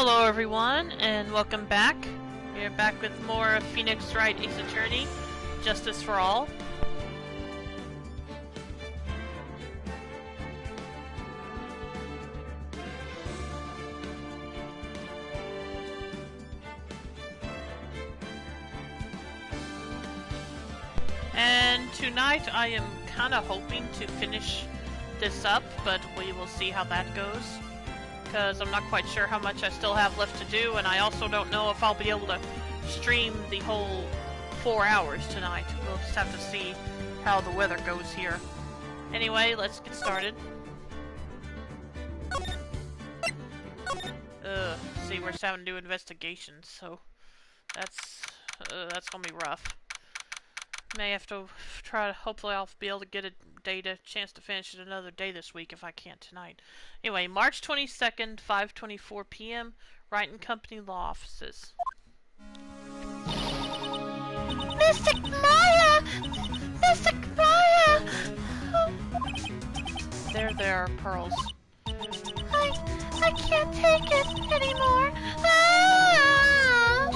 Hello everyone, and welcome back. We're back with more Phoenix Wright Ace Attorney, Justice for All. And tonight I am kind of hoping to finish this up, but we will see how that goes. Because I'm not quite sure how much I still have left to do, and I also don't know if I'll be able to stream the whole 4 hours tonight. We'll just have to see how the weather goes here. Anyway, let's get started. See, we're just having to do investigations, so that's gonna be rough. May have to try to, hopefully I'll be able to get a chance to finish it another day this week if I can't tonight. Anyway, March 22nd, 5:24 p.m., Wright & Company Law Offices. Mystic Maya! Mystic Maya! There, Pearls. I can't take it anymore. Ah!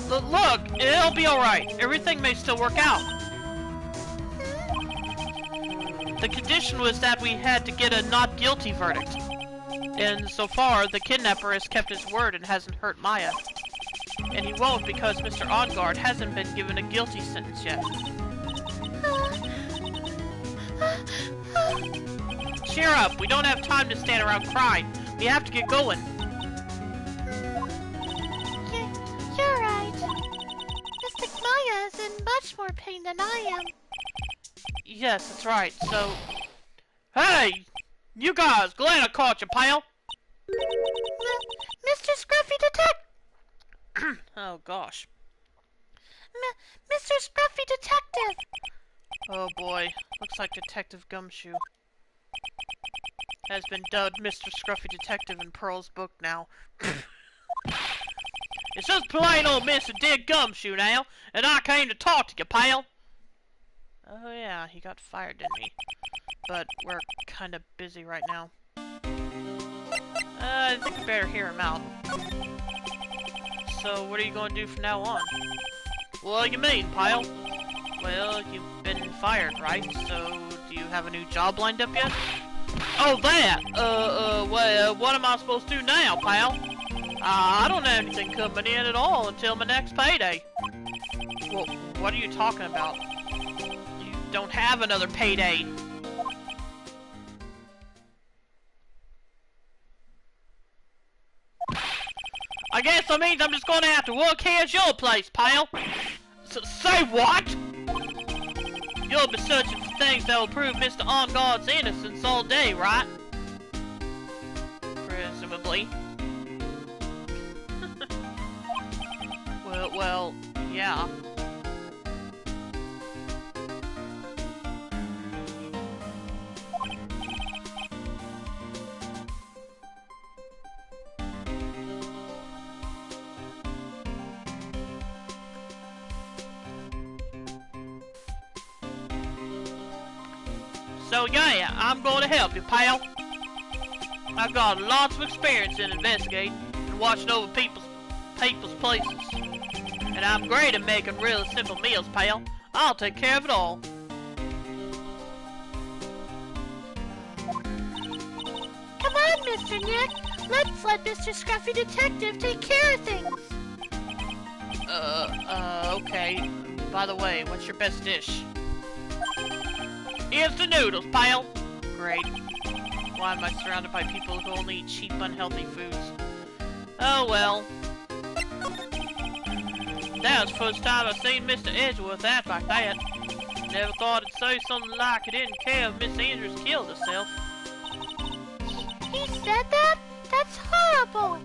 Look, it'll be alright. Everything may still work out. The condition was that we had to get a not guilty verdict. And so far, the kidnapper has kept his word and hasn't hurt Maya. And he won't because Mr. OnGuard hasn't been given a guilty sentence yet. Cheer up, we don't have time to stand around crying. We have to get going. You're right. Mystic Maya is in much more pain than I am. Yes, that's right, so... Hey! You guys, glad I caught you, pal! Mr. Scruffy Detective! Oh, gosh. Mr. Scruffy Detective! Oh boy, looks like Detective Gumshoe has been dubbed Mr. Scruffy Detective in Pearl's book now. It's just plain old Mr. Dick Gumshoe now, and I came to talk to you, pal! Oh yeah, he got fired, didn't he? But we're kind of busy right now. I think we better hear him out. So, what are you going to do from now on? What do you mean, pal? Well, you've been fired, right? So, do you have a new job lined up yet? Oh, that! Well, what am I supposed to do now, pal? I don't have anything coming in at all until my next payday. Well, what are you talking about? You don't have another payday. I guess that means I'm just gonna have to work here at your place, pal. Say what? You'll be searching for things that will prove Mr. OnGuard's innocence all day, right? Presumably. well, yeah. So yeah, I'm going to help you, pal. I've got lots of experience in investigating and watching over people's places. And I'm great at making really simple meals, pal. I'll take care of it all. Come on, Mr. Nick. Let's let Mr. Scruffy Detective take care of things. Okay. By the way, what's your best dish? Instant noodles, pal! Great. Why am I surrounded by people who only eat cheap, unhealthy foods? Oh well. That was the first time I've seen Mr. Edgeworth act like that. Never thought I'd say something like he didn't care if Miss Andrews killed herself. He said that? That's horrible!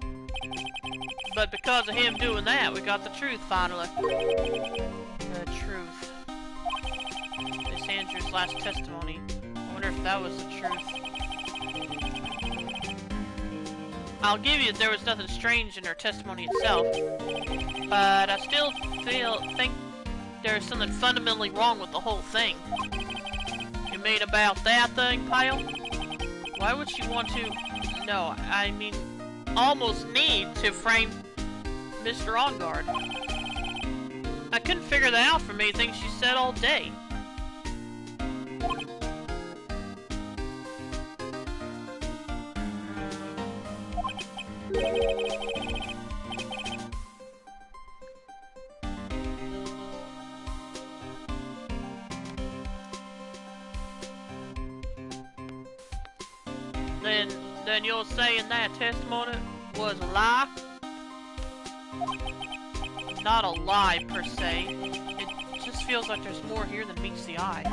But because of him doing that, we got the truth finally. The truth. Miss Andrews' last testimony. I wonder if that was the truth. I'll give you that there was nothing strange in her testimony itself, but I still think there's something fundamentally wrong with the whole thing. You mean about that thing, pal? Why would she want to... No, I mean... almost need to frame Mr. On Guard. I couldn't figure that out from anything she said all day. Then you're saying that testimony was a lie? Not a lie, per se. It just feels like there's more here than meets the eye.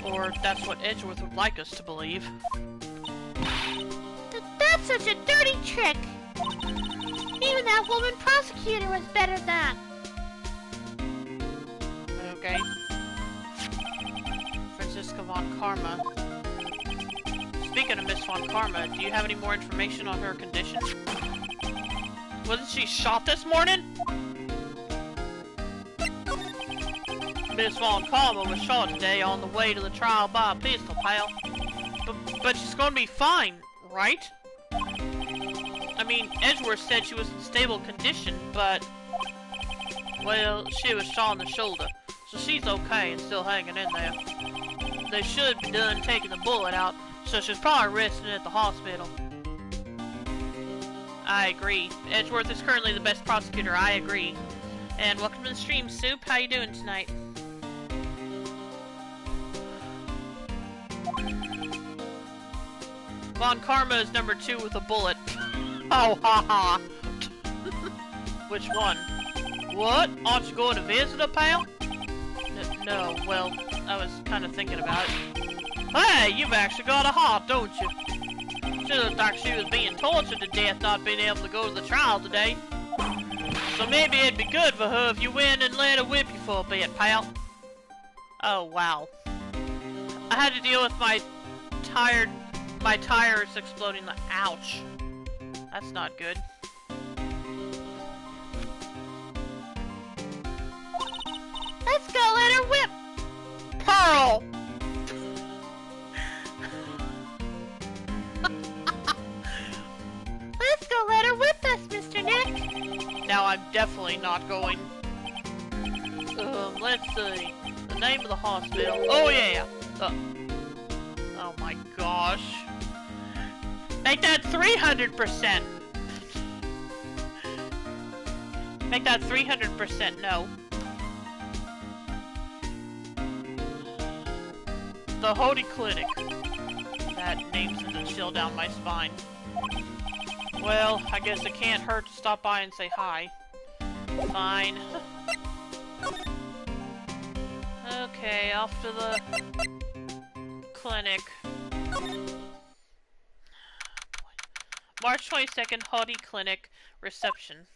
Or that's what Edgeworth would like us to believe. That's such a dirty trick! Even that woman prosecutor was better than that. Okay. Franziska von Karma. Speaking of Miss Von Karma, do you have any more information on her condition? Wasn't she shot this morning? Miss Von Karma was shot today on the way to the trial by a pistol, pal. But she's gonna be fine, right? I mean, Edgeworth said she was in stable condition, but... well, she was shot in the shoulder, so she's okay and still hanging in there. They should be done taking the bullet out, so she's probably resting at the hospital. I agree. Edgeworth is currently the best prosecutor, I agree. And welcome to the stream, Soup. How you doing tonight? Von Karma is number 2 with a bullet. Oh, haha. Which one? What? Aren't you going to visit her, pal? No, well, I was kind of thinking about it. Hey, you've actually got a heart, don't you? She looked like she was being tortured to death not being able to go to the trial today. So maybe it'd be good for her if you went and let her whip you for a bit, pal. Oh, wow. I had to deal with my tires exploding like, ouch. That's not good. Let's go let her whip! Pearl! Let's go let her whip us, Mr. Nick! Now I'm definitely not going. Let's see. The name of the hospital. Oh yeah! Oh my gosh. Make that 300%! Make that 300% no. The Haughty Clinic. That name sends a chill down my spine. Well, I guess it can't hurt to stop by and say hi. Fine. Okay, off to the clinic. March 22nd, Haughty Clinic, reception.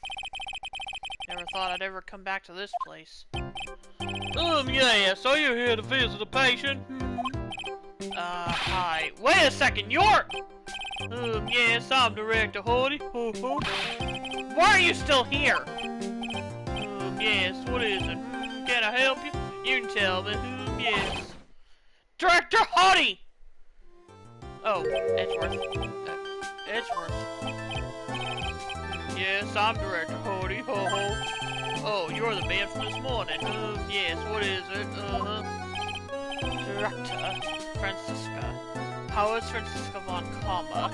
Never thought I'd ever come back to this place. Yes, are you here to visit a patient? Hi. Wait a second, you're... yes, I'm Director Haughty. Why are you still here? Yes, what is it? Can I help you? You can tell me. Yes. Director Haughty! Oh, Edgeworth. Edgeworth. Yes, I'm Director Haughty. Ho ho. Oh, you're the man from this morning. Yes, what is it? Director Franziska. How is Franziska von Karma?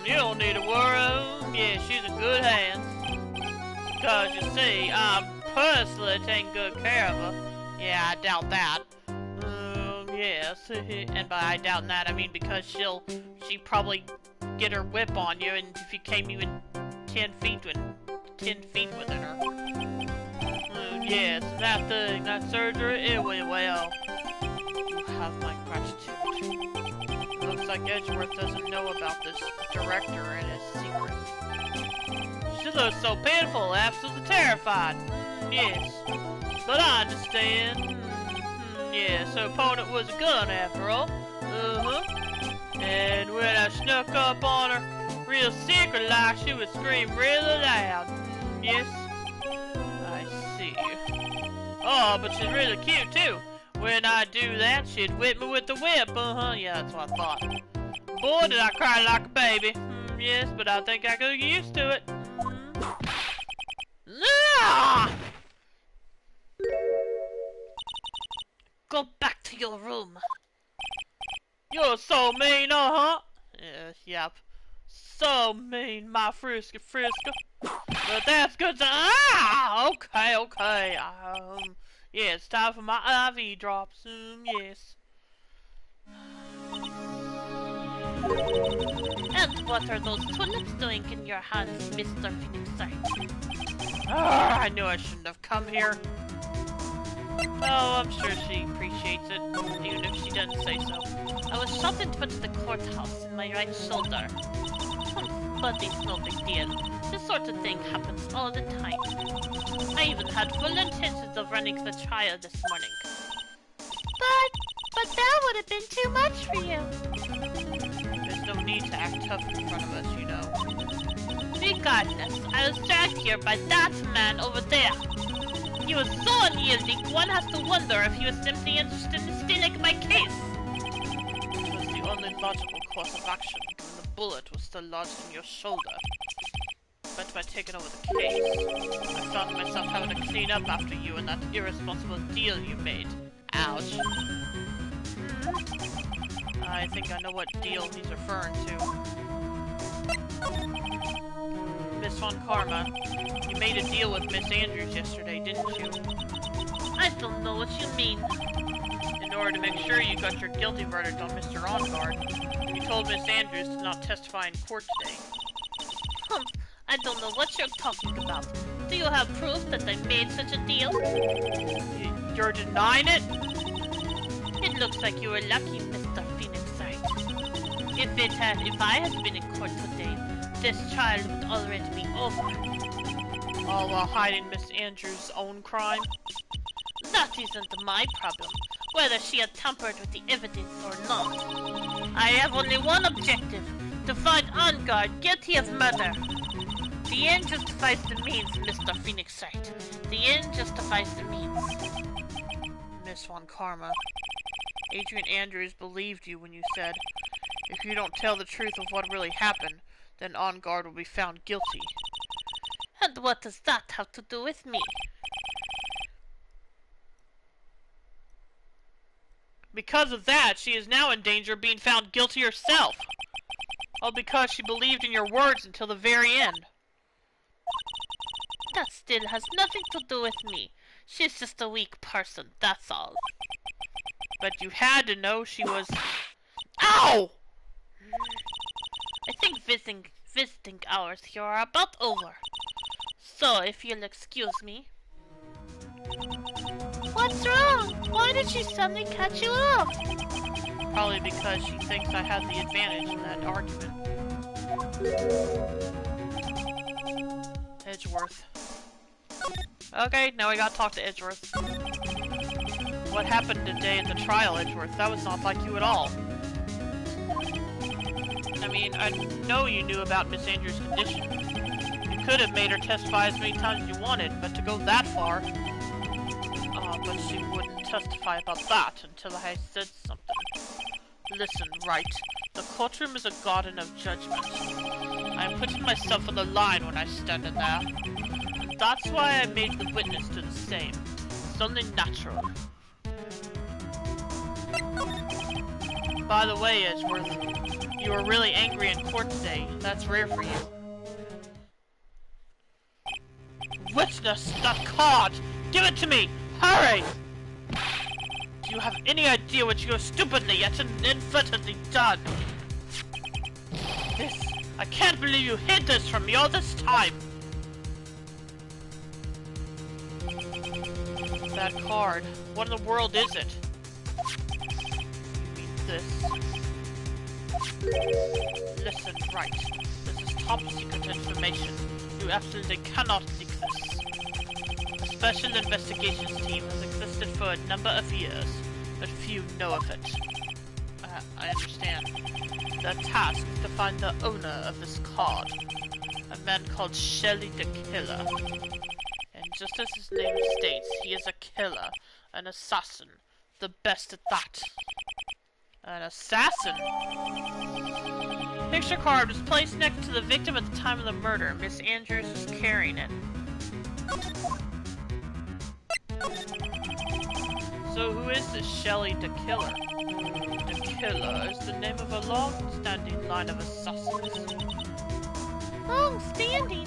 You don't need to worry. Yeah, she's in good hands. Because, you see, I'm personally taking good care of her. Yeah, I doubt that. Yes. And by I doubt that, I mean because she'd probably get her whip on you, and if you came even 10 feet within her. Yes, that thing, that surgery, it went well. You have my gratitude. Looks like Edgeworth doesn't know about this director and his secret. She looks so pitiful, absolutely terrified. Yes, but I understand. Yes, her opponent was a gun after all. And when I snuck up on her, real secret like, she would scream really loud. Yes, I see. Oh, but she's really cute too. When I do that, she'd whip me with the whip. Yeah, that's what I thought. Boy, did I cry like a baby. Yes, but I think I could get used to it. Ah! Go back to your room. You're so mean, huh? Yep. So mean, my frisky frisker. But that's good to— Ah! Okay. Yeah, it's time for my IV drops. Yes. And what are those tulips doing in your hands, Mr. Phoenix Wright? I knew I shouldn't have come here. Oh, I'm sure she appreciates it, even if she doesn't say so. I was shot and put to the courthouse in my right shoulder. But it's no big deal. This sort of thing happens all the time. I even had full intentions of running the trial this morning. But that would have been too much for you. There's no need to act tough in front of us, you know. Regardless, I was dragged here by that man over there. He was so unyielding, one has to wonder if he was simply interested in stealing my case. It was the only logical course of action, given the bullet was still lodged in your shoulder. But by taking over the case, I found myself having to clean up after you and that irresponsible deal you made. Ouch. I think I know what deal he's referring to. Miss Von Karma, you made a deal with Miss Andrews yesterday, didn't you? I don't know what you mean. In order to make sure you got your guilty verdict on Mr. Ongard, you told Miss Andrews to not testify in court today. I don't know what you're talking about. Do you have proof that I made such a deal? You're denying it? It looks like you were lucky, Mr. Phoenix Wright. If I had been in court today, this trial would already be over. All while hiding Miss Andrews' own crime? That isn't my problem, whether she had tampered with the evidence or not. I have only one objective, to find Ongard guilty of murder. The end justifies the means, Mr. Phoenix Wright. The end justifies the means. Miss Von Karma, Adrian Andrews believed you when you said, if you don't tell the truth of what really happened, then Ongard will be found guilty. And what does that have to do with me? Because of that, she is now in danger of being found guilty herself. All because she believed in your words until the very end. That still has nothing to do with me. She's just a weak person, that's all. But you had to know she was— Ow! I think visiting hours here are about over. So, if you'll excuse me. What's wrong? Why did she suddenly cut you off? Probably because she thinks I had the advantage in that argument. Edgeworth. Okay, now we gotta talk to Edgeworth. What happened today at the trial, Edgeworth? That was not like you at all. I mean, I know you knew about Miss Andrews' condition. You could have made her testify as many times as you wanted, but to go that far... but she wouldn't testify about that until I said something. Listen, Wright. The courtroom is a garden of judgment. I am putting myself on the line when I stand in there. And that's why I made the witness do the same. It's only natural. By the way, Edgeworth, you were really angry in court today. That's rare for you. Witness! That card! Give it to me! Hurry! Do you have any idea what you have stupidly yet inadvertently done? This... I can't believe you hid this from me all this time! That card. What in the world is it? You mean this? Listen, Wright. This is top secret information. You absolutely cannot leak this. The Special Investigations Team has existed for a number of years, but few know of it. I understand. The task is to find the owner of this card, a man called Shelley the Killer. And just as his name states, he is a killer, an assassin, the best at that. An assassin? Picture card was placed next to the victim at the time of the murder. Miss Andrews was carrying it. So who is this Shelley the Killer? The Killer is the name of a long-standing line of assassins. Long-standing?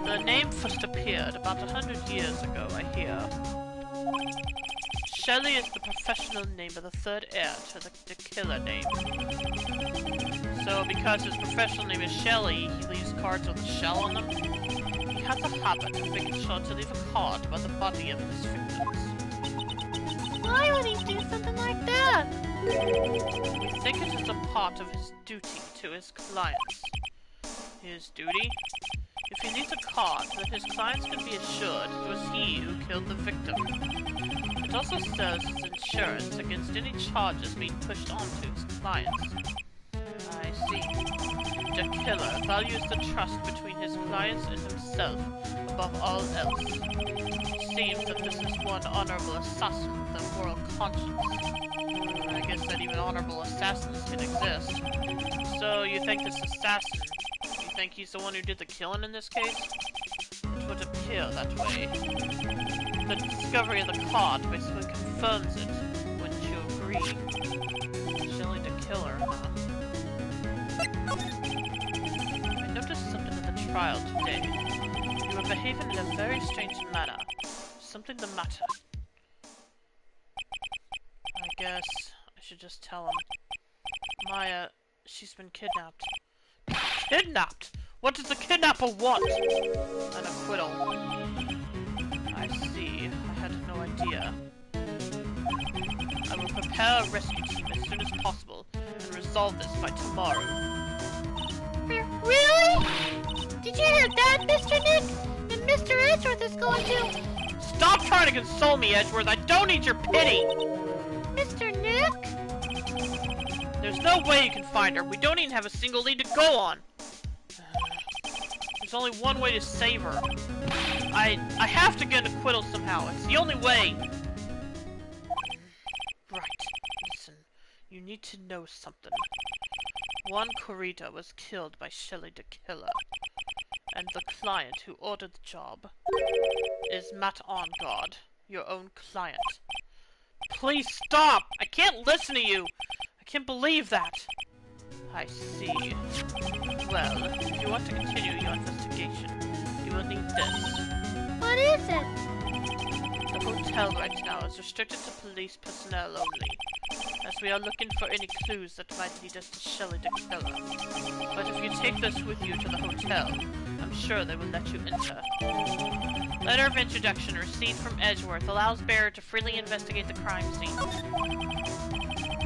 The name first appeared about 100 years ago, I hear. Shelley is the professional name of the third heir to the Killer name. So because his professional name is Shelley, he leaves cards with a shell on them. He has a habit of making sure to leave a card by the body of his victims. Why would he do something like that? We think it is a part of his duty to his clients. His duty? If he leaves a card, then his clients can be assured it was he who killed the victim. It also serves as insurance against any charges being pushed onto his clients. I see. The Killer values the trust between his clients and himself above all else. It seems that this is one honorable assassin with a moral conscience. I guess that even honorable assassins can exist. So you think this assassin, you think he's the one who did the killing in this case? It would appear that way. The discovery of the card basically confirms it. Wouldn't you agree? Shelley the Killer, huh? I noticed something at the trial today. You were behaving in a very strange manner. Something the matter. I guess I should just tell him. Maya, she's been kidnapped. Kidnapped? What does the kidnapper want? An acquittal. I see. I had no idea. I will prepare a rescue team as soon as possible and resolve this by tomorrow. Really? Did you hear that, Mr. Nick? And Mr. Edgeworth is going to... Stop trying to console me, Edgeworth! I don't need your pity! Mr. Nick? There's no way you can find her. We don't even have a single lead to go on. There's only one way to save her. I have to get an acquittal somehow. It's the only way. Right. Listen. You need to know something. Juan Corrida was killed by Shelley the Killer. And the client who ordered the job is Matt Ongard, your own client. Please stop! I can't listen to you! I can't believe that! I see. Well, if you want to continue your investigation, you will need this. What is it? The hotel right now is restricted to police personnel only, as we are looking for any clues that might lead us to Shelley the Killer. But if you take this with you to the hotel, I'm sure they will let you enter. Letter of introduction received from Edgeworth allows bearer to freely investigate the crime scene.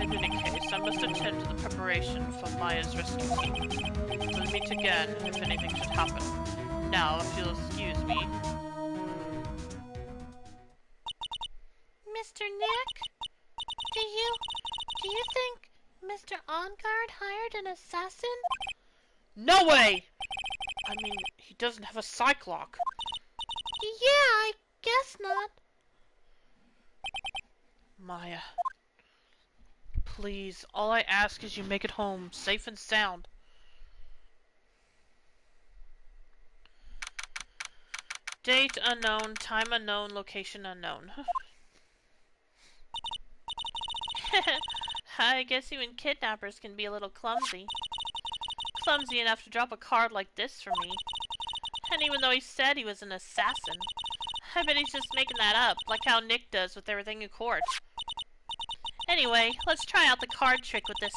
In any case, I must attend to the preparation for Maya's rescue team. We'll meet again if anything should happen. Now, if you'll excuse me. Mr. Nick? Do you think Mr. Ongard hired an assassin? No way! I mean, he doesn't have a psych lock. Yeah, I guess not. Maya. Please, all I ask is you make it home, safe and sound. Date unknown, time unknown, location unknown. I guess even kidnappers can be a little clumsy. Clumsy enough to drop a card like this for me. And even though he said he was an assassin, I bet he's just making that up, like how Nick does with everything in court. Anyway, let's try out the card trick with this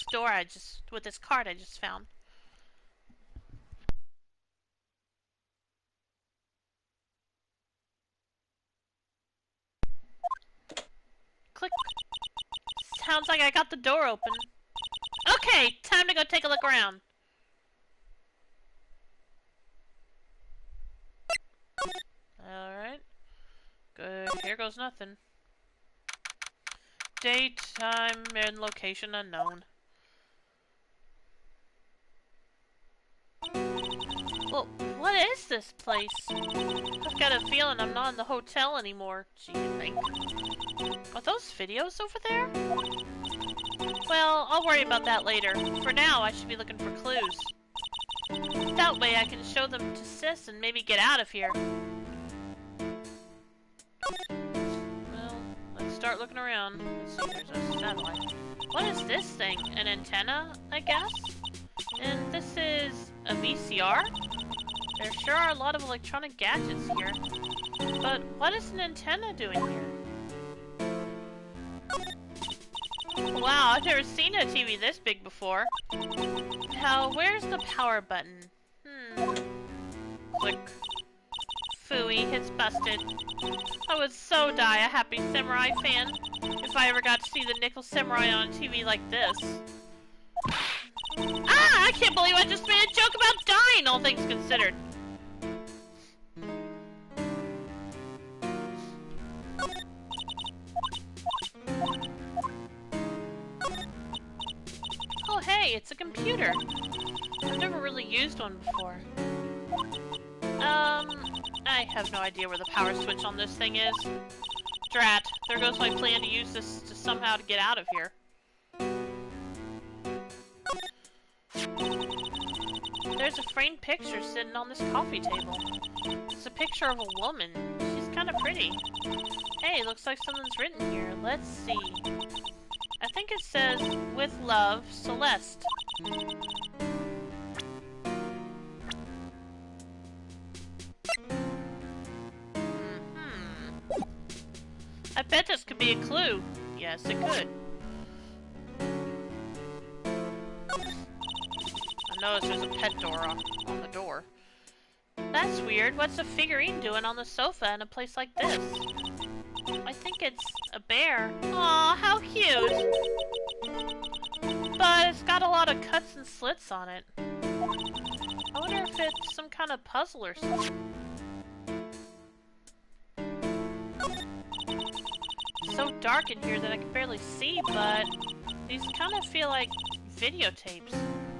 card I just found. Click. Sounds like I got the door open. Okay, time to go take a look around. Alright. Good. Here goes nothing. Date, time, and location unknown. Well, what is this place? I've got a feeling I'm not in the hotel anymore. Do you think? Are those videos over there? Well, I'll worry about that later. For now, I should be looking for clues. That way I can show them to Sis and maybe get out of here. Well, let's start looking around. Let's see, there's a satellite. What is this thing? An antenna, I guess? And this is a VCR? There sure are a lot of electronic gadgets here. But what is an antenna doing here? Wow, I've never seen a TV this big before. Now, where's the power button? Click. Phooey, it's busted. I would so die a happy samurai fan if I ever got to see the Nickel Samurai on TV like this. Ah! I can't believe I just made a joke about dying, all things considered. Oh hey, it's a computer. I've never really used one before. I have no idea where the power switch on this thing is. Drat, there goes my plan to use this to somehow to get out of here. There's a framed picture sitting on this coffee table. It's a picture of a woman. She's kind of pretty. Hey, looks like something's written here. Let's see. I think it says, "With love, Celeste." I bet this could be a clue. Yes, it could. I noticed there's a pet door on the door. That's weird. What's a figurine doing on the sofa in a place like this? I think it's a bear. Aw, how cute! But it's got a lot of cuts and slits on it. I wonder if it's some kind of puzzle or something. It's so dark in here that I can barely see, but these kind of feel like videotapes.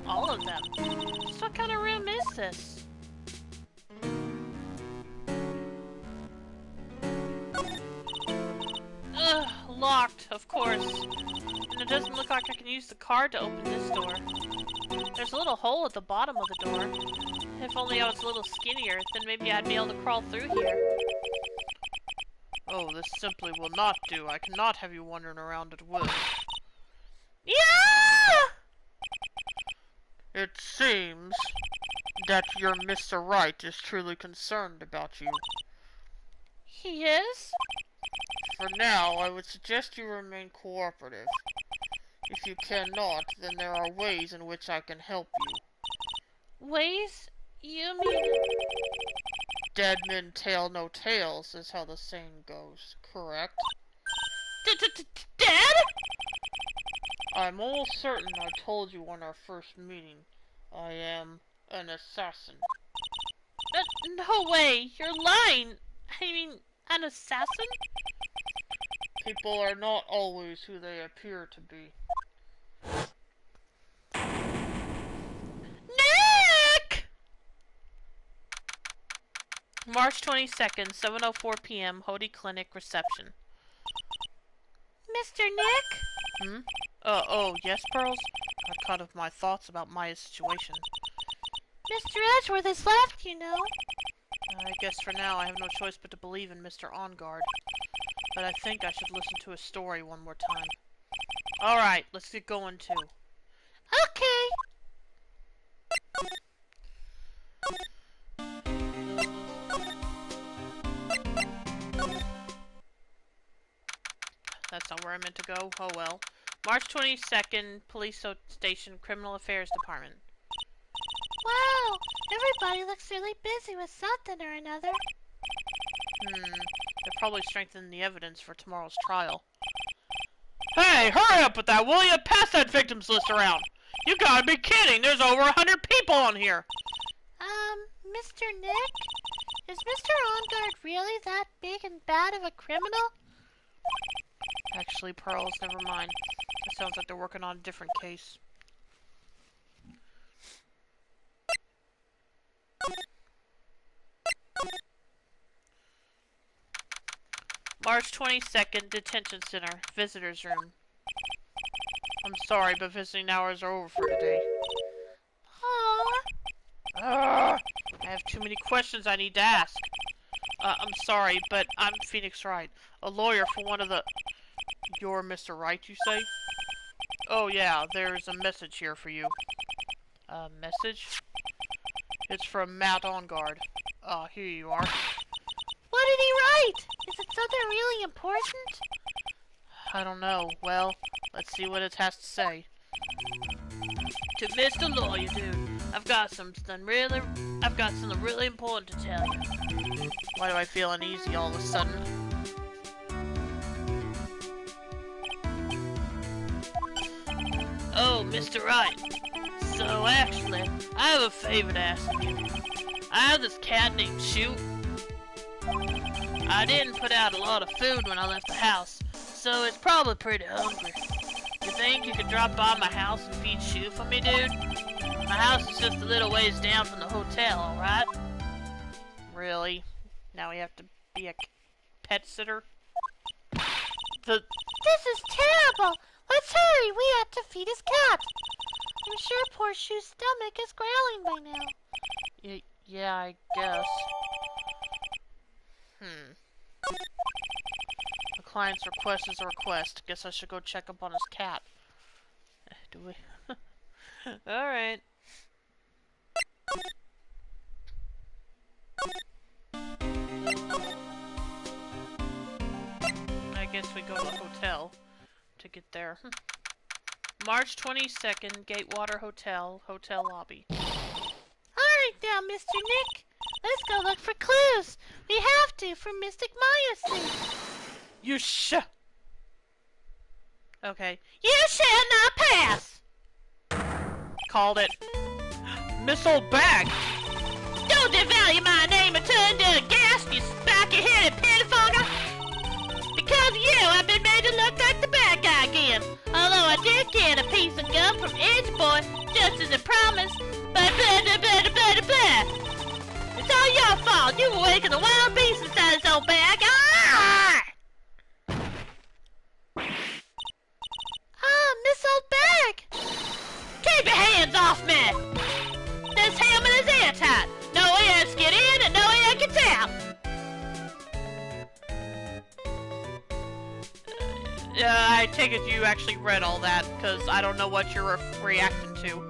All of them. So what kind of room is this? Ugh, locked, of course. And it doesn't look like I can use the card to open this door. There's a little hole at the bottom of the door. If only I was a little skinnier, then maybe I'd be able to crawl through here. Oh, this simply will not do. I cannot have you wandering around at will. Yeah! It seems that your Mr. Wright is truly concerned about you. He is? For now, I would suggest you remain cooperative. If you cannot, then there are ways in which I can help you. Ways? You mean... Dead men tell no tales, is how the saying goes, correct? Dead? I'm almost certain I told you on our first meeting. I am an assassin. No way! You're lying! I mean, an assassin? People are not always who they appear to be. Nick! March 22nd, 7:04 p.m., Haughty Clinic reception. Mr. Nick? Oh, yes, Pearls? I cut off my thoughts about Maya's situation. Mr. Edgeworth is left, you know. I guess for now I have no choice but to believe in Mr. On Guard. But I think I should listen to his story one more time. Alright, let's get going too. Okay! That's not where I meant to go. Oh well. March 22nd, Police Station, Criminal Affairs Department. Wow! Everybody looks really busy with something or another. They're probably strengthening the evidence for tomorrow's trial. Hey, hurry up with that, will you? Pass that victims list around! You gotta be kidding! There's over 100 people on here! Mr. Nick? Is Mr. On Guard really that big and bad of a criminal? Actually, Pearls, never mind. It sounds like they're working on a different case. March 22nd, Detention Center, Visitor's Room. I'm sorry, but visiting hours are over for today. I have too many questions I need to ask. I'm sorry, but I'm Phoenix Wright, a lawyer for one of the... You're Mr. Wright, you say? Oh yeah, there's a message here for you. A message? It's from Matt On Guard. Here you are. What did he write? Is it something really important? I don't know. Well, let's see what it has to say. To Mr. Lawyer, dude, I've got something really important to tell you. Why do I feel uneasy all of a sudden? Oh, Mr. Wright. So actually, I have a favor to ask you. I have this cat named Shoot. I didn't put out a lot of food when I left the house, so it's probably pretty hungry. You think you could drop by my house and feed Shoe for me, dude? My house is just a little ways down from the hotel, alright? Really? Now we have to be a pet sitter? This is terrible! Let's hurry! We have to feed his cat! I'm sure poor Shoe's stomach is growling by now. Yeah, I guess. The client's request is a request. Guess I should go check up on his cat. Do we? Alright. I guess we go to the hotel to get there. March 22nd, Gatewater Hotel, hotel lobby. Alright now, Mr. Nick. Let's go look for clues. We have to for Mystic Maya's sake. You Okay. You shall not pass! Called it. Missile bag! Don't devalue my name and turn to a gasp, you spiky-headed pettifonger! Because of you, I've been made to look like the bad guy again. Although I did get a piece of gum from Edge Boy, just as I promised. But it's all your fault. You were waking the wild beast inside this old bag. Miss Old Bag! Keep your hands off me! This helmet is airtight. No air can get in and no air gets out. I take it you actually read all that, because I don't know what you're reacting to.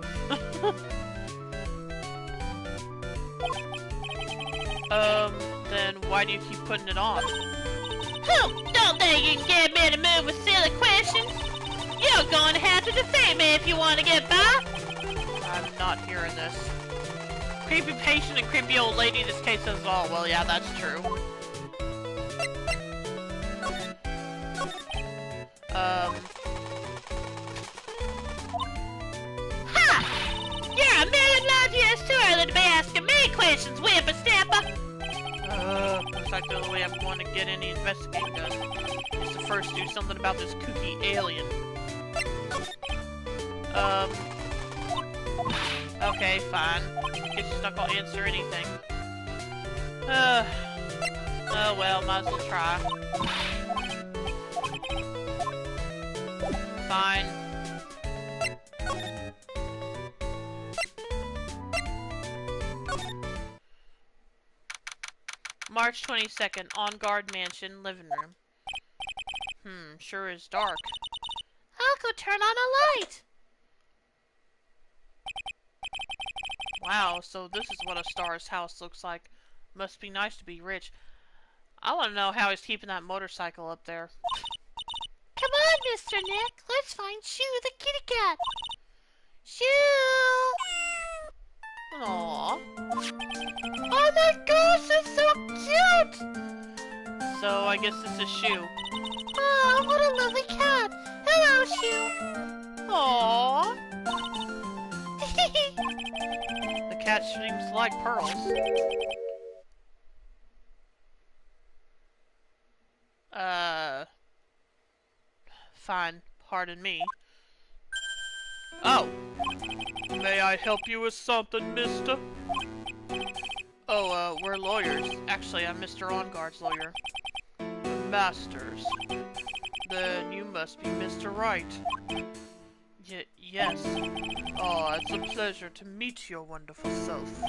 Then why do you keep putting it on? Don't think you can get me to move with silly questions. You're going to have to defeat me if you want to get by. I'm not hearing this. Creepy patient and creepy old lady, this case says it all. Well, yeah, that's true. Ha! You're a million light years too early to be asking me questions, whippersnapper. Looks like the only way I'm going to get any investigating done is to first do something about this kooky alien. Okay, fine. Guess she's not gonna answer anything. Oh well, might as well try. Fine. March 22nd, On Guard Mansion, living room. Sure is dark. I'll go turn on a light. Wow, so this is what a star's house looks like. Must be nice to be rich. I want to know how he's keeping that motorcycle up there. Come on, Mr. Nick. Let's find Shoo the kitty cat. Shoo! Aww. Oh my gosh, it's so cute! So I guess this is Shoo. Oh, what a lovely cat. Hello, Shoo. Aww. The cat seems like pearls. Fine. Pardon me. Oh! May I help you with something, mister? Oh, we're lawyers. Actually, I'm Mr. On Guard's lawyer. Masters. Then you must be Mr. Wright. Yes. Oh, it's a pleasure to meet your wonderful self.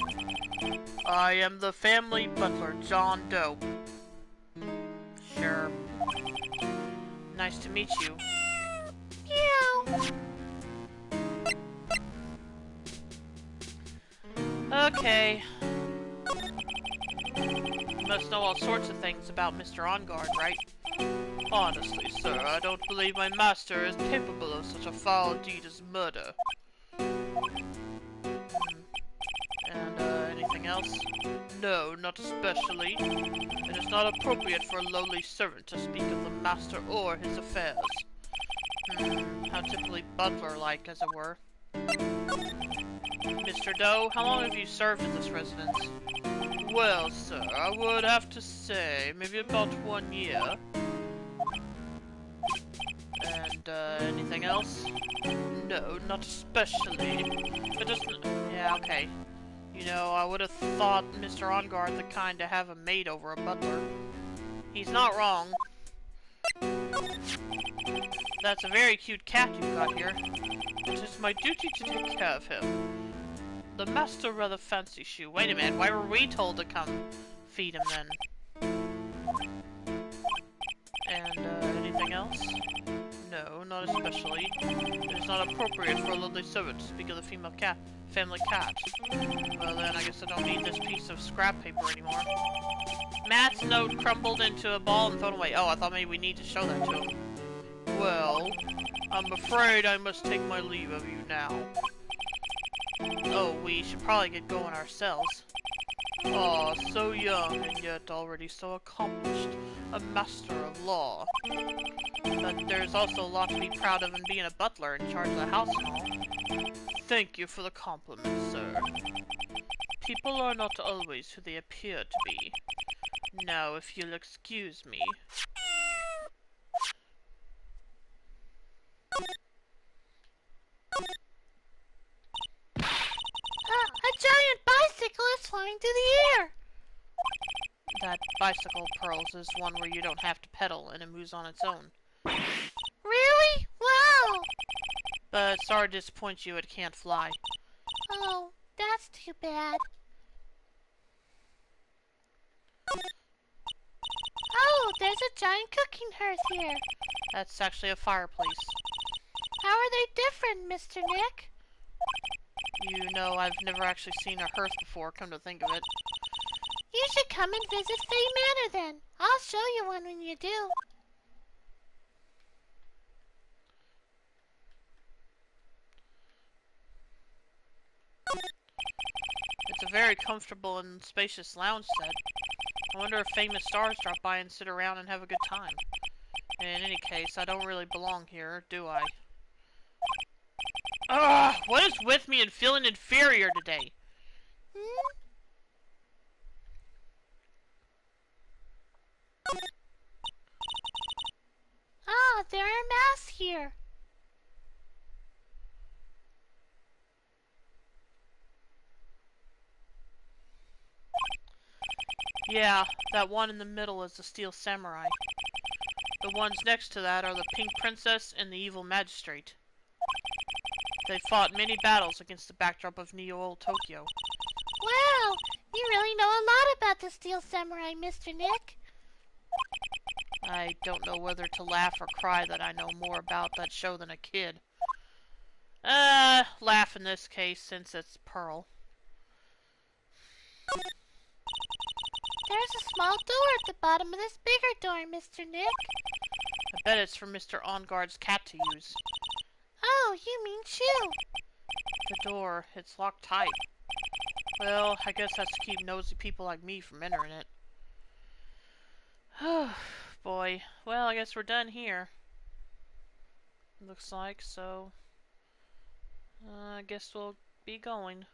I am the family butler, John Doe. Sure. Nice to meet you. Meow. Okay. You must know all sorts of things about Mr. On Guard, right? Honestly, sir, I don't believe my master is capable of such a foul deed as murder. And, anything else? No, not especially. It is not appropriate for a lowly servant to speak of the master or his affairs. How typically butler-like, as it were. Mr. Doe, how long have you served at this residence? Well, sir, I would have to say maybe about 1 year. And, anything else? No, not especially. It doesn't... Yeah, okay. You know, I would have thought Mr. On Guard the kind to have a maid over a butler. He's not wrong. That's a very cute cat you've got here. It is my duty to take care of him. The master rather fancies you. Wait a minute, why were we told to come feed him then? And, anything else? No, not especially. It is not appropriate for a lovely servant to speak of the family cat. Well then, I guess I don't need this piece of scrap paper anymore. Matt's note crumbled into a ball and thrown away. Oh, I thought maybe we need to show that to him. Well, I'm afraid I must take my leave of you now. Oh, we should probably get going ourselves. Ah, so young and yet already so accomplished. A master of law. But there's also a lot to be proud of in being a butler in charge of the house and all. Thank you for the compliment, sir. People are not always who they appear to be. Now, if you'll excuse me. A giant bicycle is flying through the air! That bicycle, Pearls, is one where you don't have to pedal and it moves on its own. Really? Wow! But sorry to disappoint you, it can't fly. Oh, that's too bad. Oh, there's a giant cooking hearth here. That's actually a fireplace. How are they different, Mr. Nick? You know, I've never actually seen a hearth before, come to think of it. You should come and visit Fay Manor then. I'll show you one when you do. It's a very comfortable and spacious lounge set. I wonder if famous stars drop by and sit around and have a good time. In any case, I don't really belong here, do I? Ugh! What is with me and feeling inferior today? Ah, there are masks here. Yeah, that one in the middle is the Steel Samurai. The ones next to that are the Pink Princess and the Evil Magistrate. They fought many battles against the backdrop of Neo-Old Tokyo. Wow, you really know a lot about the Steel Samurai, Mr. Nick. I don't know whether to laugh or cry that I know more about that show than a kid. Laugh in this case, since it's Pearl. There's a small door at the bottom of this bigger door, Mr. Nick. I bet it's for Mr. On Guard's cat to use. Oh, you mean Chew. The door, it's locked tight. Well, I guess that's to keep nosy people like me from entering it. Oh, boy. Well, I guess we're done here. Looks like, so... I guess we'll be going.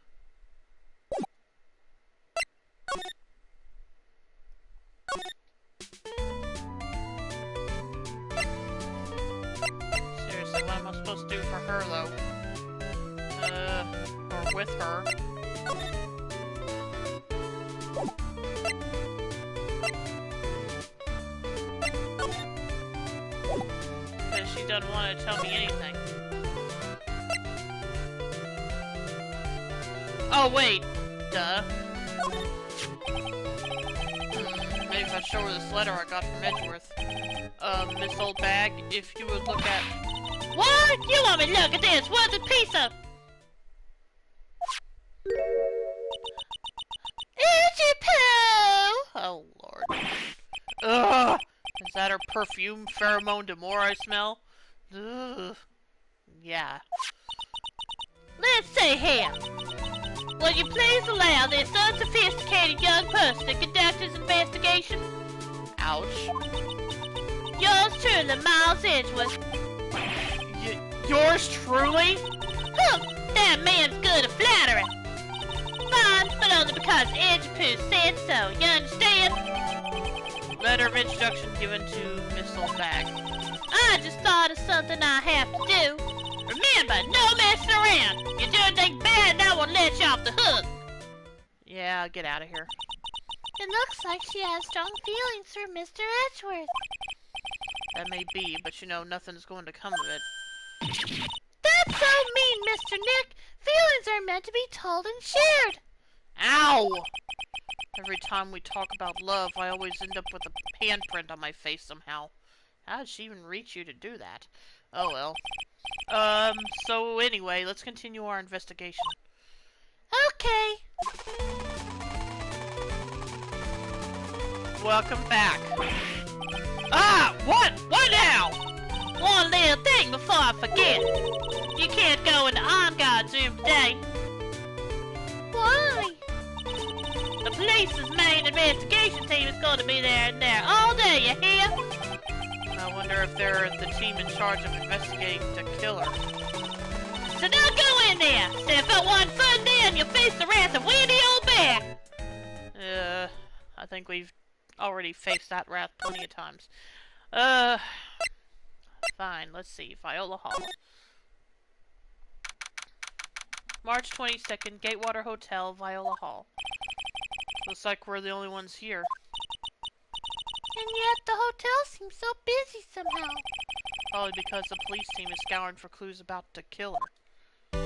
Seriously, what am I supposed to do for her, though? Or with her? doesn't want to tell me anything. Oh, wait. Duh. Maybe if I show her this letter I got from Edgeworth. Miss Old Bag, if you would look at... What? You want me to look at this? What's a piece of... Itchy poo! Oh, Lord. Ugh! Is that her perfume pheromone demore I smell? Ugh. Yeah. Let's see here. Will you please allow this unsophisticated young person to conduct his investigation? Ouch. Yours truly, Miles Edgeworth. Yours truly? That man's good at flattery. Fine, but only because Edgepoo said so, you understand? Letter of introduction given to Miss Old Bag. I just thought of something I have to do. Remember, no messing around. You do anything bad and I will let you off the hook. Yeah, get out of here. It looks like she has strong feelings for Mr. Edgeworth. That may be, but you know, nothing's going to come of it. That's so mean, Mr. Nick. Feelings are meant to be told and shared. Ow! Every time we talk about love, I always end up with a handprint on my face somehow. How did she even reach you to do that? Oh well. So anyway, let's continue our investigation. Okay. Welcome back. Ah! What? What now? One little thing before I forget. You can't go into On-Guard's room today. Why? The police's main investigation team is going to be there all day, you hear? I wonder if they're the team in charge of investigating the killer. So don't go in there! Step up 1 foot in and you'll face the wrath of Windy Old Bear! I think we've already faced that wrath plenty of times. Fine, let's see. Viola Hall. March 22nd, Gatewater Hotel, Viola Hall. Looks like we're the only ones here. And yet the hotel seems so busy somehow. Probably because the police team is scouring for clues about the killer. Is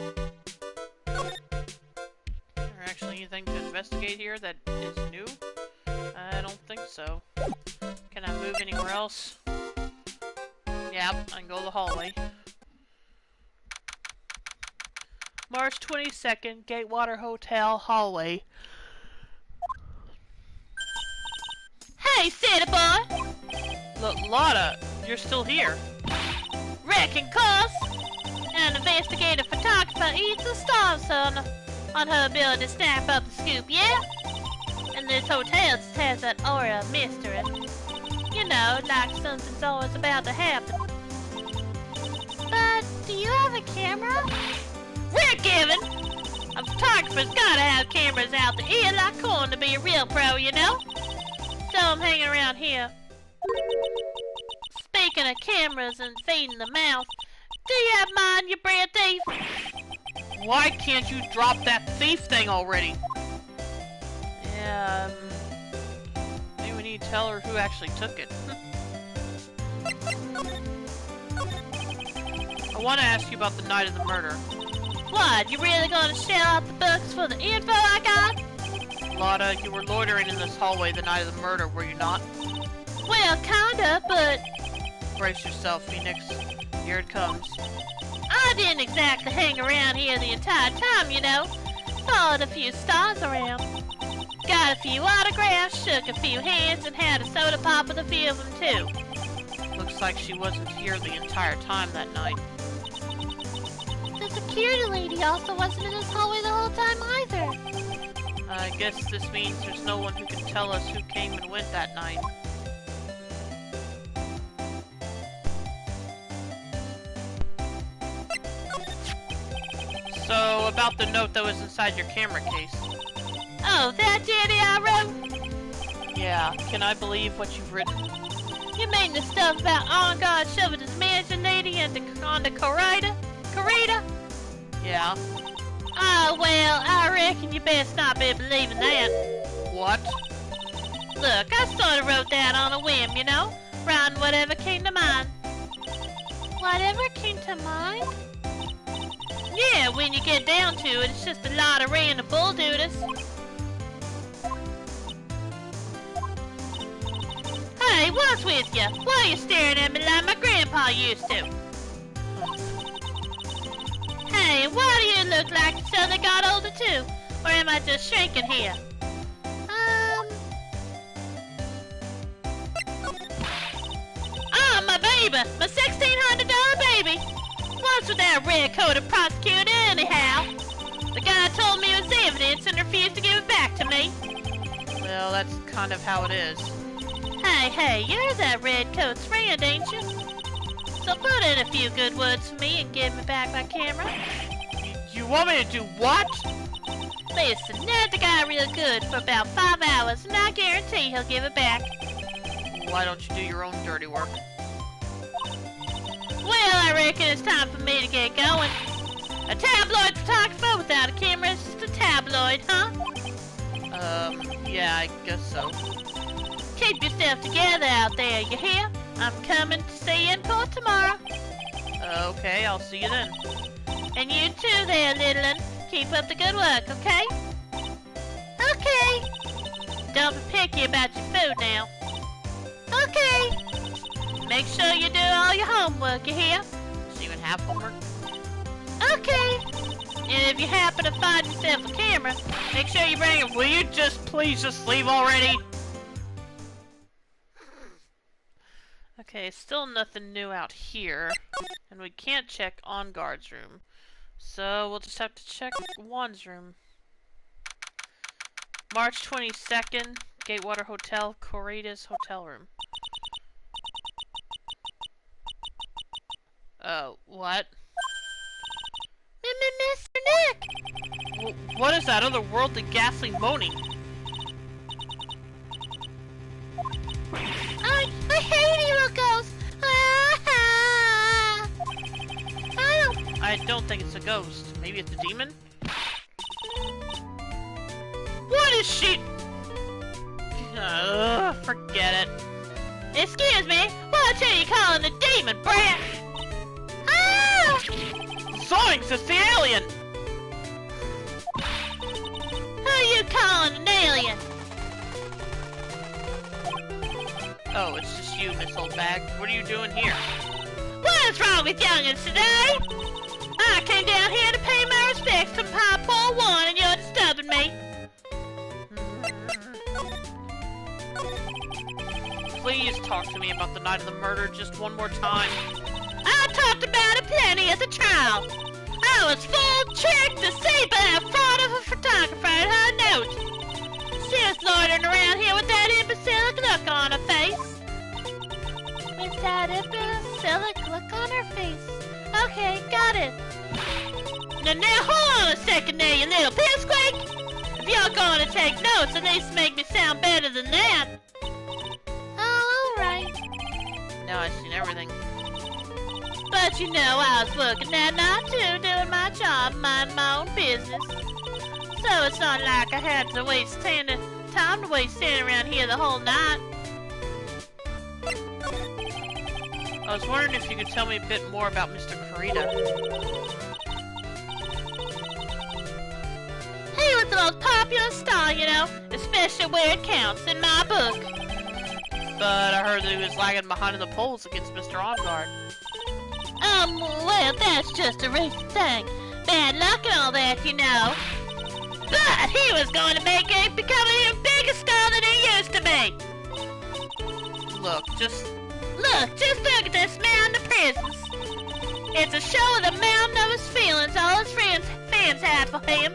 there actually anything to investigate here that is new? I don't think so. Can I move anywhere else? Yep, I can go the hallway. March 22nd, Gatewater Hotel, hallway. Hey, city boy! Lotta, you're still here. Wrecking course! An investigative photographer eats the stars on her ability to snap up the scoop, yeah? And this hotel just has that aura of mystery. You know, like something's always about to happen. But, do you have a camera? We're giving! A photographer's gotta have cameras out the ear like corn to be a real pro, you know? So I'm hanging around here. Speaking of cameras and feeding the mouth, do you have mine, you bread thief? Why can't you drop that thief thing already? Yeah, maybe we need to tell her who actually took it. I want to ask you about the night of the murder. What, you really gonna shell out the books for the info I got? Lotta, you were loitering in this hallway the night of the murder, were you not? Well, kinda, but... Brace yourself, Phoenix. Here it comes. I didn't exactly hang around here the entire time, you know. Followed a few stars around. Got a few autographs, shook a few hands, and had a soda pop with a few of them, too. Looks like she wasn't here the entire time that night. The security lady also wasn't in this hallway the whole time either. I guess this means there's no one who can tell us who came and went that night. So, about the note that was inside your camera case. Oh, that Jenny I wrote? Yeah, can I believe what you've written? You mean the stuff about On God shoving his mansion lady on the corridor? Yeah. Oh, well, I reckon you best not be believing that. What? Look, I sort of wrote that on a whim, you know? Writing whatever came to mind. Whatever came to mind? Yeah, when you get down to it, it's just a lot of random bull doodles. Hey, what's with you? Why are you staring at me like my grandpa used to? Hey, why do you look like you suddenly got older too? Or am I just shrinking here? Oh, my baby! My $1,600 baby! What's with that red-coated prosecutor anyhow? The guy told me it was evidence and refused to give it back to me. Well, that's kind of how it is. Hey, you're that red coat's friend, ain't you? So put in a few good words for me and give me back my camera. You want me to do what? Listen, nab the guy real good for about 5 hours, and I guarantee he'll give it back. Why don't you do your own dirty work? Well, I reckon it's time for me to get going. A tabloid photographer without a camera is just a tabloid, huh? Yeah, I guess so. Keep yourself together out there, you hear? I'm coming to see you in court tomorrow. Okay, I'll see you then. And you too there, little one. Keep up the good work, okay? Okay. Don't be picky about your food now. Okay. Make sure you do all your homework, you hear? So you even have homework? Okay. And if you happen to find yourself a camera, make sure you bring it. Will you please just leave already? Okay, still nothing new out here. And we can't check On Guard's room. So we'll just have to check Juan's room. March 22nd, Gatewater Hotel, Corridas hotel room. What? Mr. Nick! What is that otherworldly ghastly moaning? I hate evil ghosts! I don't think it's a ghost. Maybe it's a demon? What is she? Forget it. Excuse me, what are you calling a demon, brat? Ah! Zoinks, it's the alien! Who are you calling an alien? Oh, it's just you, Miss Old Bag. What are you doing here? What's wrong with youngins today? I came down here to pay my respects to my poor one, and you're disturbing me. Please talk to me about the night of the murder just one more time. I talked about it plenty at the trial. I was full tricked, deceived by a fraud of a photographer and her note. She was loitering around here with that imbecilic look on her face. With that imbecilic look on her face. Okay, got it. Now hold on a second there, you little pissquake. If you're going to take notes, at least make me sound better than that. Oh, alright. Now I've seen everything. But you know, I was working that night too, doing my job, minding my own business. So it's not like I had to time to waste standing around here the whole night. I was wondering if you could tell me a bit more about Mr. Corrida. He was the most popular star, you know, especially where it counts in my book. But I heard that he was lagging behind in the polls against Mr. OnGuard. Well, that's just a recent thing. Bad luck and all that, you know. But he was going to become an even bigger star than he used to be. Look, just look at this man in the prisons. It's a show of the mountain of his feelings all his fans had for him.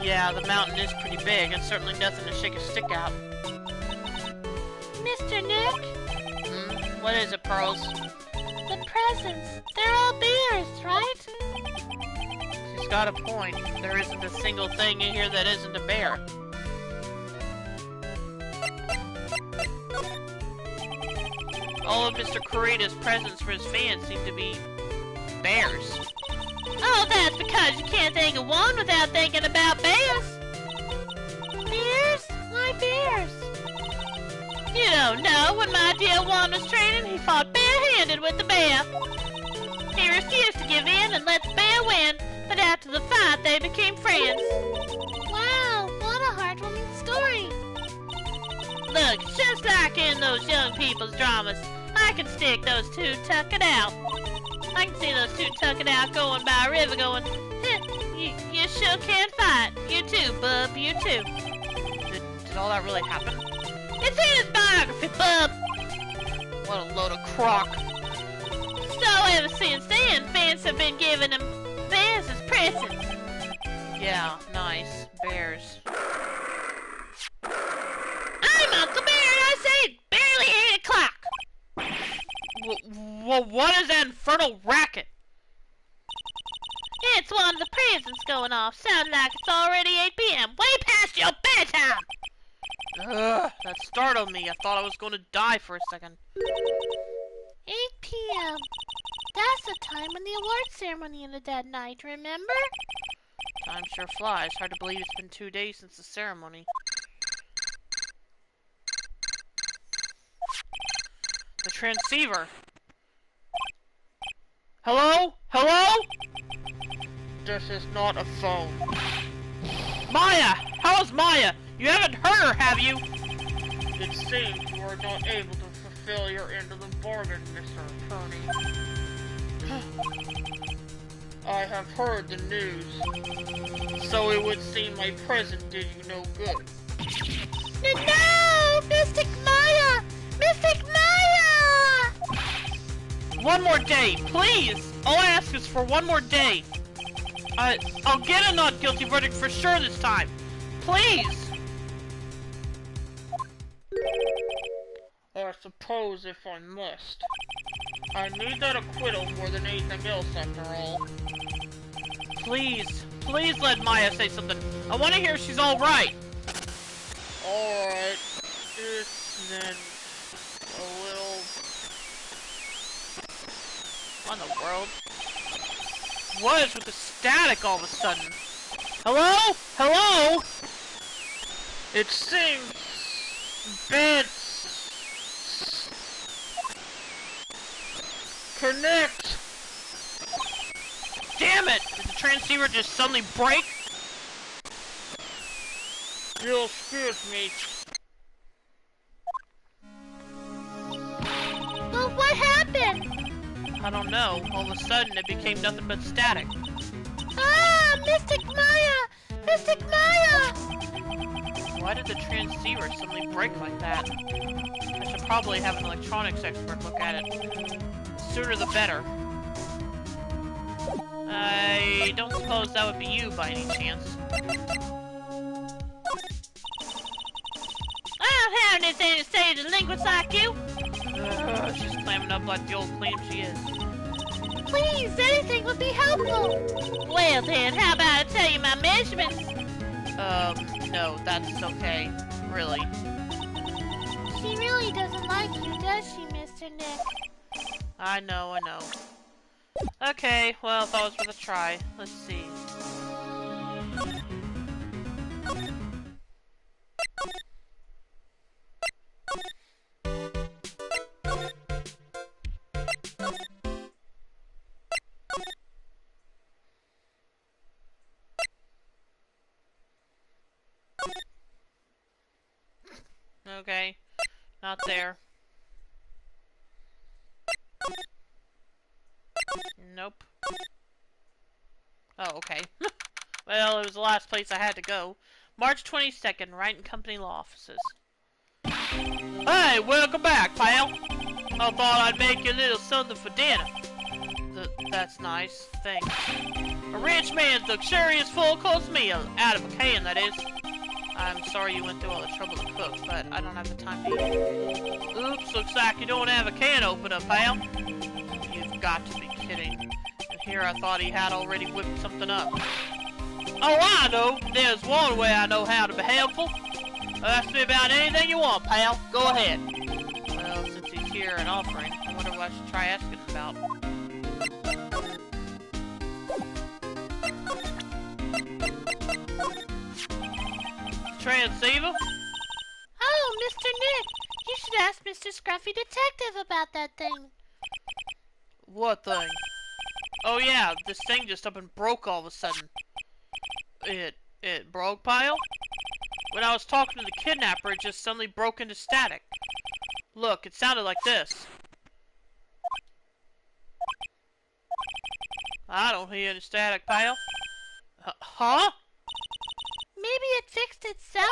Yeah, the mountain is pretty big, and certainly nothing to shake a stick out. Mr. Nick? What is it, Pearls? The presents. They're all beers, right? She's got a point. There isn't a single thing in here that isn't a bear. All of Mr. Corrida's presents for his fans seem to be bears. Oh, that's because you can't think of one without thinking about bears. Bears? Why bears? You don't know, when my dear Juan was training, he fought barehanded with with the bear. He refused to give in and let the bear win, but after the fight they became friends. Wow, what a heartwarming story. Look, just like in those young people's dramas, I can stick those two tucking out. I can see those two tucking out going by a river going, you sure can fight. You too, bub, you too. Did all that really happen? It's in his biography, bub. What a load of crock. So ever since then, fans have been giving him bears as presents. Yeah, nice. Bears. I'm Uncle Bear and I say it's barely 8 o'clock. Well, what is that infernal racket? It's one of the presents going off. Sound like it's already 8 p.m. Way past your bedtime. Ugh, that startled me. I thought I was going to die for a second. 8 p.m. That's the time when the award ceremony ended that night, remember? Time sure flies. Hard to believe it's been 2 days since the ceremony. The transceiver. Hello? Hello? This is not a phone. Maya! How's Maya? You haven't hurt her, have you? It seems you are not able to fulfill your end of the bargain, Mr. Attorney. I have heard the news. So it would seem my present did you no good. No! Mystic Maya! Mystic Maya! One more day, please! All I ask is for one more day. I'll get a not guilty verdict for sure this time. Please! I suppose if I must. I need that acquittal more than anything else after all. Please, please let Maya say something. I want to hear she's alright. Alright. Then a little... What in the world? What is with the static all of a sudden? Hello? Hello? It seems... beds... connect! Damn it! Did the transceiver just suddenly break? You'll excuse me. Well, what happened? I don't know. All of a sudden, it became nothing but static. Ah! Mystic Maya! Mystic Maya! Why did the transceiver suddenly break like that? I should probably have an electronics expert look at it. Sooner the better. I don't suppose that would be you by any chance. I don't have anything to say to delinquents like you. She's clamming up like the old queen she is. Please, anything would be helpful. Well then, how about I tell you my measurements? No, that's okay. Really. She really doesn't like you, does she, Mr. Nick? I know. Okay, well, thought it was worth a try. Let's see. Okay, not there. Nope. Oh, okay. Well, it was the last place I had to go. March 22nd, Wright and Company Law Offices. Hey, welcome back, pal! I thought I'd make you a little something for dinner. That's nice, thanks. A rich man's luxurious full-course meal, out of a can, that is. I'm sorry you went through all the trouble to cook, but I don't have the time to eat. Oops, looks like you don't have a can opener, pal. You've got to be kidding. And here I thought he had already whipped something up. Oh, I know! There's one way I know how to be helpful. Ask me about anything you want, pal. Go ahead. Well, since he's here and offering, I wonder what I should try asking about. Transceiver? Oh, Mr. Nick, you should ask Mr. Scruffy Detective about that thing. What thing? Oh yeah, this thing just up and broke all of a sudden. It broke, Pile? When I was talking to the kidnapper, it just suddenly broke into static. Look, it sounded like this. I don't hear any static, Pile. Huh? Maybe it fixed itself?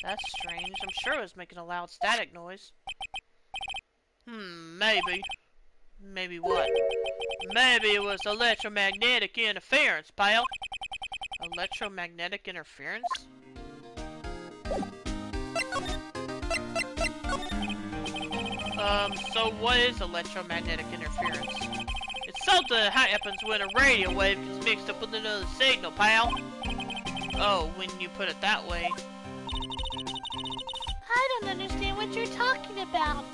That's strange. I'm sure it was making a loud static noise. Maybe. Maybe what? Maybe it was electromagnetic interference, Pile. Electromagnetic interference? So what is electromagnetic interference? It's something that happens when a radio wave gets mixed up with another signal, pal. Oh, when you put it that way. I don't understand what you're talking about.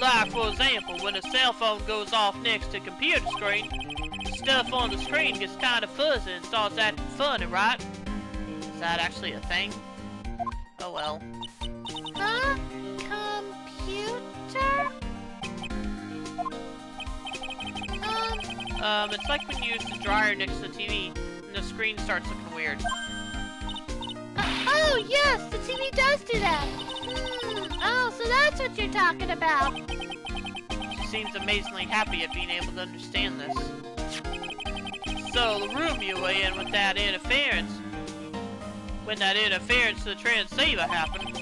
Like, for example, when a cell phone goes off next to a computer screen, the stuff on the screen gets kind of fuzzy and starts acting funny, right? Is that actually a thing? Oh well. Huh? Computer? It's like when you use the dryer next to the TV and the screen starts looking weird. Oh, yes, the TV does do that. Oh, so that's what you're talking about. She seems amazingly happy at being able to understand this. So, the room you were in with that interference, when that interference to the transceiver happened,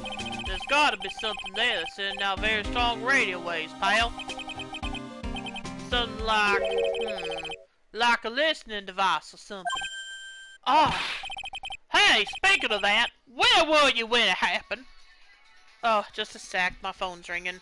there's gotta be something there that's sending out very strong radio waves, pal. Something like a listening device or something. Oh, hey, speaking of that, where were you when it happened? Oh, just a sec, my phone's ringing.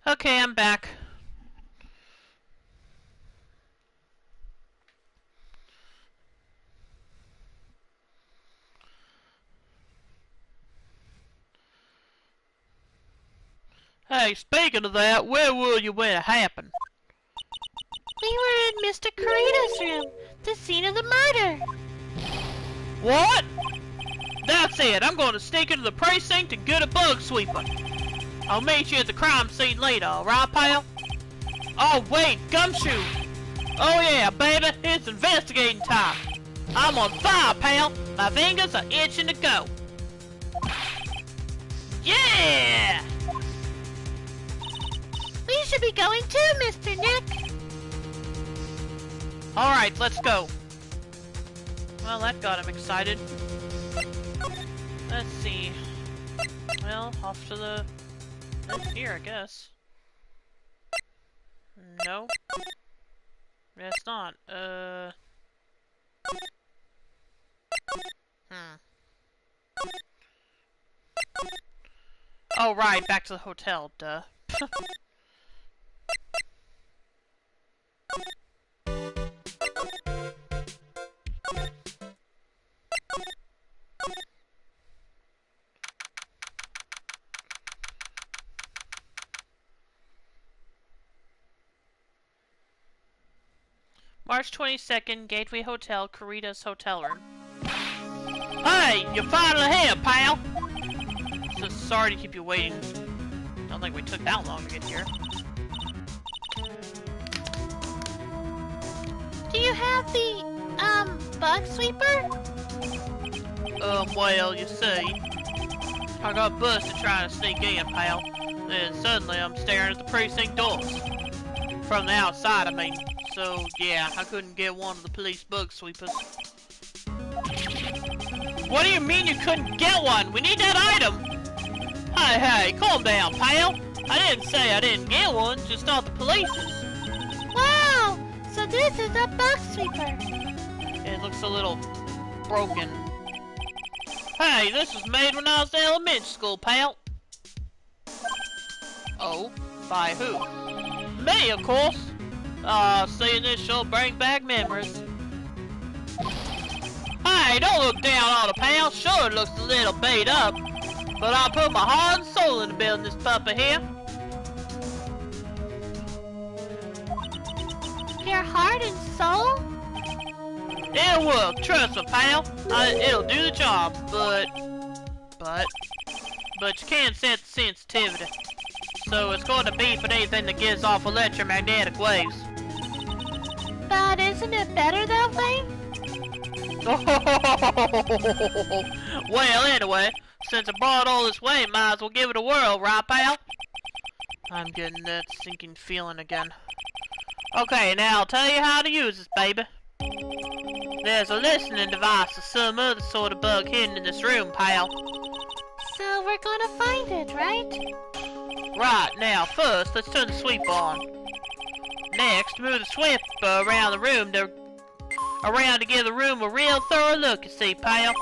Okay, I'm back. Hey, speaking of that, where were you when it happened? We were in Mr. Carita's room, the scene of the murder. What? That's it, I'm going to sneak into the precinct and get a bug sweeper. I'll meet you at the crime scene later, alright, pal? Oh, wait, gumshoe! Oh yeah, baby, it's investigating time. I'm on fire, pal. My fingers are itching to go. Yeah! We should be going too, Mr. Nick. Alright, let's go. Well, that got him excited. Let's see. Well, off to the... here, I guess. No. It's not. Oh, right, back to the hotel, duh. March 22nd, Gateway Hotel, Carita's hotel room. Hey, you're finally here, pal! So sorry to keep you waiting. Don't think we took that long to get here. Do you have the, bug sweeper? Well, you see, I got busted trying to sneak in, pal. Then suddenly I'm staring at the precinct doors. From the outside, I mean. So, yeah, I couldn't get one of the police bug sweepers. What do you mean you couldn't get one? We need that item! Hey, calm down, pal. I didn't say I didn't get one, just not the police's. Wow! So this is a bug sweeper. It looks a little broken. Hey, this was made when I was in elementary school, pal. Oh? By who? Me, of course. Seeing this sure bring back memories. Hey, don't look down on it, pal. Sure, it looks a little beat up. But I put my heart and soul into building this puppy here. Your heart and soul? It'll work, trust me, pal. It'll do the job, but you can't set the sensitivity. So it's going to beep at anything that gives off electromagnetic waves. But isn't it better that way? Well, anyway, since I brought all this way, might as well give it a whirl, right, pal? I'm getting that sinking feeling again. Okay, now I'll tell you how to use this, baby. There's a listening device or some other sort of bug hidden in this room, pal. So we're gonna find it, right? Right, now first, let's turn the sweeper on. Next, move the sweeper around the room to give the room a real thorough look, you see, pal.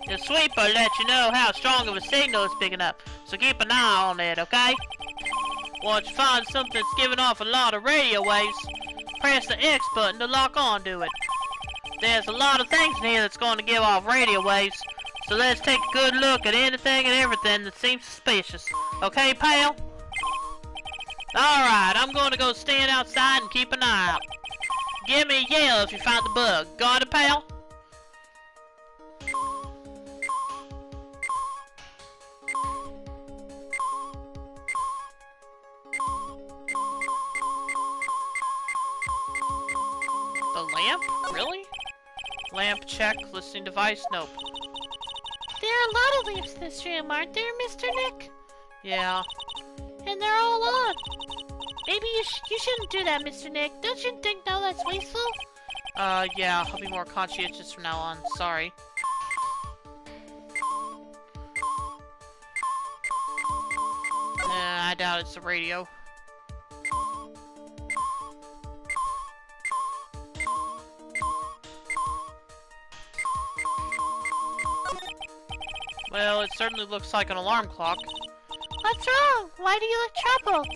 The sweeper lets you know how strong of a signal it's picking up, so keep an eye on it, okay? Once you find something that's giving off a lot of radio waves, press the X button to lock onto it. There's a lot of things in here that's going to give off radio waves, so let's take a good look at anything and everything that seems suspicious. Okay, pal? Alright, I'm going to go stand outside and keep an eye out. Give me a yell if you find the bug. Got it, pal? The lamp? Really? Lamp check, listening device, nope. There are a lot of lamps in this room, aren't there, Mr. Nick? Yeah. And they're all on. Maybe you shouldn't do that, Mr. Nick. Don't you think now that's wasteful? Yeah, I'll be more conscientious from now on. Sorry. I doubt it's the radio. Well, it certainly looks like an alarm clock. What's wrong? Why do you look troubled?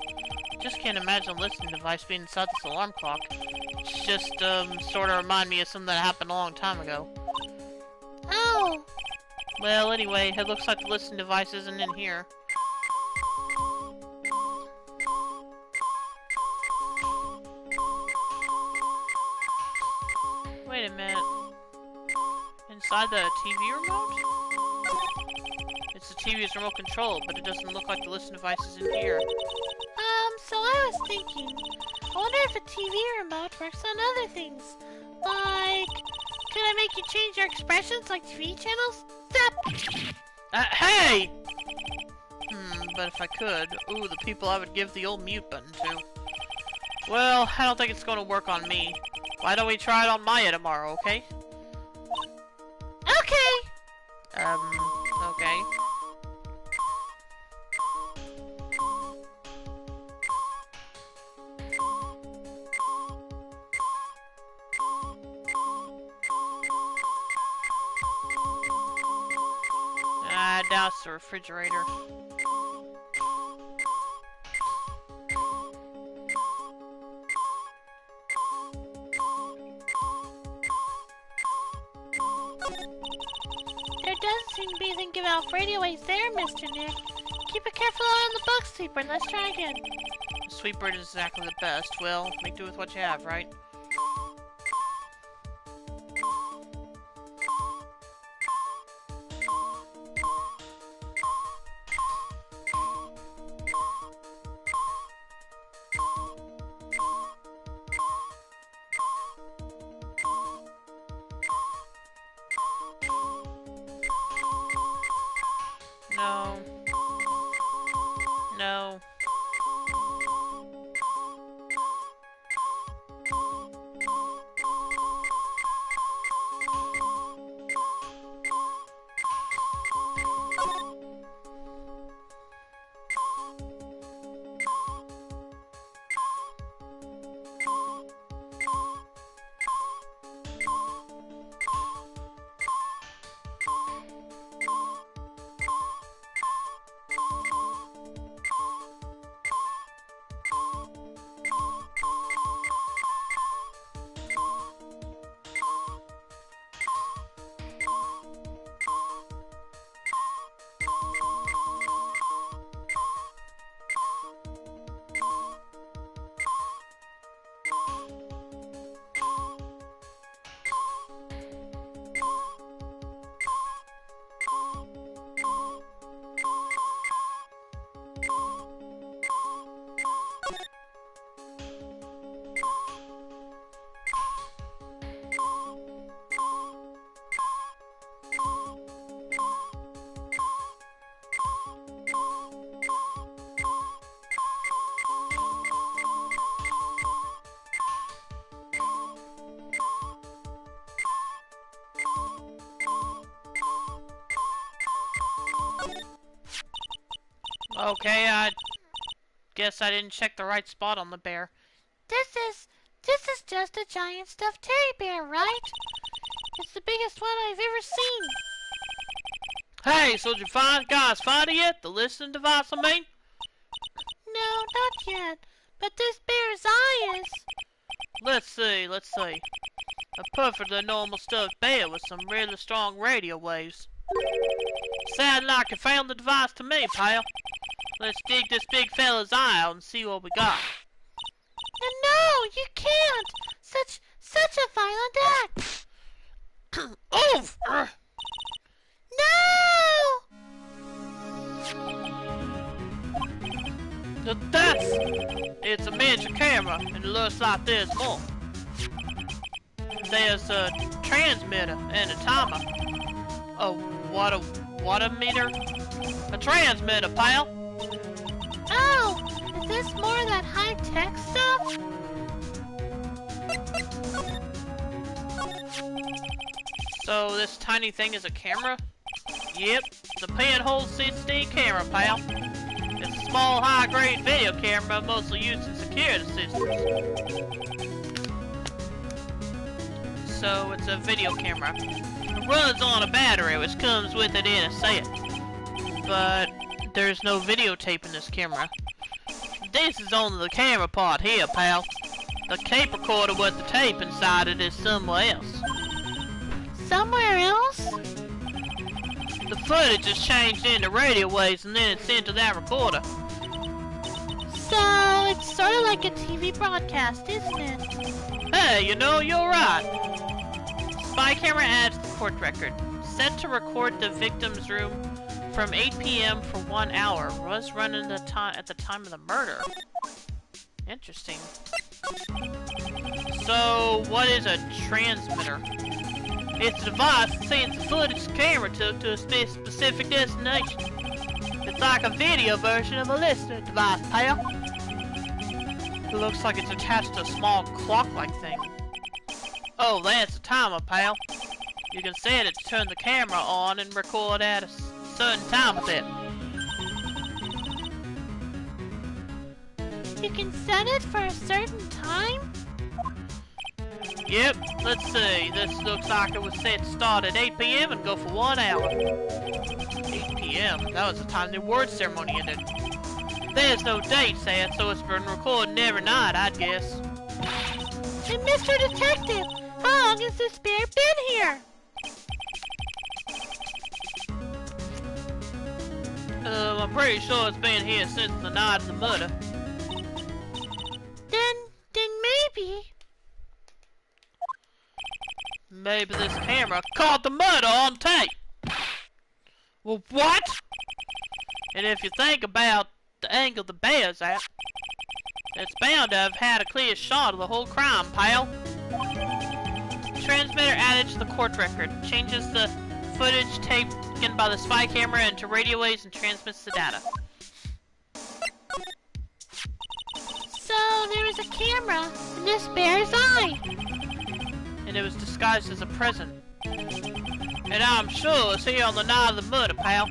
Just can't imagine a listening device being inside this alarm clock. It's just, sort of remind me of something that happened a long time ago. Oh. Well, anyway, it looks like the listening device isn't in here. Wait a minute. Inside the TV remote? It's the TV's remote control, but it doesn't look like the listening device is in here. So I was thinking, I wonder if a TV remote works on other things. Like, could I make you change your expressions like TV channels? Zap! Hey! But if I could, ooh, the people I would give the old mute button to. Well, I don't think it's going to work on me. Why don't we try it on Maya tomorrow, okay? Okay! Okay. I doubt it's the refrigerator. There doesn't seem to be anything give off radio waves there, Mr. Nick. Keep a careful eye on the bug sweeper and let's try again. The sweeper isn't exactly the best. Well, make do with what you have, right? No. No. Okay, I guess I didn't check the right spot on the bear. This is just a giant stuffed teddy bear, right? It's the biggest one I've ever seen. Hey, so did you find it yet? The listening device, I mean? No, not yet. But this bear's eye is. Let's see. A perfectly normal stuffed bear with some really strong radio waves. Sounded like you found the device to me, pal. Let's dig this big fella's eye out and see what we got. No, you can't! Such a violent act! Oof! No! It's a miniature camera, and it looks like there's more. There's a transmitter and a timer. What a meter? A transmitter, pal. Oh, is this more of that high-tech stuff? So this tiny thing is a camera? Yep, the pinhole 6D camera, pal. It's a small, high-grade video camera mostly used in security systems. So it's a video camera. It runs on a battery which comes with it in a set. But there's no videotape in this camera. This is only the camera part here, pal. The tape recorder with the tape inside it is somewhere else. Somewhere else? The footage is changed into radio waves and then it's sent to that recorder. So, it's sort of like a TV broadcast, isn't it? Hey, you know, you're right. Spy camera adds the court record. Set to record the victim's room from 8 p.m. for 1 hour. Was running at the time of the murder. Interesting. So, what is a transmitter? It's a device that sends the footage the camera took to a specific destination. It's like a video version of a listening device, pal. It looks like it's attached to a small clock-like thing. Oh, that's a timer, pal. You can set it to turn the camera on and record at a certain time with it. You can set it for a certain time? Yep, let's see. This looks like it was set to start at 8 p.m. and go for 1 hour. 8 p.m.? That was the time the award ceremony ended. There's no date set, so it's been recording every night, I'd guess. And Mr. Detective, how long has this bear been here? I'm pretty sure it's been here since the night of the murder. Then maybe... Maybe this camera caught the murder on tape. Well, what? And if you think about the angle the bear's at, it's bound to have had a clear shot of the whole crime, pal. Transmitter added to the court record. Changes the footage taken by the spy camera into radio waves and transmits the data. So there was a camera in this bear's eye. And it was disguised as a present. And I'm sure it's here on the night of the murder, pal.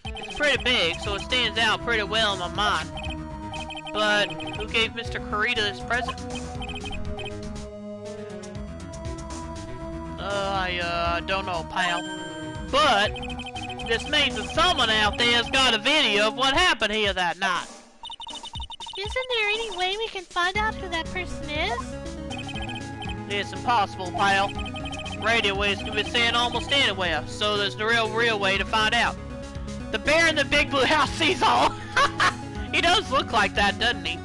It's pretty big, so it stands out pretty well in my mind. But who gave Mr. Kurita this present? I don't know, pal. But this means that someone out there's got a video of what happened here that night. Isn't there any way we can find out who that person is? It's impossible, pal. Radio waves can be sent almost anywhere, so there's no real way to find out. The bear in the big blue house sees all. He does look like that, doesn't he?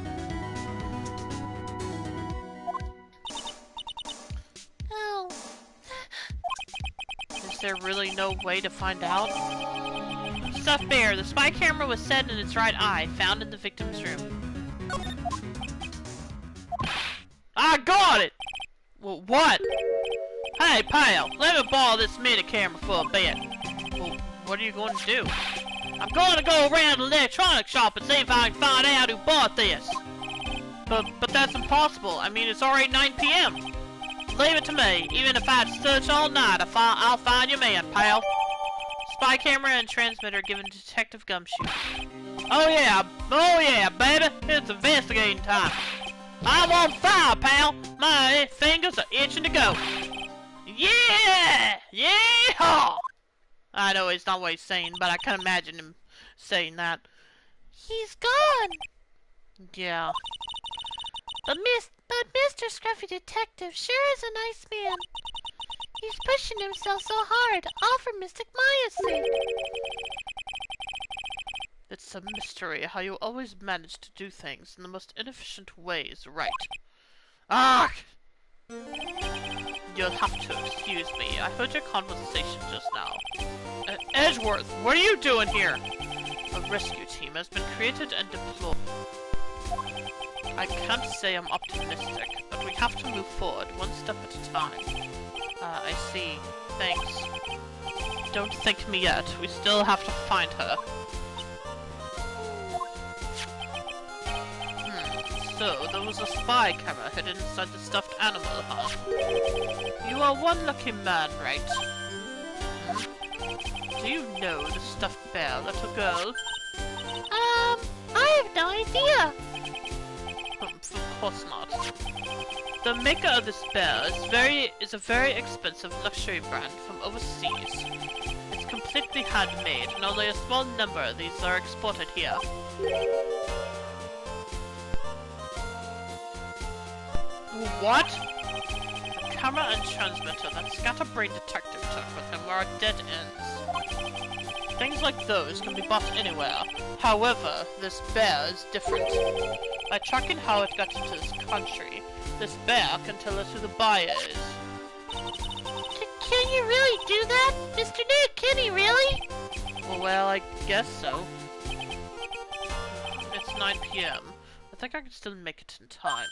Oh. Is there really no way to find out? Stuffed bear. The spy camera was set in its right eye, found in the victim's room. I got it! Well, what? Hey, pal, let me borrow this mini camera for a bit. Well, what are you going to do? I'm going to go around the electronics shop and see if I can find out who bought this. But that's impossible. I mean, it's already 9 p.m. Leave it to me. Even if I search all night, I'll find your man, pal. Spy camera and transmitter given to Detective Gumshoe. Oh yeah, baby. It's investigating time. I'm on fire, pal. My fingers are itching to go. Yeah! Yeah! I know it's not what he's saying, but I can imagine him saying that. He's gone. Yeah. But Mr. Scruffy Detective sure is a nice man. He's pushing himself so hard, all for Mystic Maya's sake. It's a mystery how you always manage to do things in the most inefficient ways, right? Ah! You'll have to excuse me. I heard your conversation just now. Edgeworth, what are you doing here? A rescue team has been created and deployed. I can't say I'm optimistic, but we have to move forward one step at a time. I see. Thanks. Don't thank me yet. We still have to find her. So, there was a spy camera hidden inside the stuffed animal, huh? You are one lucky man, right? Do you know the stuffed bear, little girl? I have no idea. Of course not. The maker of this bear is a very expensive luxury brand from overseas. It's completely handmade, and only a small number of these are exported here. What? The camera and transmitter that Scatterbrain Detective took with him are dead ends. Things like those can be bought anywhere. However, this bear is different. By tracking how it got into this country, this bear can tell us who the buyer is. Can you really do that, Mr. Nick? Can he really? Well, I guess so. It's 9 p.m. I think I can still make it in time.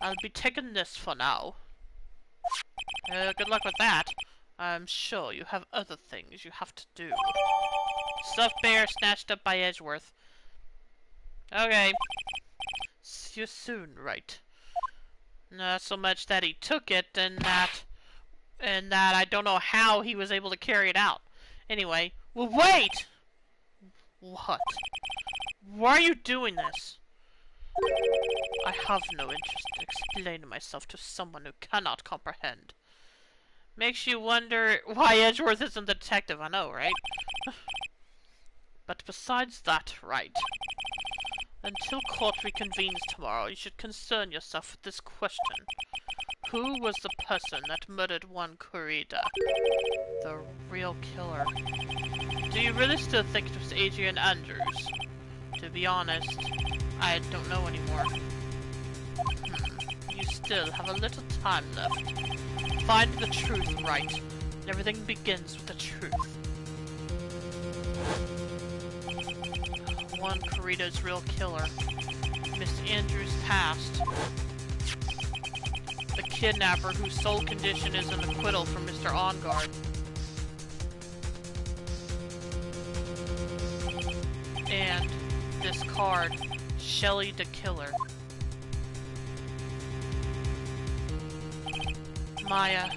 I'll be taking this for now. Good luck with that. I'm sure you have other things you have to do. Stuffed bear snatched up by Edgeworth. Okay. See you soon, Wright. Not so much that he took it, and that I don't know how he was able to carry it out. Anyway, well, wait! What? Why are you doing this? I have no interest in explaining myself to someone who cannot comprehend. Makes you wonder why Edgeworth isn't the detective, I know, right? But besides that, right. Until court reconvenes tomorrow, you should concern yourself with this question. Who was the person that murdered one Kurita? The real killer. Do you really still think it was Adrian Andrews? To be honest, I don't know anymore. You still have a little time left. Find the truth, Wright. Everything begins with the truth. One Kurita's real killer. Miss Andrews passed. The kidnapper whose sole condition is an acquittal from Mr. Ongard. And this card, Shelly the Killer. Maya,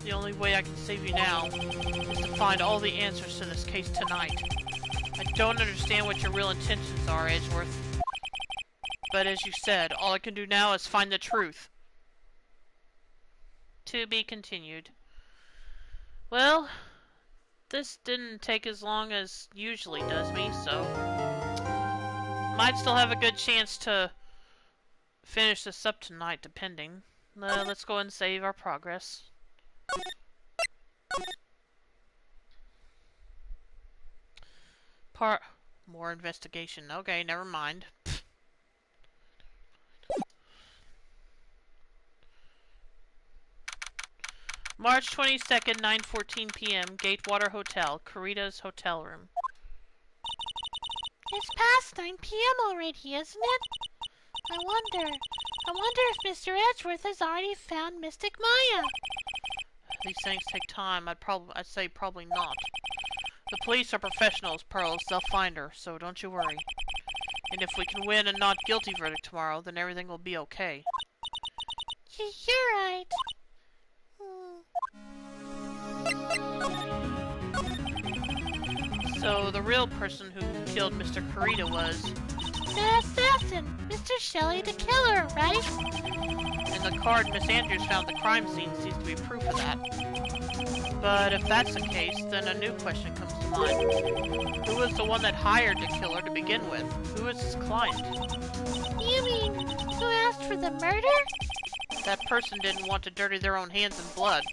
the only way I can save you now is to find all the answers to this case tonight. I don't understand what your real intentions are, Edgeworth. But as you said, all I can do now is find the truth. To be continued. Well, this didn't take as long as usually does me, so might still have a good chance to finish this up tonight, depending. Let's go ahead and save our progress. More investigation. Okay, never mind. March 22nd, 9:14 p.m. Gatewater Hotel, Karita's hotel room. It's past 9 p.m. already, isn't it? I wonder if Mr. Edgeworth has already found Mystic Maya. These things take time. I'd say probably not. The police are professionals, Pearls. They'll find her, so don't you worry. And if we can win a not guilty verdict tomorrow, then everything will be okay. You're right. So the real person who killed Mr. Karita was The assassin, Mr. Shelley the Killer, right? and the card Miss Andrews found at the crime scene seems to be proof of that. But if that's the case, then a new question comes to mind. Who was the one that hired the killer to begin with? Who is his client? You mean, who asked for the murder? That person didn't want to dirty their own hands in blood.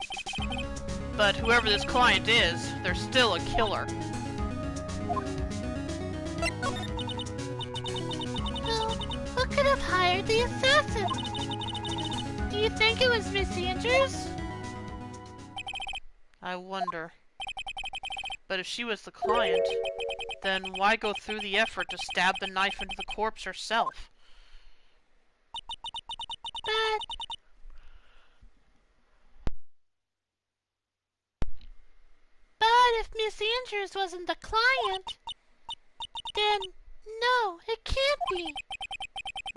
But whoever this client is, they're still a killer. Well, who could have hired the assassin? Do you think it was Miss Andrews? I wonder. But if she was the client, then why go through the effort to stab the knife into the corpse herself? But if Miss Andrews wasn't the client, then no, it can't be.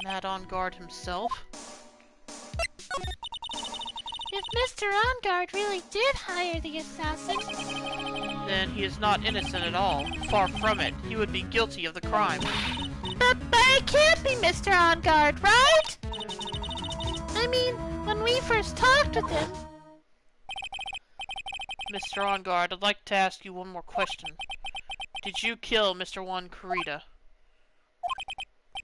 Not on guard himself? If Mr. On-Guard really did hire the assassin, Then he is not innocent at all. Far from it. He would be guilty of the crime. but it can't be Mr. On-Guard, right? I mean, when we first talked with him, Mr. On Guard, I'd like to ask you one more question. Did you kill Mr. Juan Karita?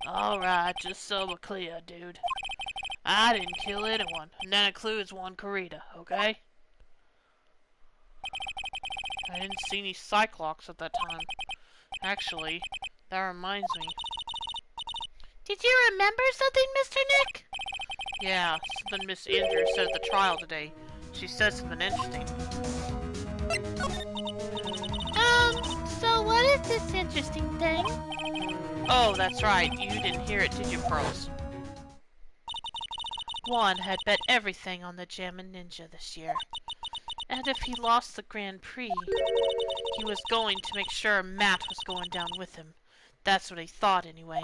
Alright, just so we're clear, dude. I didn't kill anyone, and that includes Juan Karita, okay? I didn't see any Cyclops at that time. Actually, that reminds me. did you remember something, Mr. Nick? Yeah, something Miss Andrews said at the trial today. She said something interesting. So what is this interesting thing? Oh, that's right. You didn't hear it, did you, Pearls? Juan had bet everything on the Jammin' Ninja this year. And if he lost the Grand Prix, he was going to make sure Matt was going down with him. That's what he thought, anyway.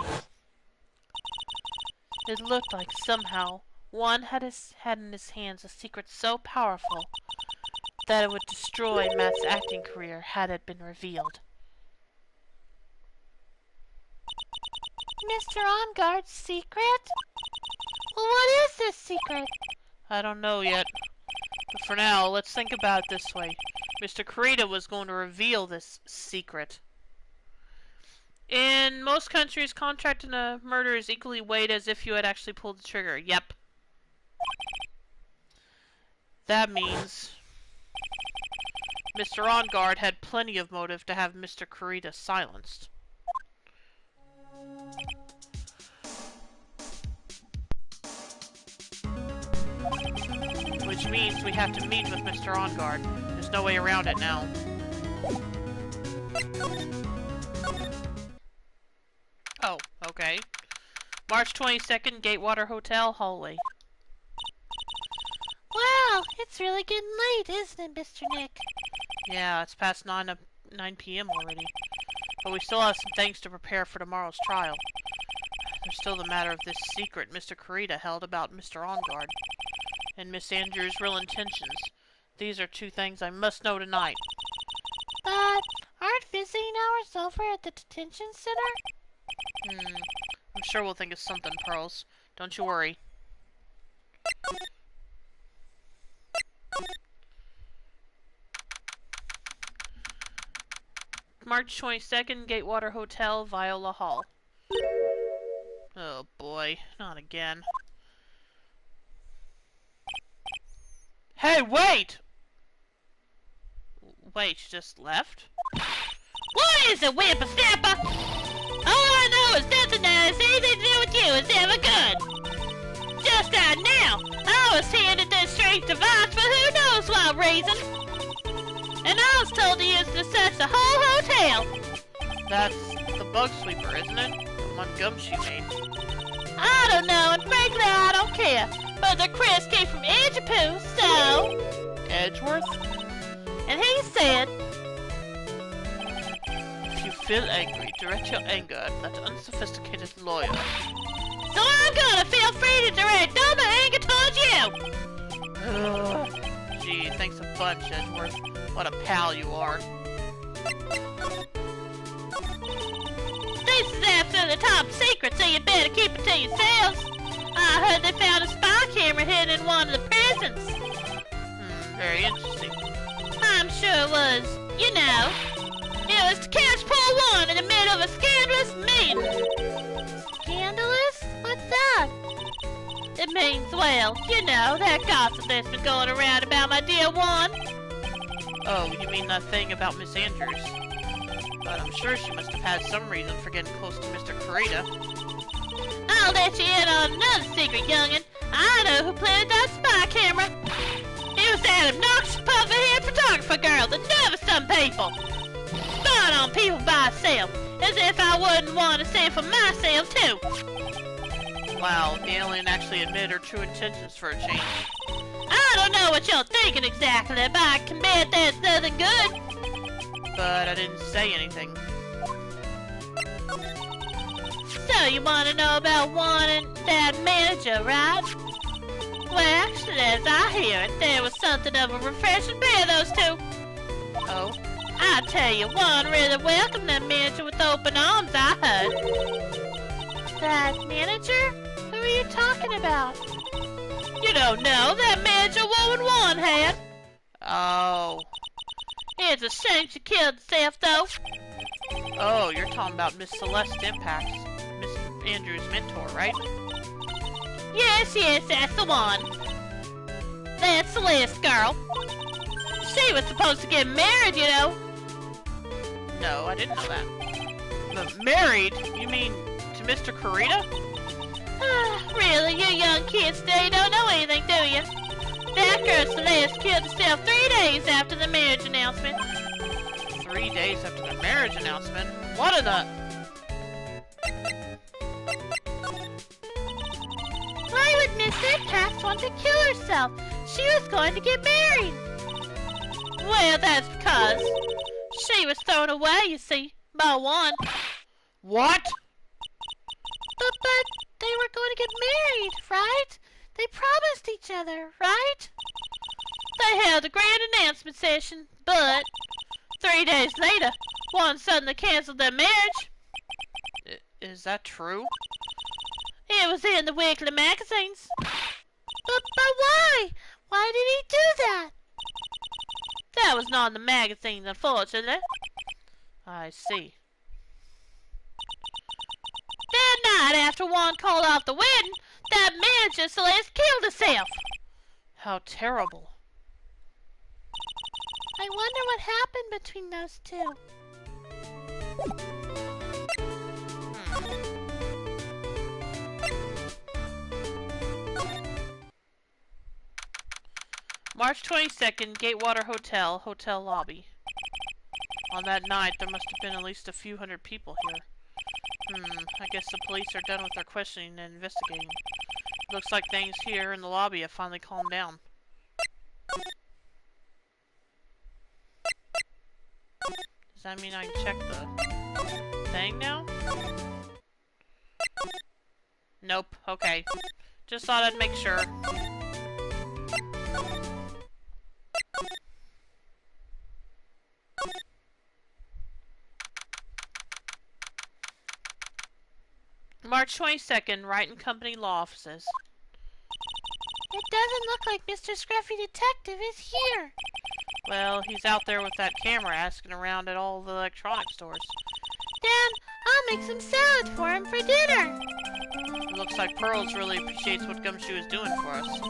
It looked like somehow Juan had in his hands a secret so powerful that it would destroy Matt's acting career had it been revealed. Mr. On-Guard's secret? Well, what is this secret? I don't know yet. But for now, let's think about it this way. Mr. Karita was going to reveal this secret. In most countries, contracting a murder is equally weighed as if you had actually pulled the trigger. Yep. That means Mr. On Guard had plenty of motive to have Mr. Karita silenced. Which means we have to meet with Mr. On Guard. There's no way around it now. Oh, okay. March 22nd, Gatewater Hotel, hallway. Wow, it's really getting late, isn't it, Mr. Nick? Yeah, it's past 9 p.m. already. But we still have some things to prepare for tomorrow's trial. There's still the matter of this secret Mr. Kurita held about Mr. Enguarde, and Miss Andrews' real intentions. These are two things I must know tonight. But aren't visiting hours over at the detention center? I'm sure we'll think of something, Pearls. Don't you worry. March 22nd, Gatewater Hotel, Viola Hall. Oh boy, not again. Hey, wait! Wait, she just left? What is it, whippersnapper? All I know is nothing that has anything to do with you is ever good. Just right now, I was handed this strange device for who knows what reason. And I was told to use it to search the whole hotel. That's the bug sweeper, isn't it? The one Gumshoe made. I don't know, and frankly I don't care. But the Chris came from Edgepoo, so... Edgeworth? And he said... If you feel angry, direct your anger at that unsophisticated lawyer. So I'm gonna feel free to direct all my anger towards you! Gee, thanks a bunch, Edgeworth. What a pal you are. This is absolutely top secret, so you better keep it to yourselves. I heard they found a spy camera hidden in one of the prisons. Very interesting. I'm sure it was, you know, it was to catch poor one in the middle of a scandalous meeting. Scandalous? What's that? It means, well, you know, that gossip that's been going around about my dear one. Oh, you mean that thing about Miss Andrews? But I'm sure she must have had some reason for getting close to Mr. Kurita. I'll let you in on another secret, youngin'. I know who planted that spy camera. It was that obnoxious puffy-head photographer girl that nervous some people. Spying on people by herself, as if I wouldn't want to say for myself, too. Wow, the alien actually admitted her true intentions for a change. I don't know what you're thinking exactly, but I can bet that's nothing good. But I didn't say anything. So you want to know about wanting that manager, right? Well, actually, as I hear it, there was something of a refreshing pair, those two. Oh? I tell you, one really welcomed that manager with open arms, I heard. That manager? Who are you talking about? You don't know that manager woman one had. Oh. It's a shame she killed herself, though. Oh, you're talking about Miss Celeste Impact, Miss Andrews' mentor, right? Yes, that's the one. That Celeste girl. She was supposed to get married, you know. No, I didn't know that. But married? You mean to Mr. Kurita? Really, you young kids today don't know anything, do you? That girl Celeste killed herself 3 days after the marriage announcement. 3 days after the marriage announcement? What in the... Why would Miss Impact want to kill herself? She was going to get married. Well, that's because she was thrown away, you see, by one. What? But they were going to get married, right? They promised each other, right? They held a grand announcement session, but 3 days later, one suddenly canceled their marriage. Is that true? It was in the weekly magazines. But why? Why did he do that? That was not in the magazines, unfortunately. I see. That night, after one called off the wedding, that manager Celeste killed herself. How terrible. I wonder what happened between those two. March 22nd, Gatewater Hotel, hotel lobby. On that night, there must have been at least a few hundred people here. I guess the police are done with their questioning and investigating. Looks like things here in the lobby have finally calmed down. Is that mean I can check the thing now? Nope, okay. Just thought I'd make sure. March 22nd, Wright and Company Law Offices. It doesn't look like Mr. Scruffy Detective is here. Well, he's out there with that camera asking around at all the electronic stores. Then I'll make some salad for him for dinner. It looks like Pearls really appreciates what Gumshoe is doing for us.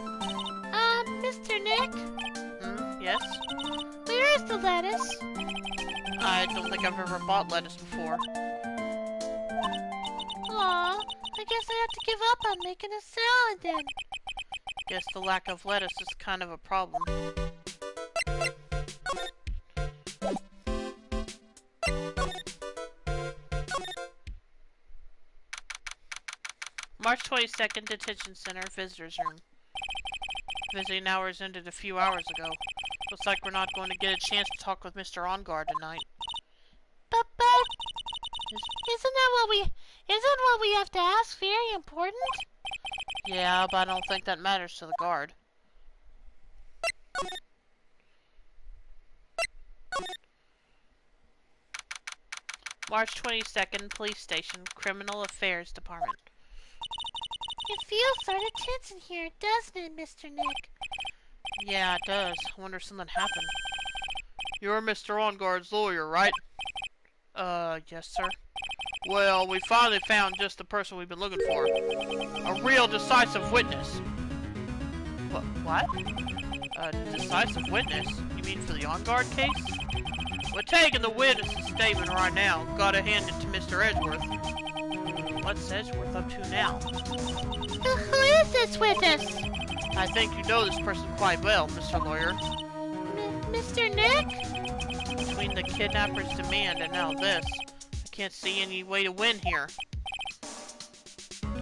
Mr. Nick? Yes? Where is the lettuce? I don't think I've ever bought lettuce before. Aw, I guess I have to give up on making a salad then. Guess the lack of lettuce is kind of a problem. March 22nd, Detention Center, Visitors Room. Visiting hours ended a few hours ago. Looks like we're not going to get a chance to talk with Mr. On Guard tonight. But, isn't what we have to ask very important? Yeah, but I don't think that matters to the guard. March 22nd, Police Station, Criminal Affairs Department. It feels sort of tense in here, doesn't it, Mr. Nick? Yeah, it does. I wonder if something happened. You're Mr. On Guard's lawyer, right? Yes, sir. Well, we finally found just the person we've been looking for. A real decisive witness. What? A decisive witness? You mean for the On Guard case? We're taking the witness's statement right now. Gotta hand it to Mr. Edgeworth. What's Edgeworth up to now? Who is this witness? I think you know this person quite well, Mr. Lawyer. Mr. Nick? Between the kidnapper's demand and now this, I can't see any way to win here.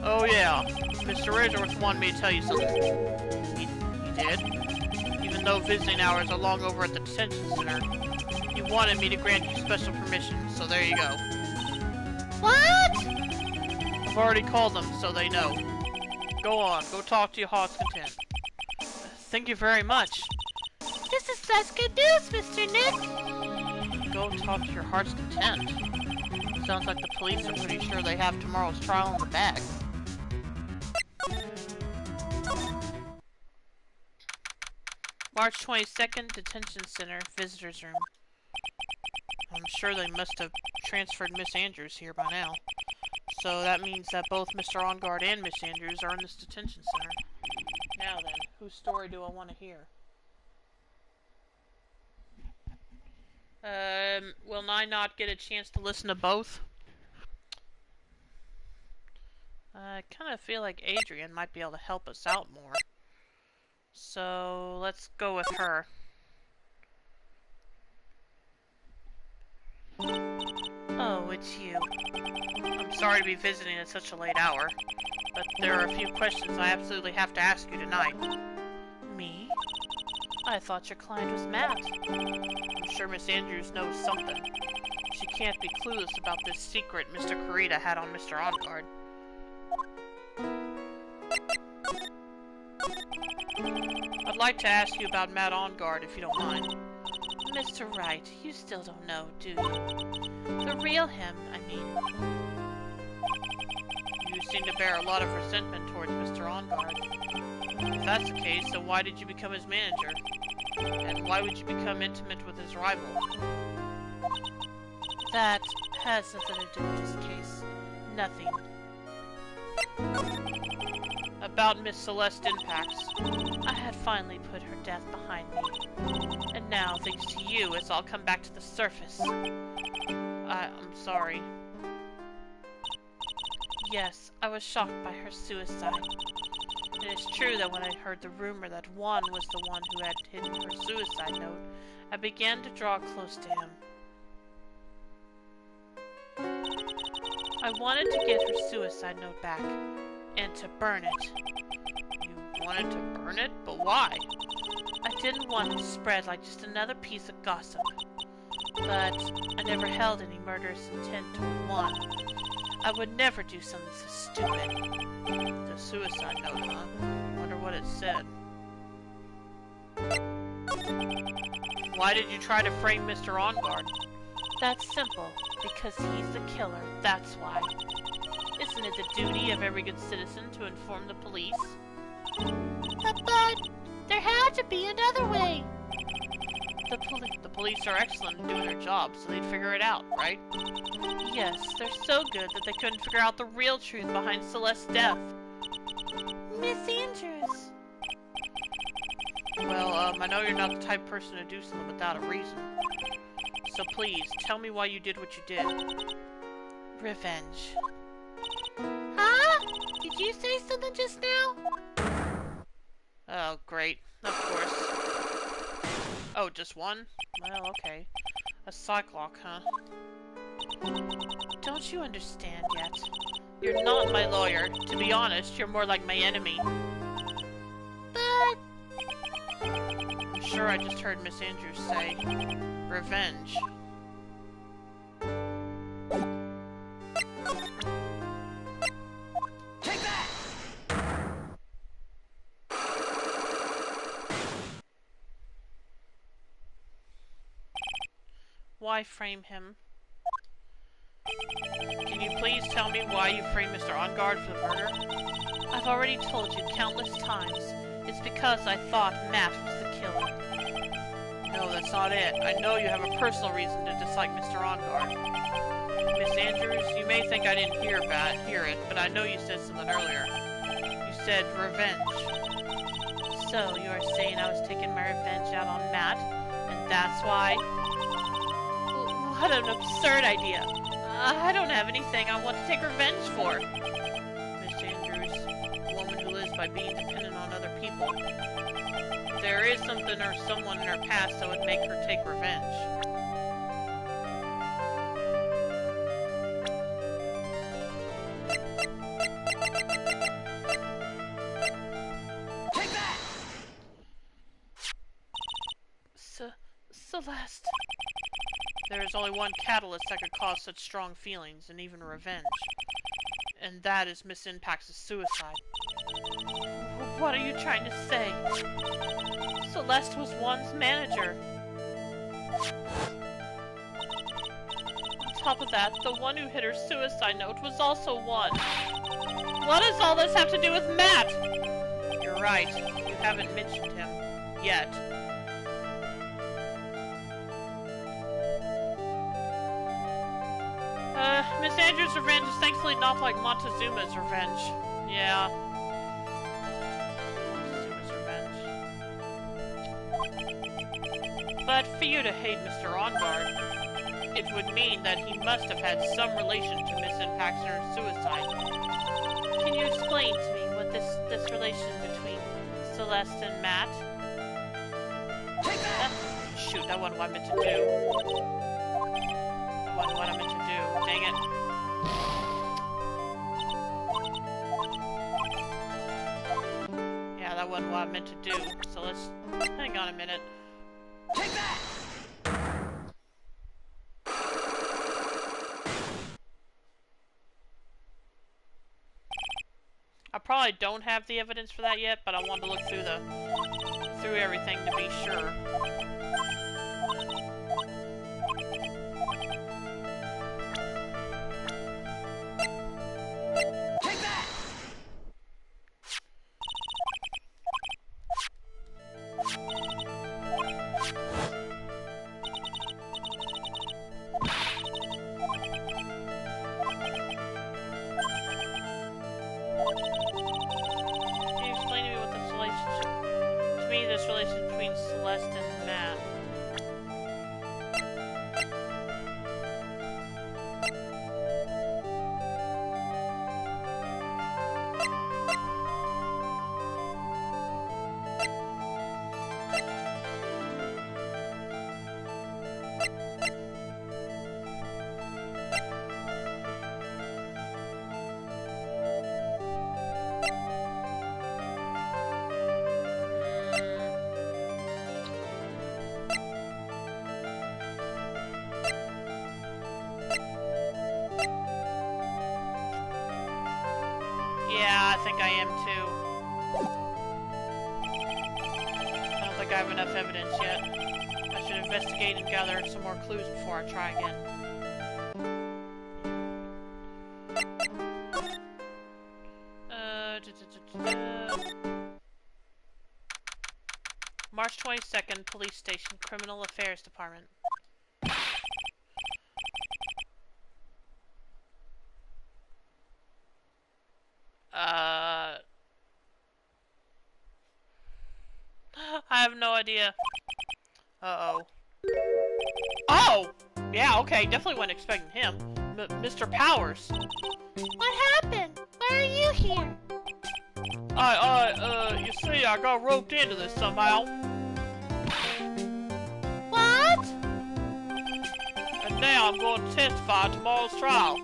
Oh yeah, Mr. Edgeworth wanted me to tell you something. He did? Even though visiting hours are long over at the detention center, he wanted me to grant you special permission, so there you go. What? I've already called them, so they know. Go on, go talk to your heart's content. Thank you very much. This is such good news, Mr. Nick. Go talk to your heart's content. Sounds like the police are pretty sure they have tomorrow's trial in the bag. March 22nd, Detention Center, Visitors Room. I'm sure they must have transferred Miss Andrews here by now. So that means that both Mr. On Guard and Miss Andrews are in this detention center. Now then, whose story do I want to hear? Will I not get a chance to listen to both? I kind of feel like Adrian might be able to help us out more. So, let's go with her. Oh, it's you. I'm sorry to be visiting at such a late hour, but there are a few questions I absolutely have to ask you tonight. Me? I thought your client was Matt. I'm sure Miss Andrews knows something. She can't be clueless about this secret Mr. Kurita had on Mr. On Guard. I'd like to ask you about Matt On Guard, if you don't mind. Mr. Wright, you still don't know, do you? The real him, I mean. You seem to bear a lot of resentment towards Mr. On Guard. If that's the case, then why did you become his manager? And why would you become intimate with his rival? That has nothing to do with this case. Nothing. About Miss Celeste Impacts. I had finally put her death behind me. And now, thanks to you, it's all come back to the surface. I'm sorry. Yes, I was shocked by her suicide. It is true that when I heard the rumor that Juan was the one who had hidden her suicide note, I began to draw close to him. I wanted to get her suicide note back, and to burn it. You wanted to burn it? But why? I didn't want it to spread like just another piece of gossip. But I never held any murderous intent toward one. I would never do something so stupid. The suicide note, huh? Wonder what it said. Why did you try to frame Mr. On Guard? That's simple. Because he's the killer, that's why. Isn't it the duty of every good citizen to inform the police? But there had to be another way. The police are excellent in doing their job, so they'd figure it out, right? Yes, they're so good that they couldn't figure out the real truth behind Celeste's death. Miss Andrews. Well, I know you're not the type of person to do something without a reason. So please, tell me why you did what you did. Revenge. Huh? Did you say something just now? Oh, great. Of course. Oh, just one? Well, okay. A Cyclock, huh? Don't you understand yet? You're not my lawyer. To be honest, you're more like my enemy. But... I'm sure I just heard Miss Andrews say, revenge. Take that! Why frame him? Can you please tell me why you framed Mr. On Guard for the murder? I've already told you countless times. It's because I thought Matt was the killer. No, that's not it. I know you have a personal reason to dislike Mr. On Guard. Miss Andrews, you may think I didn't hear it, but I know you said something earlier. You said revenge. So, you are saying I was taking my revenge out on Matt, and that's why? What an absurd idea. I don't have anything I want to take revenge for. Miss Andrews, a woman who lives by being dependent on other people. There is something or someone in her past that would make her take revenge. Take that! Celeste. There is only one catalyst that could cause such strong feelings, and even revenge. And that is Miss Impax's suicide. What are you trying to say? Celeste was one's manager. On top of that, the one who hit her suicide note was also one. What does all this have to do with Matt? You're right. You haven't mentioned him. Yet. Miss Andrews' revenge is thankfully not like Montezuma's revenge. Yeah. Montezuma's revenge. But for you to hate Mr. On Guard, it would mean that he must have had some relation to Miss Impax and her suicide. Can you explain to me what this relation between Celeste and Matt? Shoot, that wasn't what I meant to do. That wasn't what I meant to do. Dang it. Yeah, that wasn't what I meant to do. So let's... hang on a minute. Take that! I probably don't have the evidence for that yet, but I wanted to look through everything to be sure. Take that! Can you explain to me what this relationship between Celeste and Matt? think I am too. I don't think I have enough evidence yet. I should investigate and gather some more clues before I try again. March 22nd, Police Station, Criminal Affairs Department. I have no idea. Uh-oh. Oh! Yeah, okay, definitely wasn't expecting him. Mr. Powers. What happened? Why are you here? You see, I got roped into this somehow. What? And now I'm going to testify at tomorrow's trial.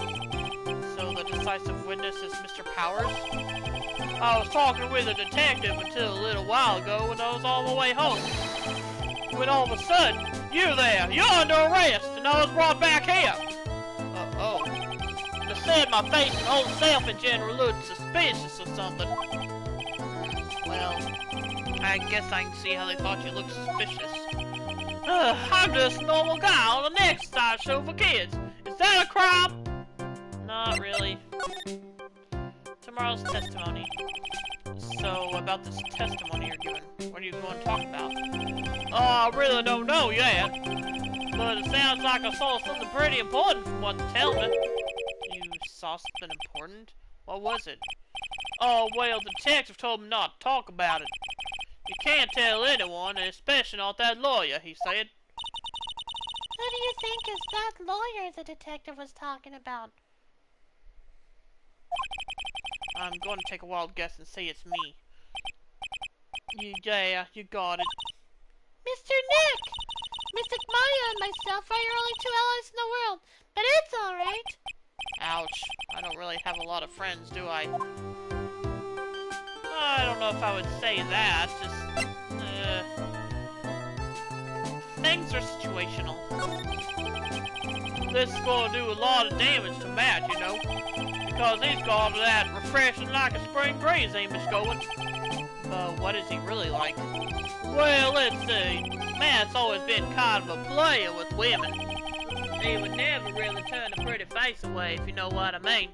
So the decisive witness is Mr. Powers? I was talking with a detective until a little while ago when I was on my way home. When all of a sudden, you there, you're under arrest, and I was brought back here. Uh-oh. They said my face and whole self in general looked suspicious or something. Well, I guess I can see how they thought you looked suspicious. I'm just a normal guy on an exercise show for kids. Is that a crime? Not really. Tomorrow's testimony. So, about this testimony you're giving, what are you going to talk about? I really don't know yet. But it sounds like I saw something pretty important from what they tell me. You saw something important? What was it? Oh, well, the detective told me not to talk about it. You can't tell anyone, and especially not that lawyer, he said. Who do you think is that lawyer the detective was talking about? I'm going to take a wild guess and say it's me. Yeah, you got it. Mr. Nick! Mystic Maya and myself are your only two allies in the world, but it's alright. Ouch. I don't really have a lot of friends, do I? I don't know if I would say that, just, things are situational. This is going to do a lot of damage to Matt, you know, because he's got that refreshing like a spring breeze image going. But what is he really like? Well, let's see. Matt's always been kind of a player with women. He would never really turn a pretty face away, if you know what I mean.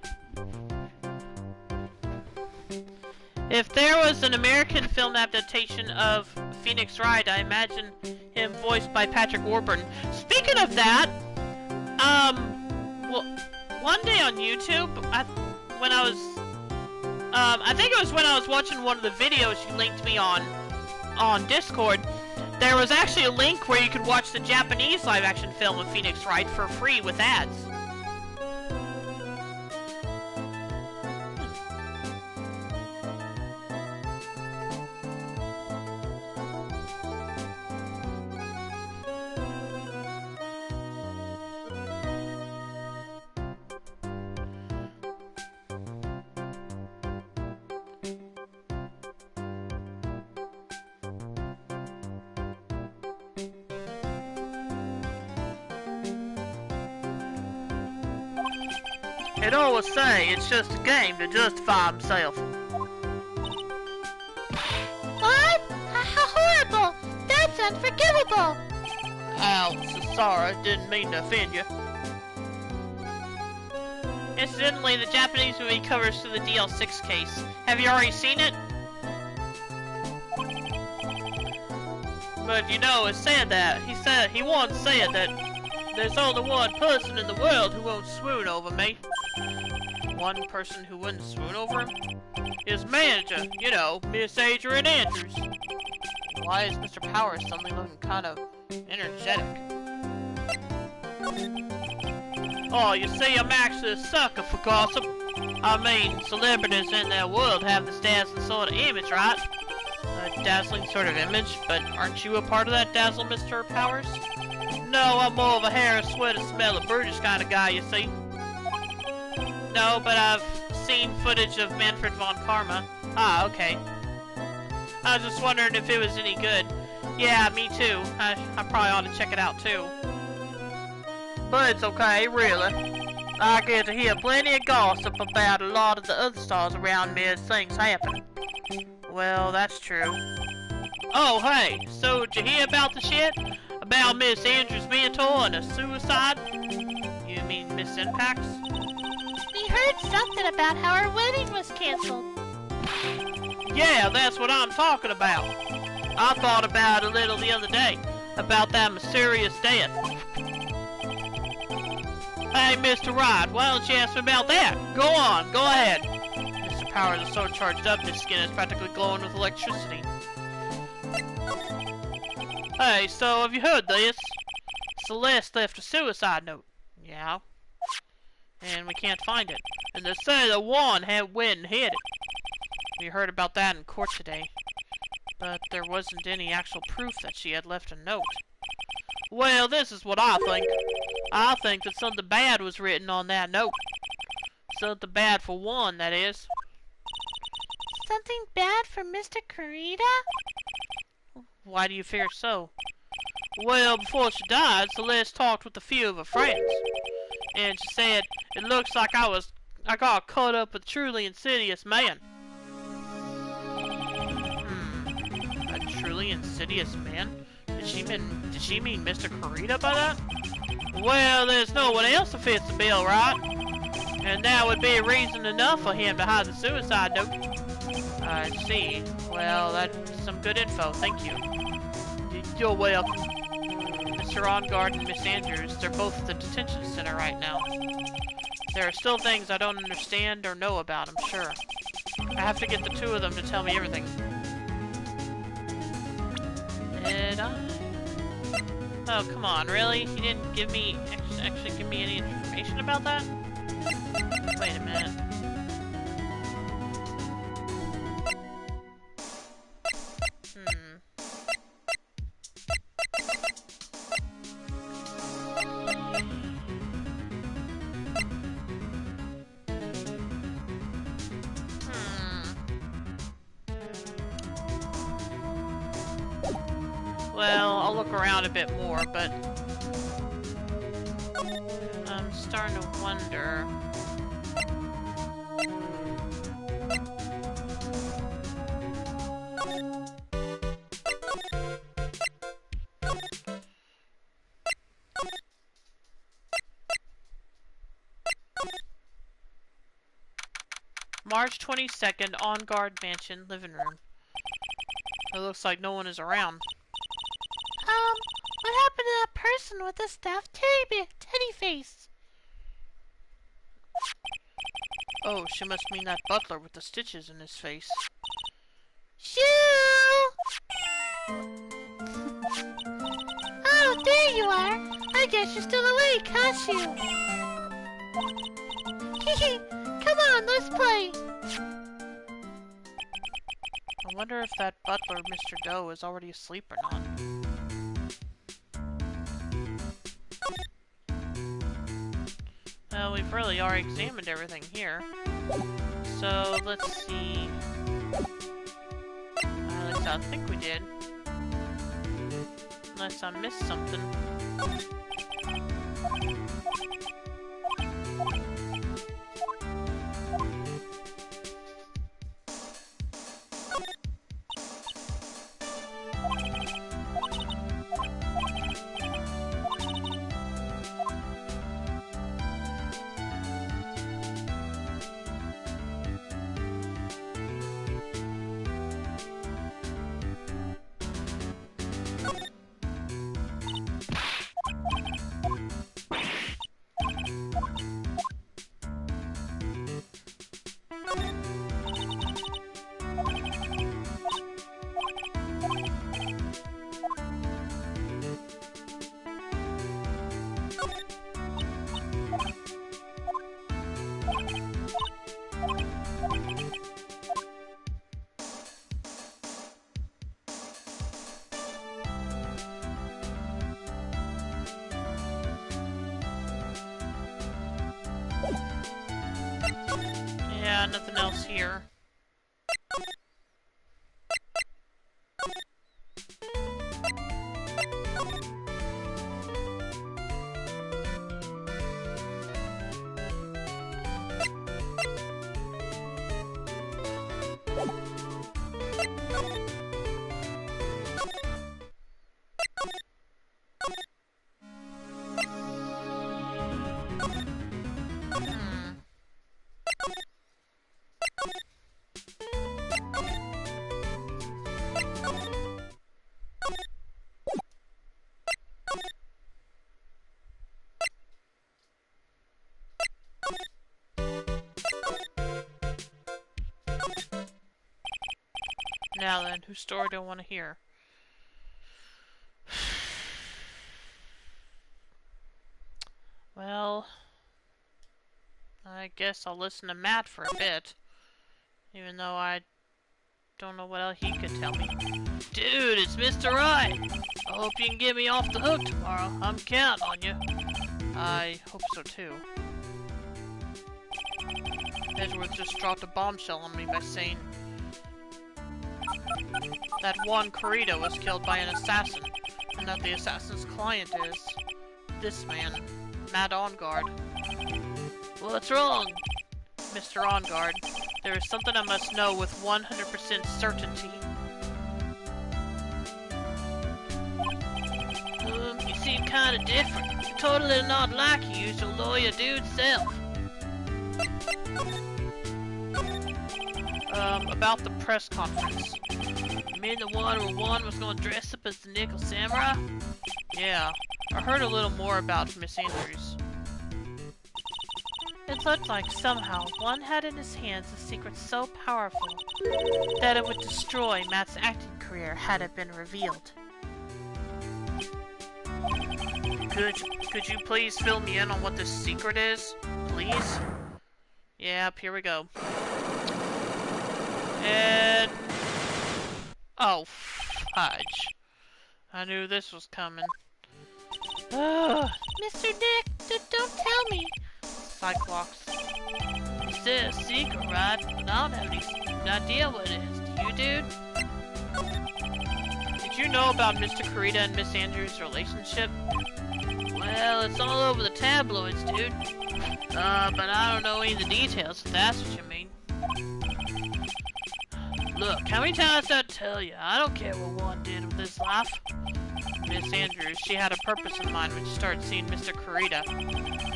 If there was an American film adaptation of Phoenix Wright, I imagine him voiced by Patrick Warburton. Speaking of that, well, one day on YouTube, I think it was when I was watching one of the videos you linked me on Discord, there was actually a link where you could watch the Japanese live-action film of Phoenix Wright for free with ads. He'd always say it's just a game to justify himself. What? How horrible! That's unforgivable! Ouch, sorry, didn't mean to offend you. Incidentally, the Japanese movie covers to the DL6 case. Have you already seen it? But you know, it said that. He once said that there's only one person in the world who won't swoon over me. One person who wouldn't swoon over him? His manager, you know, Miss Adrian Andrews. Why is Mr. Powers suddenly looking kind of energetic? Oh, you see, I'm actually a sucker for gossip. I mean, celebrities in their world have this dazzling sort of image, right? A dazzling sort of image, but aren't you a part of that dazzle, Mr. Powers? No, I'm more of a hair, sweat, and smell of Burgess kind of guy, you see. No, but I've seen footage of Manfred von Karma. Ah, okay. I was just wondering if it was any good. Yeah, me too. I probably ought to check it out too. But it's okay, really. I get to hear plenty of gossip about a lot of the other stars around me as things happen. Well, that's true. Oh, hey, so did you hear about the shit? About Miss Andrews' mentor and a suicide? You mean Miss Impax? We heard something about how her wedding was canceled. Yeah, that's what I'm talking about. I thought about it a little the other day, about that mysterious death. Hey, Mr. Wright, why don't you ask me about that? Go on, go ahead. Mr. Powers is so charged up, his skin is practically glowing with electricity. Hey, so have you heard this? Celeste left a suicide note. Yeah. And we can't find it. And they say that one had went and hid it. We heard about that in court today. But there wasn't any actual proof that she had left a note. Well, this is what I think. I think that something bad was written on that note. Something bad for one, that is. Something bad for Mr. Kurita? Why do you fear so? Well, before she died, Celeste talked with a few of her friends. And she said, it looks like I got caught up with a truly insidious man. A truly insidious man? Did she mean Mr. Kurita by that? Well, there's no one else that fits the bill, right? And that would be reason enough for him to hide the suicide note. I see. Well, that's some good info, thank you. You're welcome. Mr. On-Guard and Miss Andrews, they're both at the detention center right now. There are still things I don't understand or know about, I'm sure. I have to get the two of them to tell me everything. Did I? Oh, come on, really? You didn't give me, actually give me any information about that? Wait a minute. Well, I'll look around a bit more, but I'm starting to wonder. March 22nd, On-Guard Mansion, living room. It looks like no one is around. What happened to that person with the stuffed teddy face? Oh, she must mean that butler with the stitches in his face. Shoo! Oh, there you are. I guess you're still awake, huh, Shoo? Come on, let's play. I wonder if that butler, Mr. Doe, is already asleep or not. Well, we've really already examined everything here. So, let's see. At least I think we did. Unless I missed something. Yeah, nothing else here. Hmm. Now then, whose story do I want to hear? Well, I guess I'll listen to Matt for a bit. Even though I don't know what else he could tell me. Dude, it's Mr. Wright! I hope you can get me off the hook tomorrow. I'm counting on you. I hope so too. Edgeworth just dropped a bombshell on me by saying that Juan Corrida was killed by an assassin, and that the assassin's client is this man, Matt Onguard. What's wrong? Mr. Onguard, there is something I must know with 100% certainty. You seem kinda different. You're totally not like you used to lawyer dude's self. About the press conference. You mean the one where Juan was gonna dress up as the Nickel Samurai? Yeah, I heard a little more about Miss Andrews. It looked like somehow Juan had in his hands a secret so powerful that it would destroy Matt's acting career had it been revealed. Could you please fill me in on what this secret is? Please? Yep, here we go. And... oh, fudge. I knew this was coming. Mr. Dick, don't tell me. Cyclops. It's a secret, right? But I don't have any idea what it is. Do you, dude? Did you know about Mr. Corrida and Miss Andrews' relationship? Well, it's all over the tabloids, dude. But I don't know any of the details, if that's what you mean. Look, how many times did I tell you? I don't care what Juan did with his life. Miss Andrews, she had a purpose in mind when she started seeing Mr. Corrida.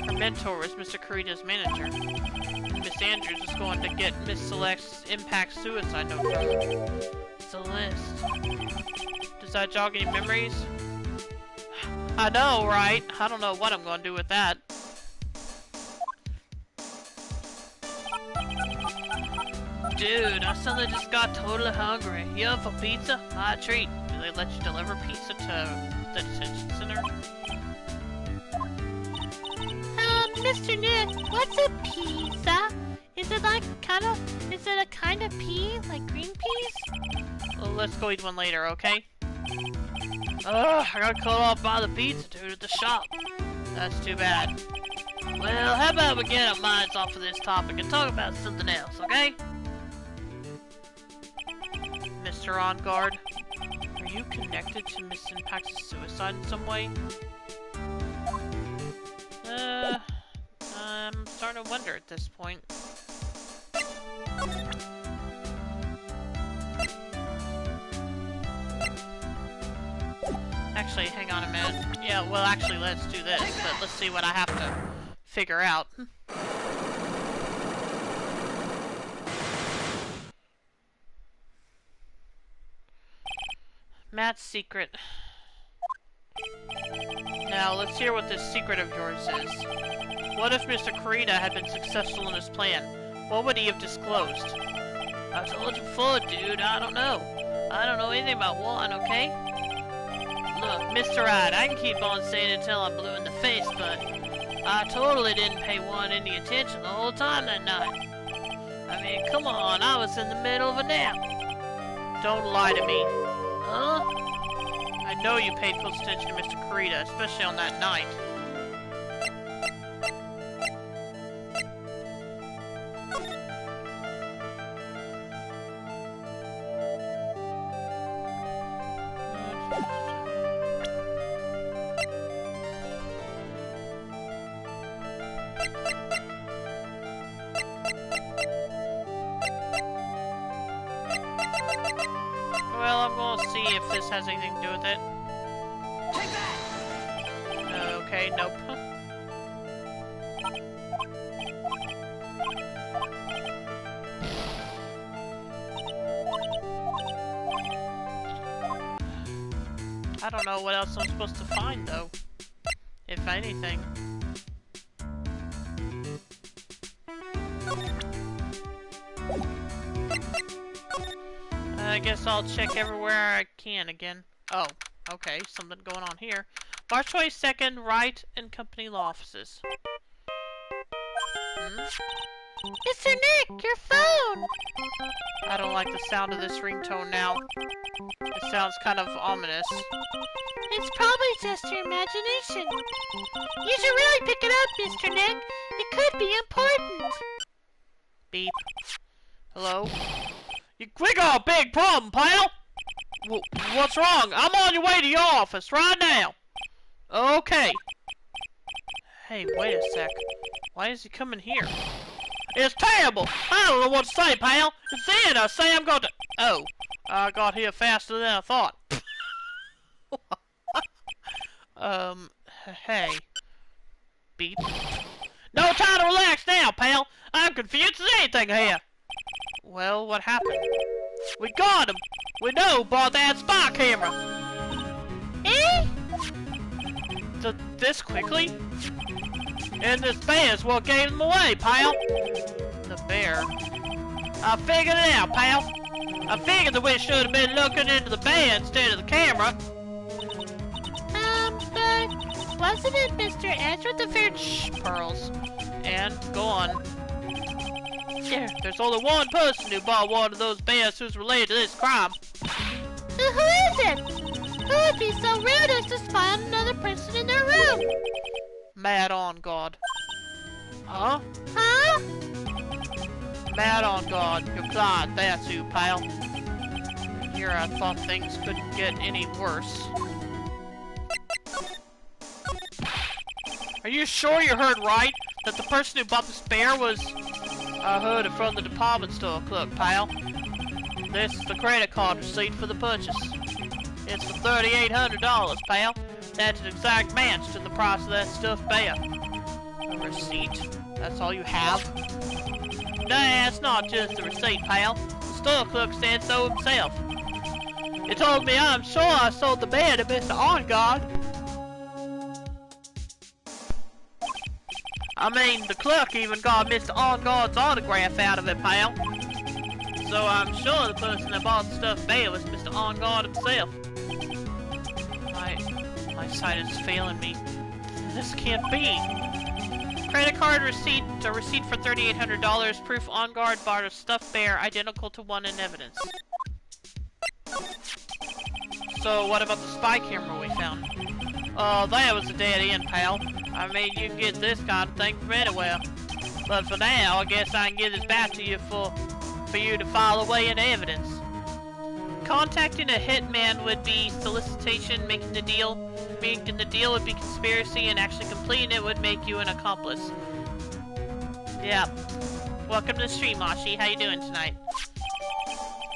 Her mentor was Mr. Corrida's manager. And Miss Andrews was going to get Miss Celeste's impact suicide note from her. Celeste. Does that jog any memories? I know, right? I don't know what I'm going to do with that. Dude, I suddenly just got totally hungry. You up for pizza? My treat. Do they let you deliver pizza to the detention center? Mr. Nick, what's a pizza? Is it a kind of pea, like green peas? Well, let's go eat one later, okay? Ugh, I got cut off by the pizza dude at the shop. That's too bad. Well, how about we get our minds off of this topic and talk about something else, okay? Mr. On Guard, are you connected to Miss Impact's suicide in some way? I'm starting to wonder at this point. Actually, hang on a minute. Yeah, well, actually, let's do this, but let's see what I have to figure out. Matt's secret. Now, let's hear what this secret of yours is. What if Mr. Corrida had been successful in his plan? What would he have disclosed? I told you before, dude, I don't know. I don't know anything about Juan, okay? Look, Mr. Wright, I can keep on saying it until I'm blue in the face, but I totally didn't pay Juan any attention the whole time that night. I mean, come on, I was in the middle of a nap. Don't lie to me. Huh? I know you paid close attention to Mr. Corrida, especially on that night. Well, I'm gonna see if this has anything to do with it. Take that! Okay, nope. I don't know what else I'm supposed to find, though. If anything. I guess I'll check everywhere I can again. Oh, okay, something going on here. March 22nd, Wright and Company Law Offices. Mr. Nick, your phone! I don't like the sound of this ringtone now. It sounds kind of ominous. It's probably just your imagination. You should really pick it up, Mr. Nick. It could be important. Beep. Hello? We got a big problem, pal! What's wrong? I'm on your way to your office right now! Okay. Hey, wait a sec. Why is he coming here? It's terrible! I don't know what to say, pal! It's the end! I say I'm going to... Oh. I got here faster than I thought. Hey. Beep. No time to relax now, pal! I'm confused as anything here! Well, what happened? We got him! We know bought that spy camera! Eh? This quickly? And this bear's what gave them away, pal! The bear? I figured it out, pal! I figured that we should have been looking into the bear instead of the camera! But wasn't it Mr. Edgeworth the Fair? Shh, Pearls. And, go on. There's only one person who bought one of those bears who's related to this crime. Who is it? Who would be so rude as to spy on another person in their room? Mad on God. Huh? Huh? Mad on God. Your client, that's who, pal. Here I thought things couldn't get any worse. Are you sure you heard right? That the person who bought this bear was... I heard it from the department store clerk, pal. This is the credit card receipt for the purchase. It's for $3,800, pal. That's an exact match to the price of that stuffed bear. A receipt? That's all you have? Nah, it's not just a receipt, pal. The store clerk said so himself. He told me I'm sure I sold the bear to Mr. OnGuard. I mean, the clerk even got Mr. OnGuard's autograph out of it, pal. So I'm sure the person that bought the stuffed bear was Mr. OnGuard himself. My sight is failing me. This can't be. Credit card receipt, a receipt for $3,800, proof OnGuard bought a stuffed bear identical to one in evidence. So what about the spy camera we found? That was a dead end, pal. I mean, you can get this kind of thing from anywhere. But for now, I guess I can give this back to you for you to file away in evidence. Contacting a hitman would be solicitation, making the deal would be conspiracy, and actually completing it would make you an accomplice. Yeah. Welcome to the stream, Ashi. How you doing tonight?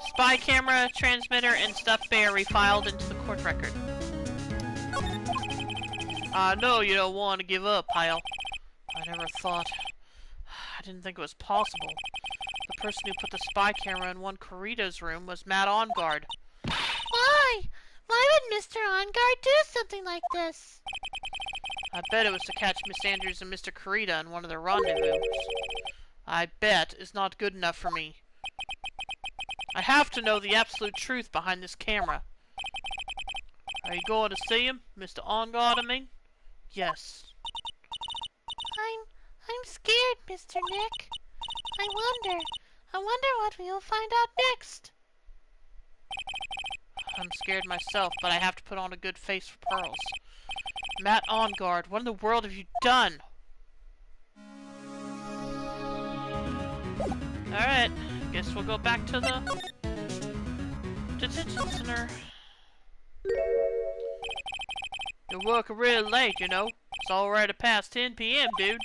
Spy camera, transmitter, and stuffed bear refiled into the court record. I know you don't want to give up, pal. I never thought... I didn't think it was possible. The person who put the spy camera in one Corrito's room was Matt OnGuard. Why? Why would Mr. OnGuard do something like this? I bet it was to catch Miss Andrews and Mr. Corrito in one of their rendezvous. I bet is not good enough for me. I have to know the absolute truth behind this camera. Are you going to see him, Mr. OnGuard, I mean? Yes. I'm scared, Mr. Nick. I wonder what we will find out next. I'm scared myself, but I have to put on a good face for Pearls. Matt OnGuard, what in the world have you done? Alright, guess we'll go back to the detention center. You're working really late, you know. It's already past 10 p.m., dude.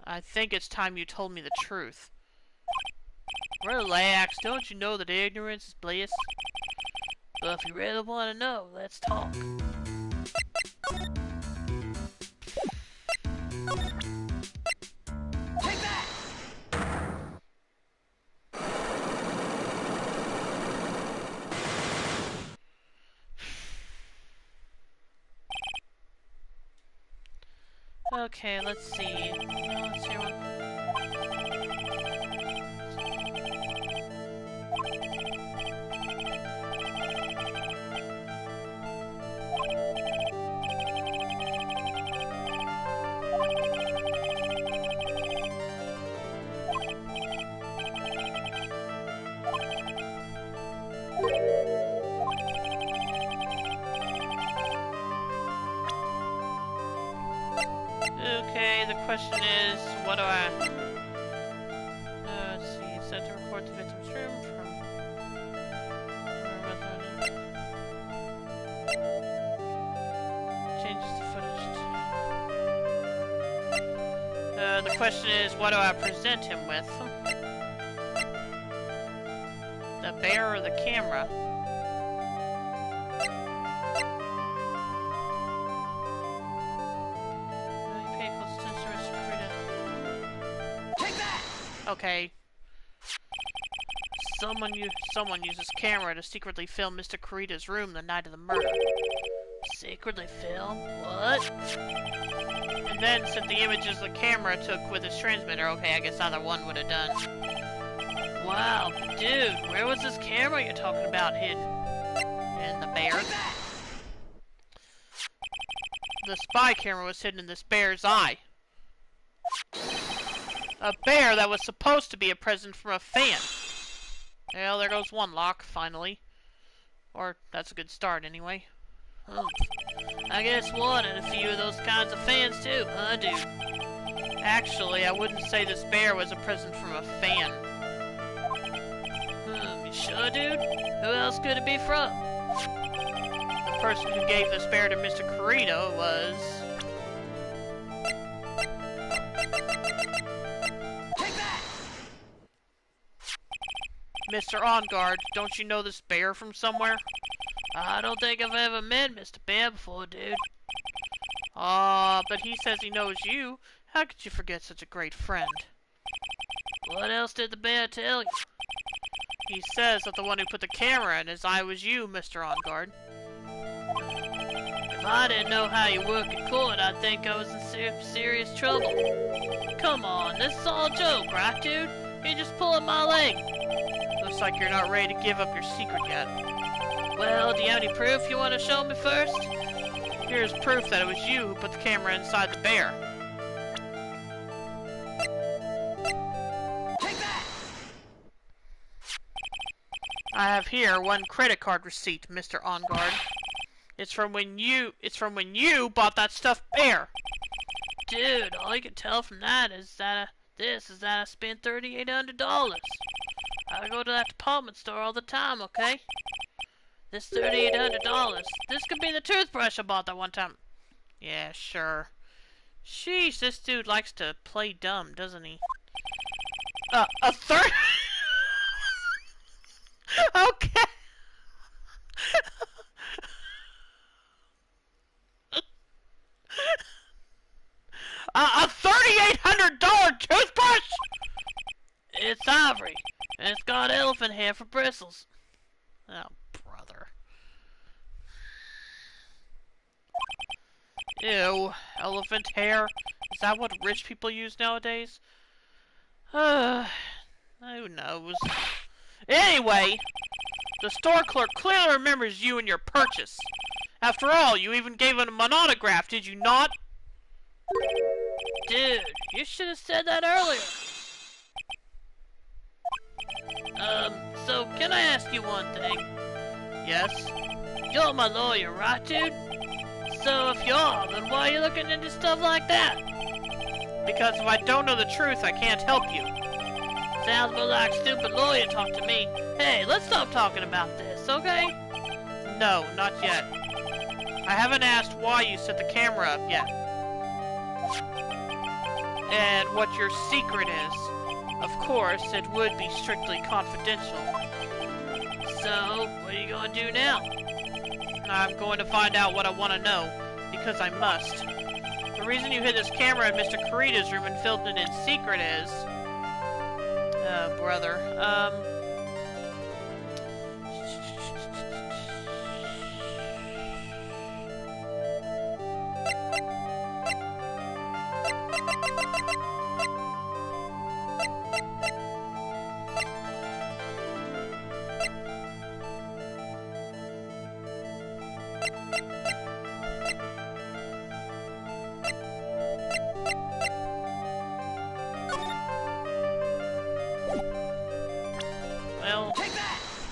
I think it's time you told me the truth. Relax, don't you know that ignorance is bliss? But if you really want to know, let's talk. Take that! Okay, let's see. Let's see one. Okay, the question is, what do I... let's see, set to record the victim's room from... Changes the footage to... the question is, what do I present him with? The bear or the camera? Okay. Someone uses camera to secretly film Mr. Kurita's room the night of the murder. Secretly film? What? And then sent the images the camera took with his transmitter. Okay, I guess either one would have done. Wow, dude, where was this camera you're talking about hidden? In the bear? The spy camera was hidden in this bear's eye. A bear that was supposed to be a present from a fan. Well, there goes one lock, finally. Or, that's a good start, anyway. I guess one and a few of those kinds of fans, too, huh, dude? Actually, I wouldn't say this bear was a present from a fan. You sure, dude? Who else could it be from? The person who gave this bear to Mr. Kurita was... Mr. On Guard, don't you know this bear from somewhere? I don't think I've ever met Mr. Bear before, dude. But he says he knows you. How could you forget such a great friend? What else did the bear tell you? He says that the one who put the camera in his eye was you, Mr. On Guard. If I didn't know how you work in court, I'd think I was in serious trouble. Come on, this is all a joke, right, dude? You're just pulling my leg. Looks like you're not ready to give up your secret yet. Well, do you have any proof you want to show me first? Here's proof that it was you who put the camera inside the bear. Take that! I have here one credit card receipt, Mr. On Guard. It's from when you bought that stuffed bear. Dude, all you can tell from that is that I spent $3,800. I go to that department store all the time, okay? This $3,800, this could be the toothbrush I bought that one time. Yeah, sure. Sheesh, this dude likes to play dumb, doesn't he? A third... Okay. A $3,800 toothbrush? It's ivory, and it's got elephant hair for bristles. Oh, brother. Ew, elephant hair? Is that what rich people use nowadays? Who knows? Anyway, the store clerk clearly remembers you and your purchase. After all, you even gave him an autograph, did you not? Dude, you should have said that earlier. So can I ask you one thing? Yes? You're my lawyer, right, dude? So if you are, then why are you looking into stuff like that? Because if I don't know the truth, I can't help you. Sounds more like stupid lawyer talk to me. Hey, let's stop talking about this, okay? No, not yet. I haven't asked why you set the camera up yet. And what your secret is. Of course, it would be strictly confidential. So, what are you going to do now? I'm going to find out what I want to know, because I must. The reason you hid this camera in Mr. Kurita's room and filmed it in secret is... brother,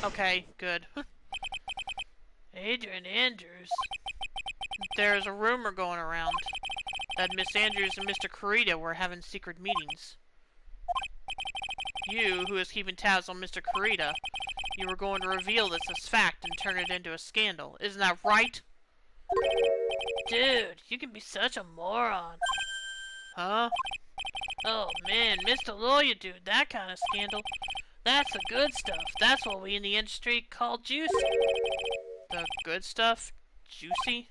Okay, good. Adrian Andrews? There's a rumor going around that Miss Andrews and Mr. Kurita were having secret meetings. You, who is keeping tabs on Mr. Kurita, you were going to reveal this as fact and turn it into a scandal. Isn't that right? Dude, you can be such a moron. Huh? Oh man, Mr. Lawyer Dude, that kind of scandal. That's the good stuff. That's what we in the industry call juicy. The good stuff? Juicy?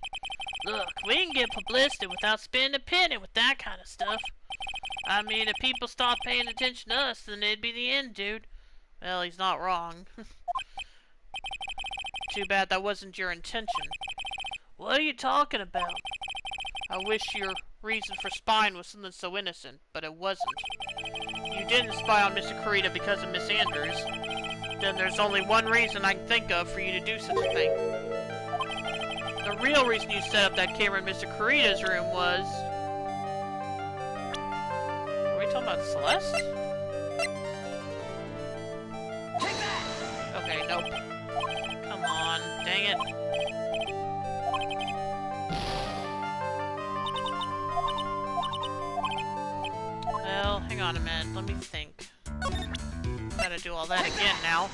Look, we can get publicity without spending a penny with that kind of stuff. I mean, if people stop paying attention to us, then it'd be the end, dude. Well, he's not wrong. Too bad that wasn't your intention. What are you talking about? I wish your reason for spying was something so innocent, but it wasn't. You didn't spy on Mr. Kurita because of Miss Andrews. Then there's only one reason I can think of for you to do such a thing. The real reason you set up that camera in Mr. Kurita's room was... Are we talking about Celeste? Take that! Okay, nope. Come on, dang it. Well, hang on a minute, let me think. Gotta do all that again now.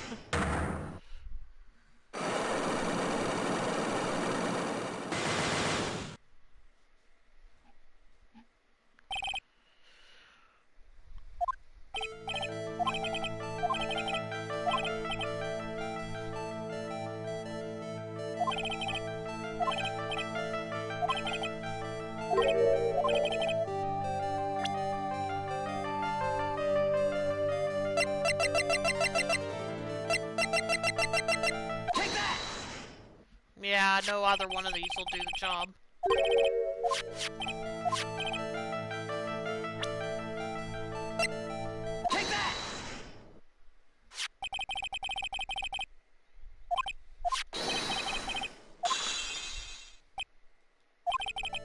Yeah, no other one of these will do the job. Take that! Take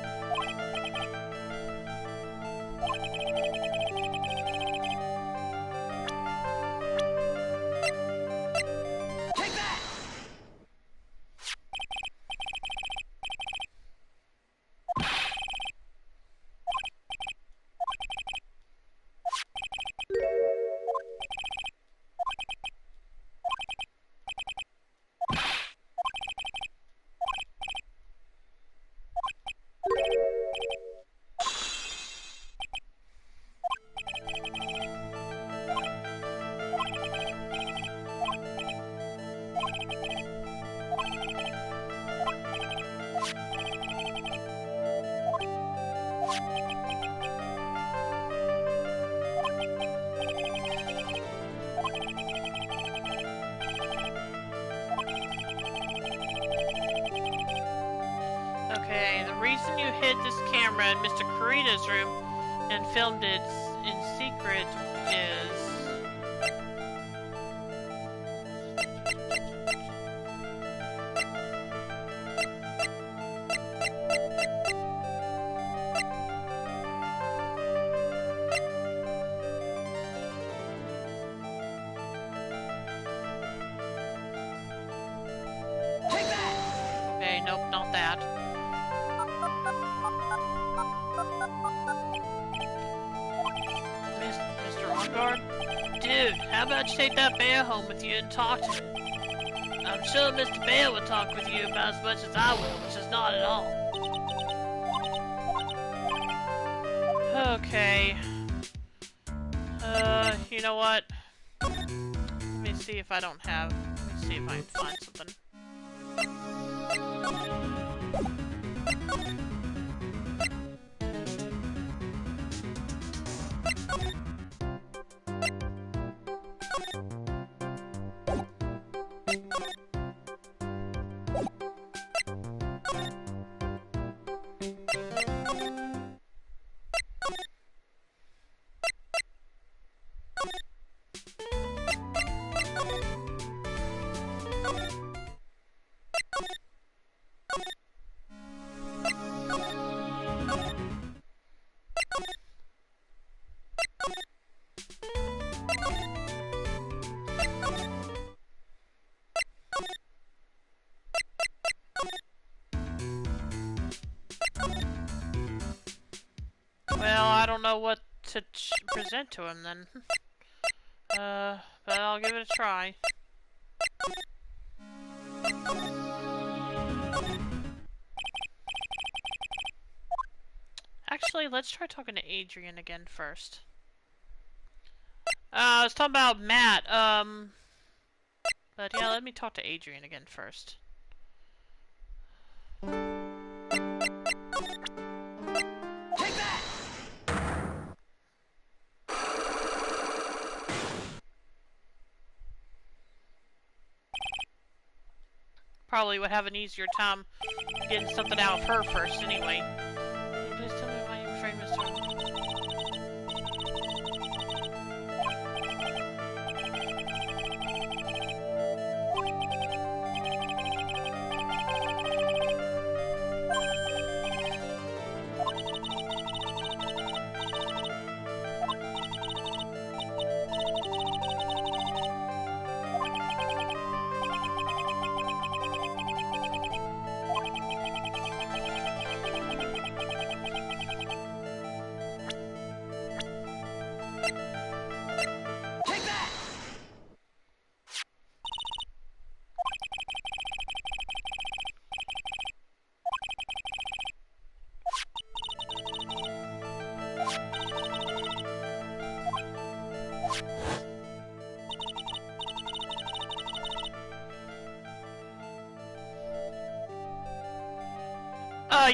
that! Take that! Okay, the reason you hid this camera in Mr. Kurita's room and filmed it in secret is... Take that! Okay, nope, not that. Mr. On Guard? Dude, how about you take that bear home with you and talk to him? I'm sure Mr. Bear would talk with you about as much as I will, which is not at all. Okay. You know what? Let me see if I don't have... Let me see if I can find something. don't know what to present to him then. But I'll give it a try. Actually, let's try talking to Adrian again first. I was talking about Matt, but yeah, let me talk to Adrian again first. Take that! Probably would have an easier time getting something out of her first anyway. Please tell me my name, friend, Mr. Take that!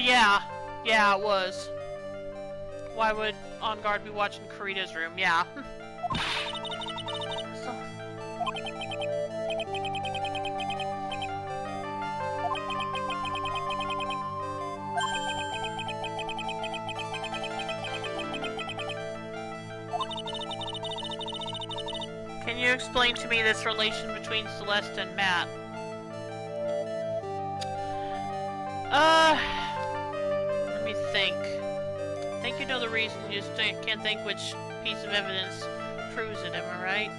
Yeah. Yeah, it was. Why would On Guard be watching Karita's room? Yeah. So... Can you explain to me this relation between Celeste and Matt? Let me think. I think you know the reason, you just can't think which piece of evidence proves it, am I right?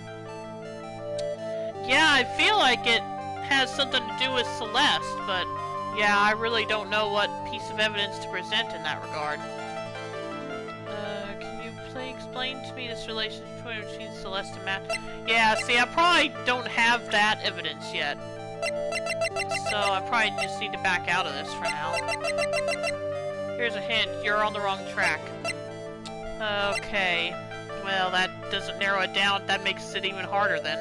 Yeah, I feel like it has something to do with Celeste, but yeah, I really don't know what piece of evidence to present in that regard. Can you please explain to me this relationship between Celeste and Matt? Yeah, see, I probably don't have that evidence yet. So I probably just need to back out of this for now. Here's a hint, you're on the wrong track. Okay. Well, that doesn't narrow it down, that makes it even harder then.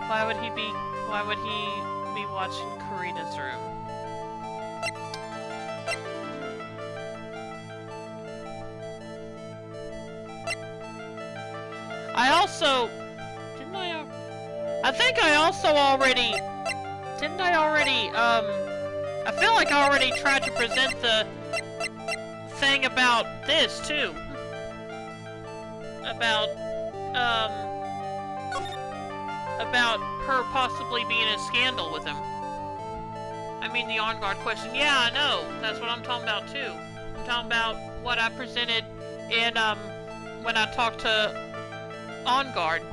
Why would he be watching Karina's room? I think I also already, I feel like I already tried to present the thing about this, too. About her possibly being in a scandal with him. I mean the On Guard question. Yeah, I know. That's what I'm talking about, too. I'm talking about what I presented in, when I talked to On Guard.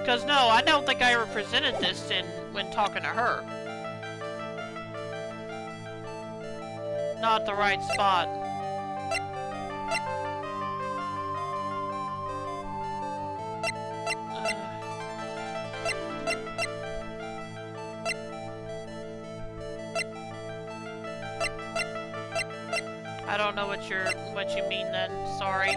Because, no, I don't think I ever presented this when talking to her. Not the right spot. I don't know what you mean then, sorry.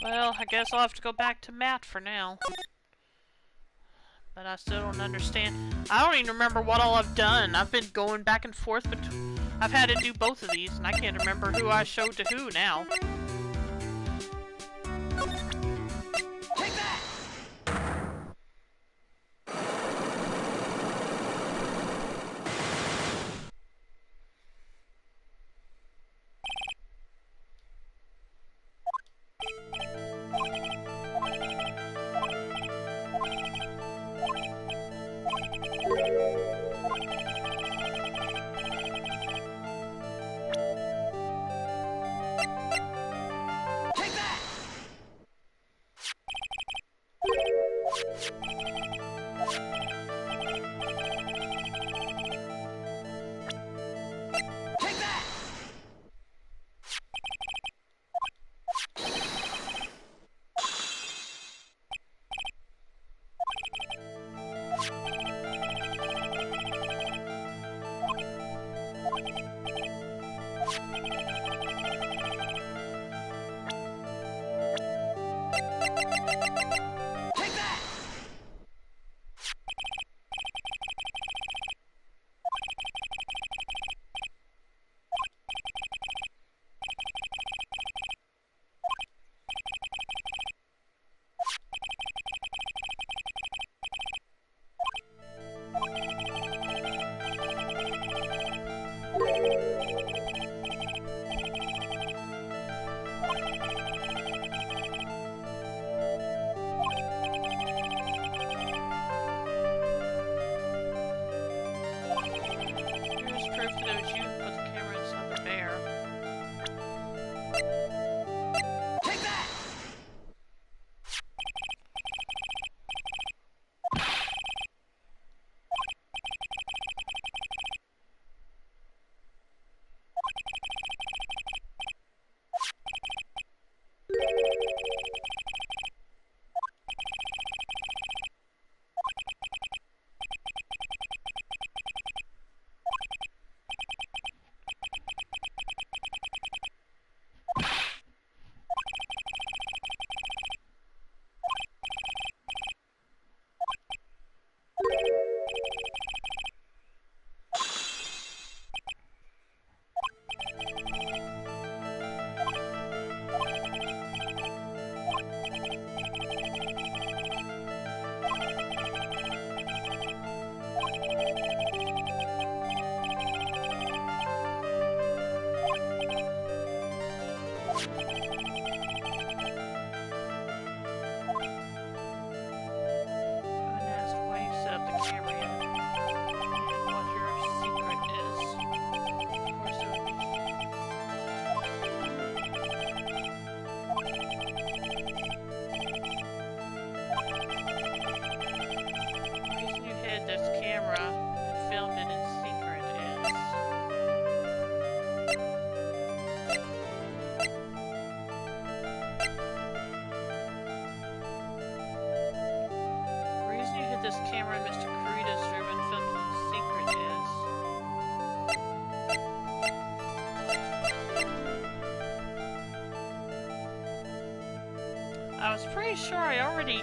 Well, I guess I'll have to go back to Matt for now. But I still don't understand. I don't even remember what all I've done. I've been going back and forth, but I've had to do both of these, and I can't remember who I showed to who now. Take that! Take that! Take that! Take that! Here's proof that it was you who put the camera inside the bear. Take that! I've been asked why you set up the camera yet, and what your secret is. Of course, it would be. The reason you hid this camera and filmed it in secret is. The reason you hid this camera in Mr. Kurita's room and filmed it in secret is. I was pretty sure I already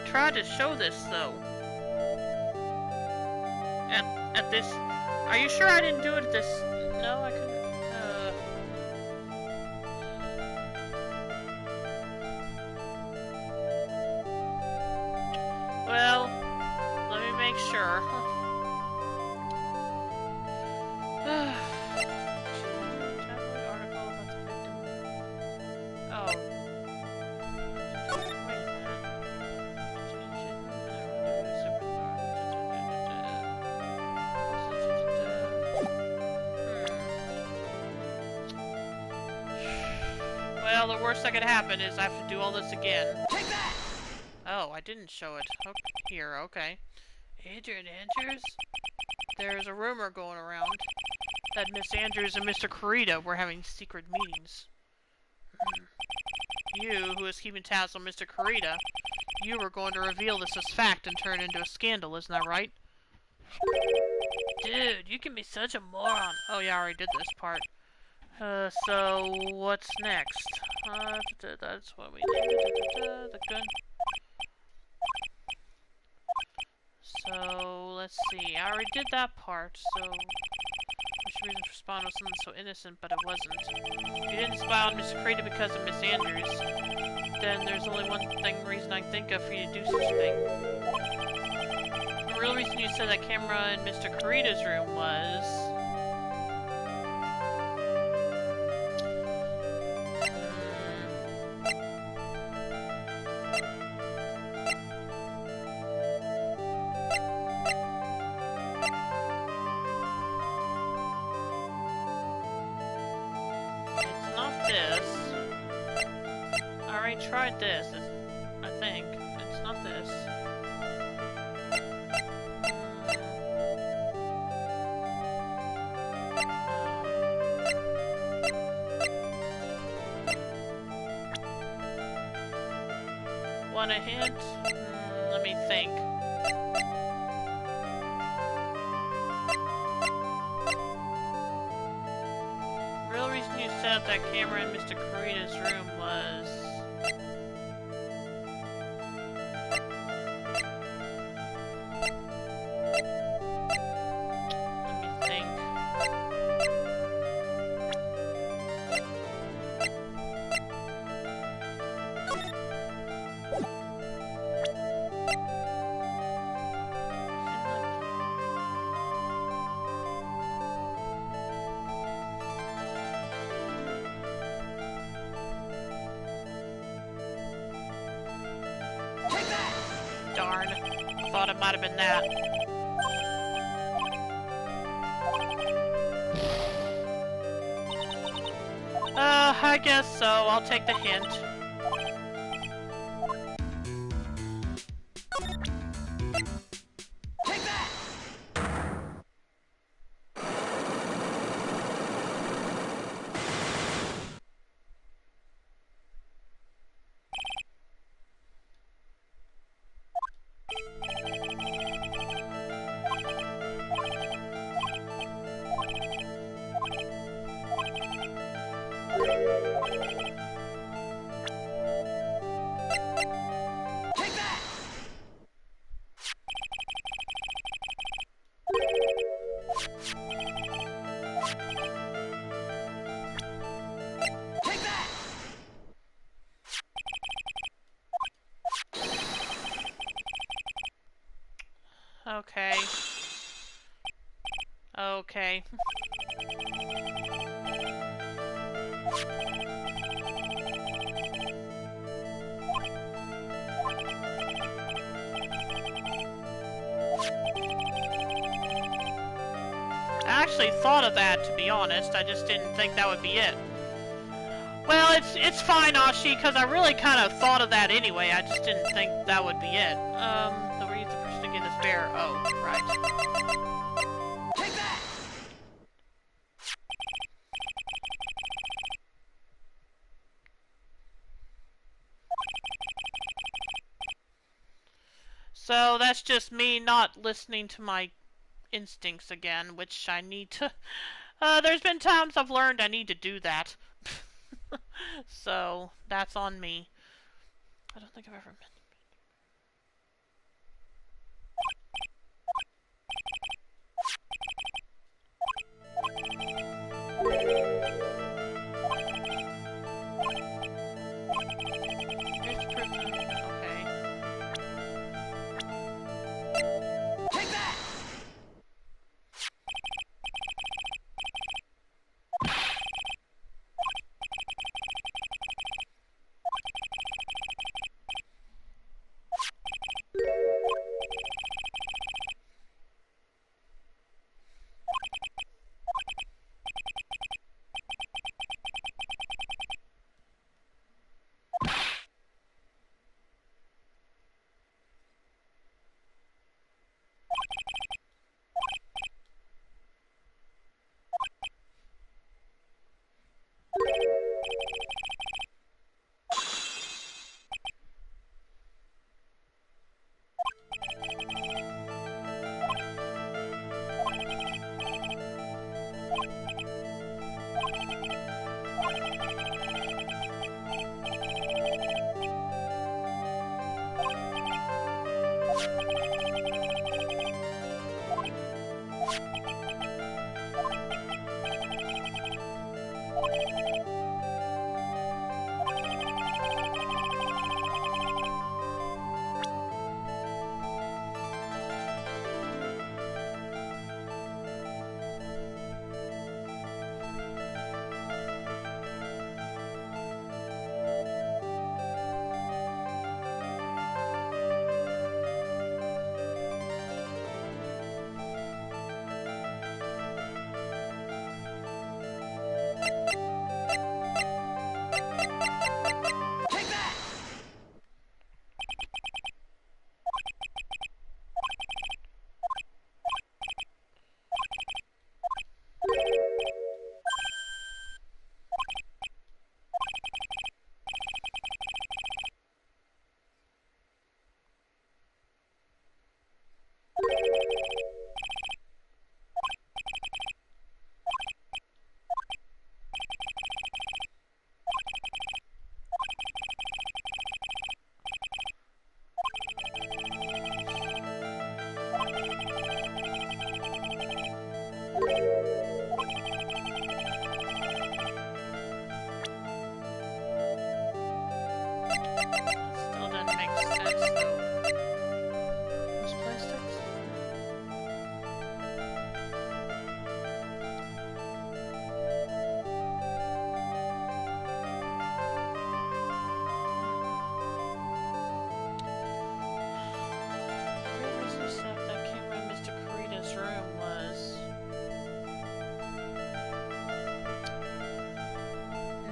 tried to show this though. At this. Are you sure I didn't do it at this? No, I couldn't. Well, let me make sure. Tabloid article about the victim. Oh. Wait a minute. Well, the worst that could happen is I have to do all this again. Take that! Oh, I didn't show it. Oh, here, okay. Adrian Andrews? There's a rumor going around that Miss Andrews and Mr. Kurita were having secret meetings. You, who is keeping tabs on Mr. Kurita, you were going to reveal this as fact and turn it into a scandal, isn't that right? Dude, you can be such a moron. Oh yeah, I already did this part. So what's next? That's what we did. The gun. So, let's see. I already did that part, so... Which reason for spawn was something so innocent, but it wasn't. You didn't spy on Miss Creta because of Miss Andrews. Then there's only one reason I can think of for you to do such a thing. The real reason you said that camera in Mr. Carita's room was... It's not this. I already tried this, I think. It's not this. Want a hint? Let me think. Real reason you set up that camera in Mr. Carita's room was... Let me think. Darn. I thought it might have been that. I guess so. I'll take the hint. Take that! Take that! Take that! Okay. Okay. I actually thought of that, to be honest. I just didn't think that would be it. Well, it's fine, Ashi, because I really kind of thought of that anyway. I just didn't think that would be it. The reason for sticking this bear. Oh, right. Take that! So that's just me not listening to my instincts again, which I need to... there's been times I've learned I need to do that. So, that's on me. I don't think I've ever been... Here's the prison. Okay. Take that!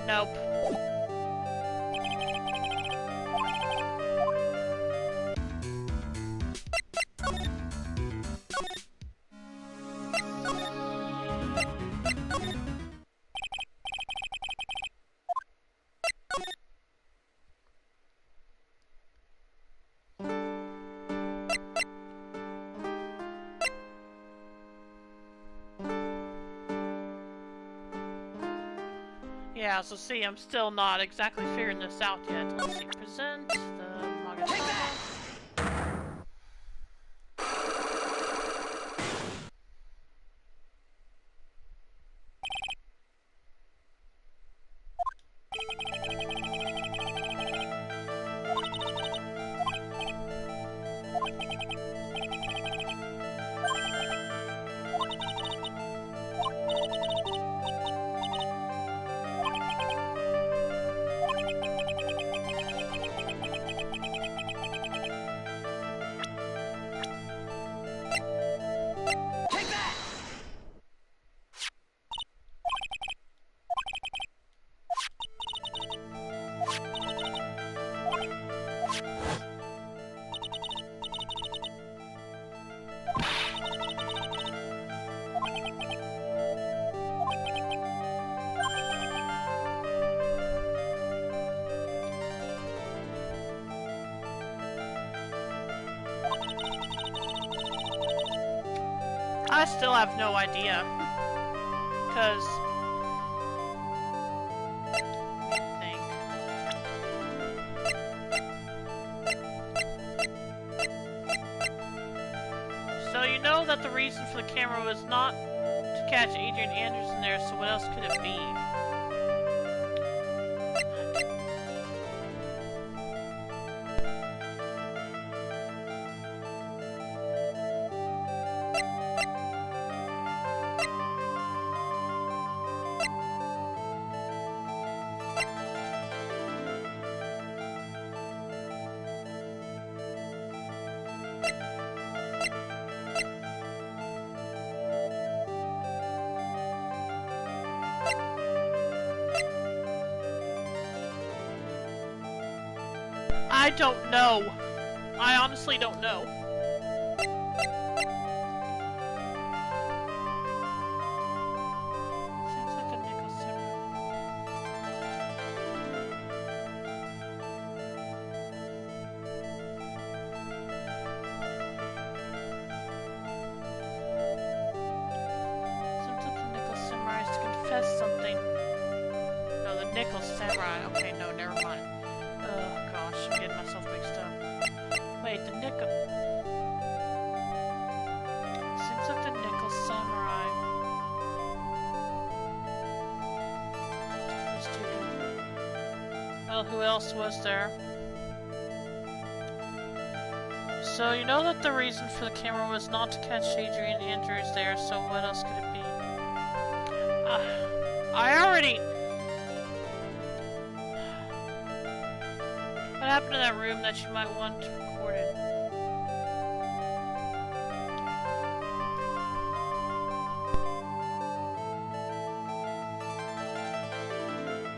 Nope. Yeah, so see, I'm still not exactly figuring this out yet. Let's see, present the Magatama. Take that! I still have no idea. Because... let me think. So you know that the reason for the camera was not to catch Adrian Anderson there, so what else could it be? I don't know. I honestly don't know. Seems like a nickel samurai is to confess something. No, the nickel samurai. Okay, no, never mind. Oh gosh, I'm getting myself mixed up. Wait, the nickel... seems like the nickel samurai. Let's take it. Well, who else was there? So, you know that the reason for the camera was not to catch Adrian Andrews there, so what else could it be? I already... What happened to that room that you might want recorded?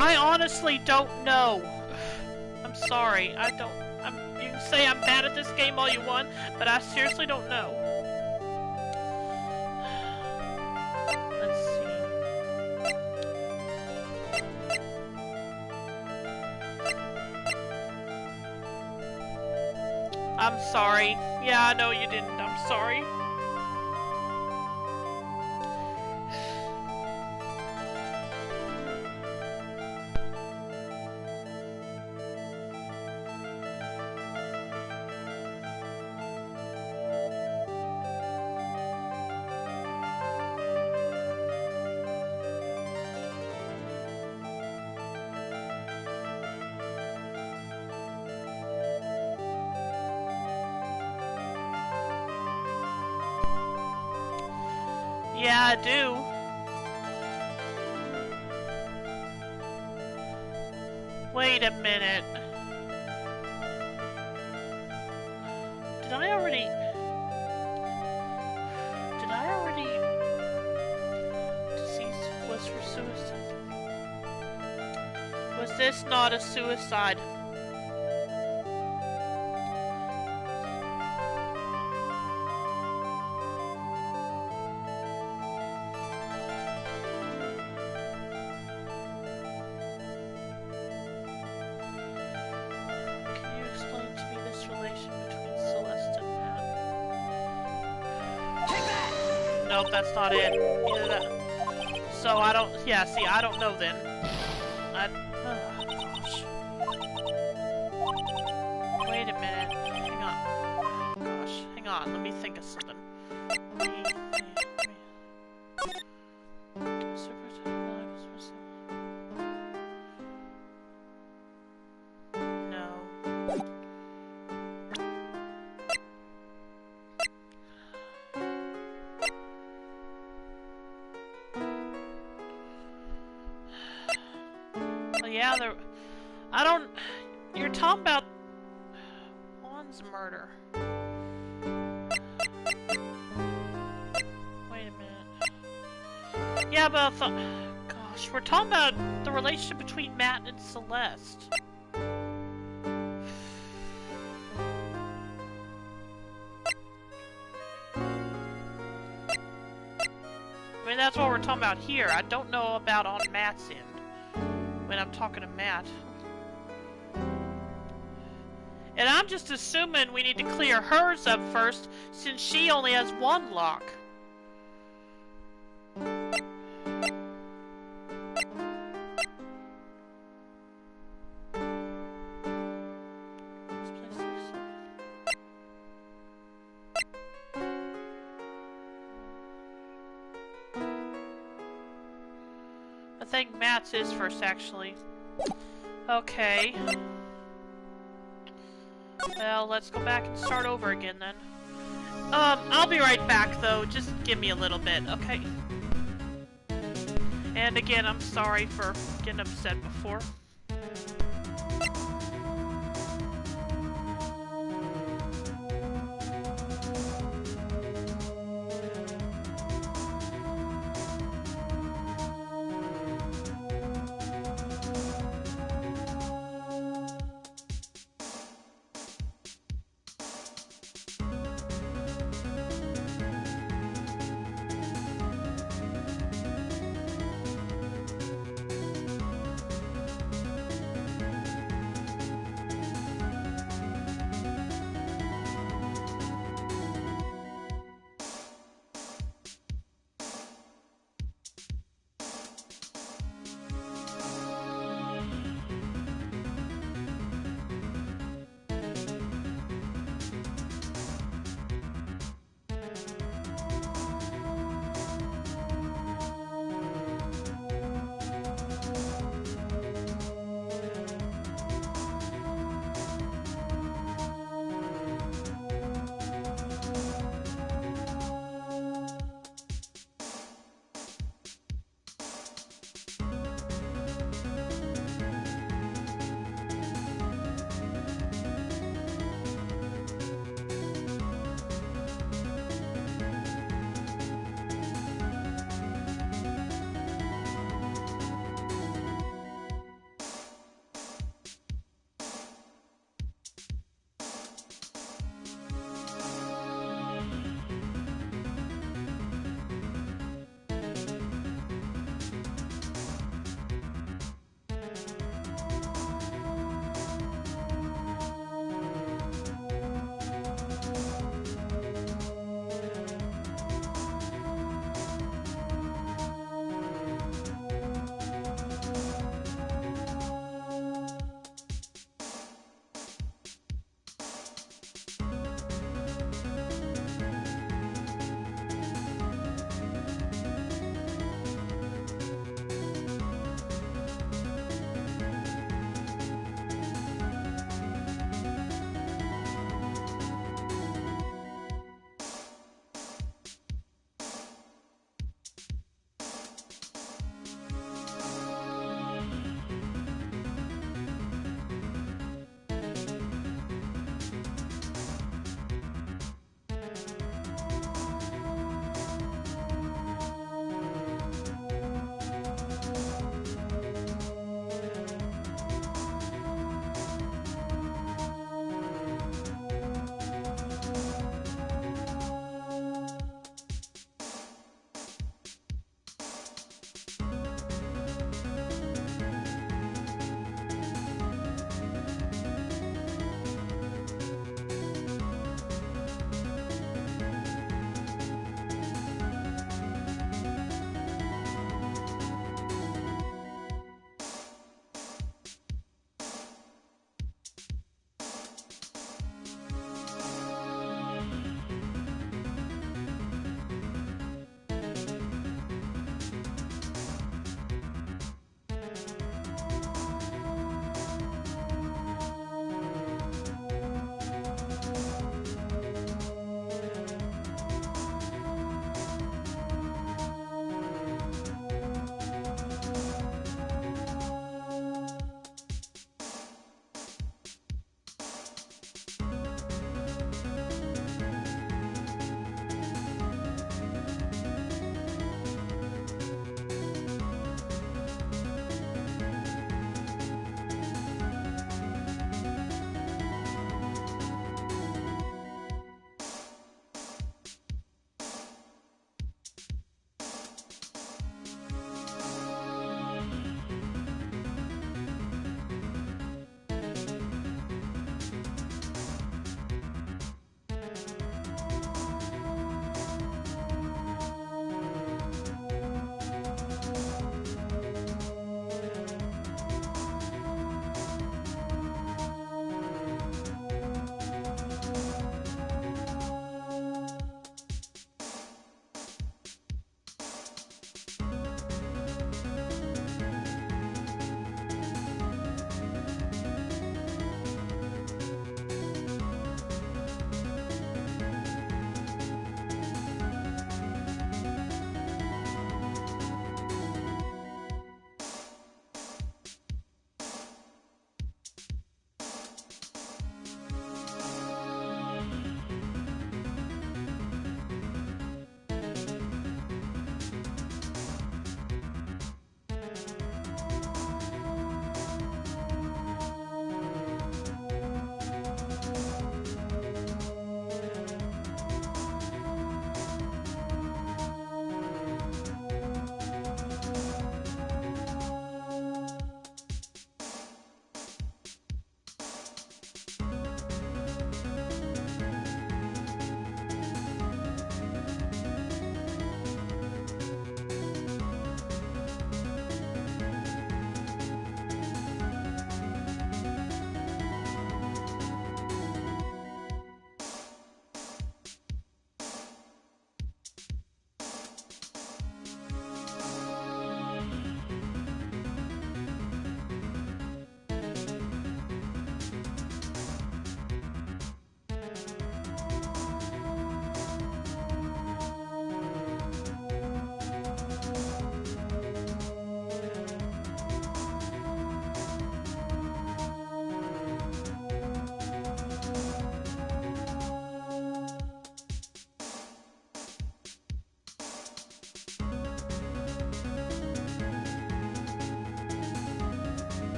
I honestly don't know. I'm sorry. I don't... you can say I'm bad at this game all you want, but I seriously don't know. Let's see. I'm sorry. Yeah, I know you didn't. I'm sorry. Yeah, I do. Wait a minute. Did I already... Deceased was for suicide. this not a suicide? Can you explain to me this relation between Celeste and Matt? Take that! Nope, that's not it. Either that. So I don't. Yeah, see, I don't know then. Oh, gosh. Wait a minute. Hang on. Oh, gosh. Hang on. Let me think of something. No. Well, yeah, there. I don't. You're talking about Juan's murder. Wait a minute. Yeah, but I thought. Gosh, we're talking about the relationship between Matt and Celeste. I mean, that's what we're talking about here. I don't know about on Matt's end. When I'm talking to Matt. And I'm just assuming we need to clear hers up first, since she only has one lock. I think Matt's is first, actually. Okay. Well, let's go back and start over again, then. I'll be right back, though. Just give me a little bit, okay? And again, I'm sorry for getting upset before.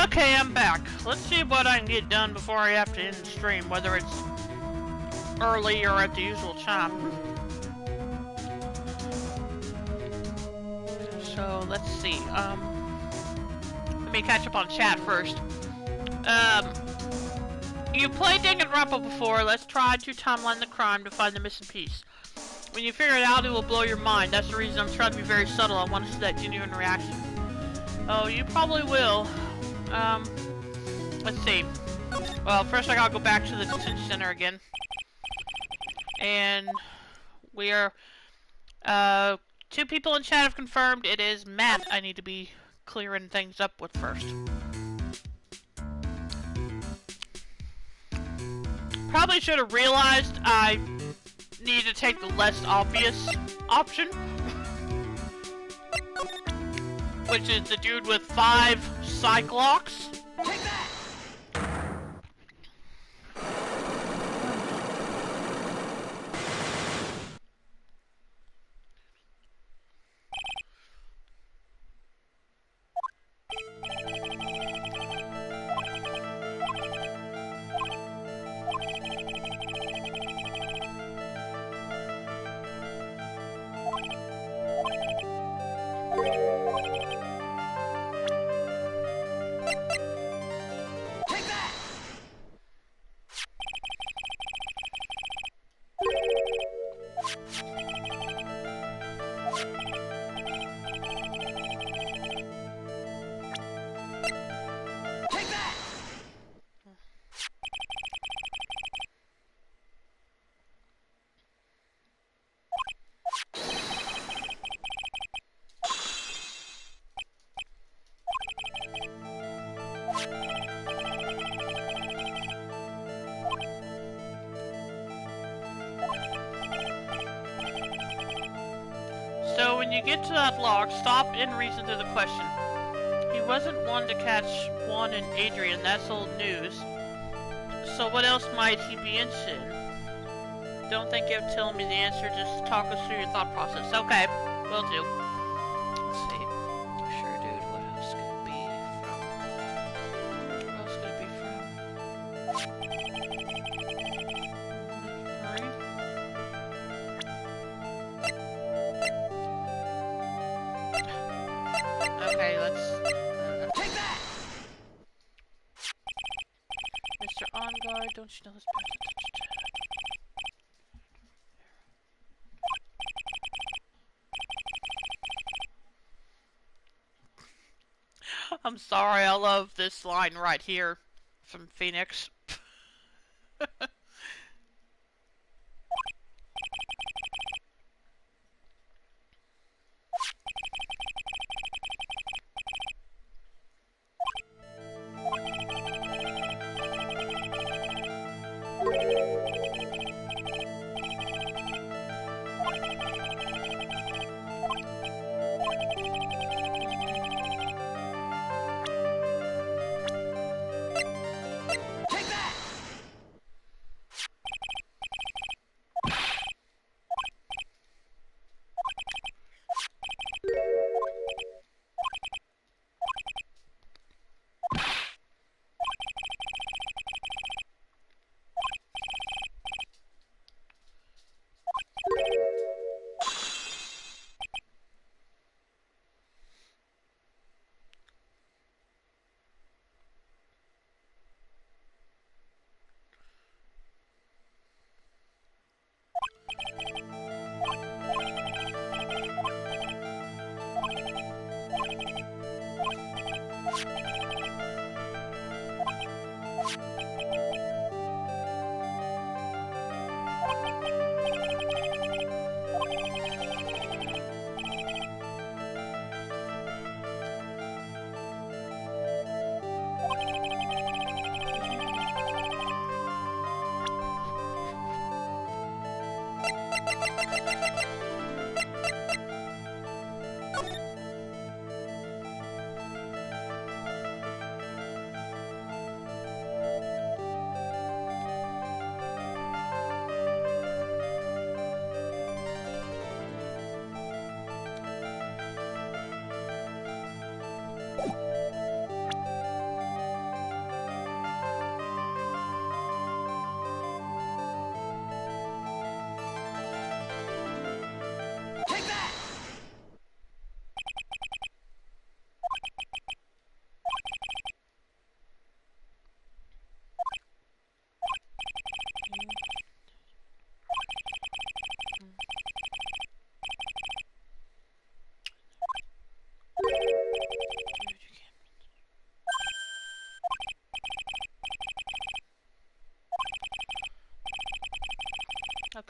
Okay, I'm back. Let's see what I can get done before I have to end the stream, whether it's early or at the usual time. So, let's see. Let me catch up on chat first. You played Danganronpa before. Let's try to timeline the crime to find the missing piece. When you figure it out, it will blow your mind. That's the reason I'm trying to be very subtle. I want to see that genuine reaction. Oh, you probably will. Let's see. Well, first I gotta go back to the detention center again. And we are, 2 people in chat have confirmed it is Matt I need to be clearing things up with first. Probably should have realized I need to take the less obvious option. Which is the dude with 5 Cyclocks. Take that! Take that! Take that! So when you get to that log, stop and reason through the question. He wasn't one to catch Juan and Adrian, that's old news. So what else might he be interested in? Don't think you're telling me the answer, just talk us through your thought process. Okay, will do. Let's see. Sure, dude, what else could it be from? What else could it be from? Hurry. Okay, let's... Take that! Mr. On Guard, don't you know this person? I'm sorry, I love this line right here from Phoenix. Take that!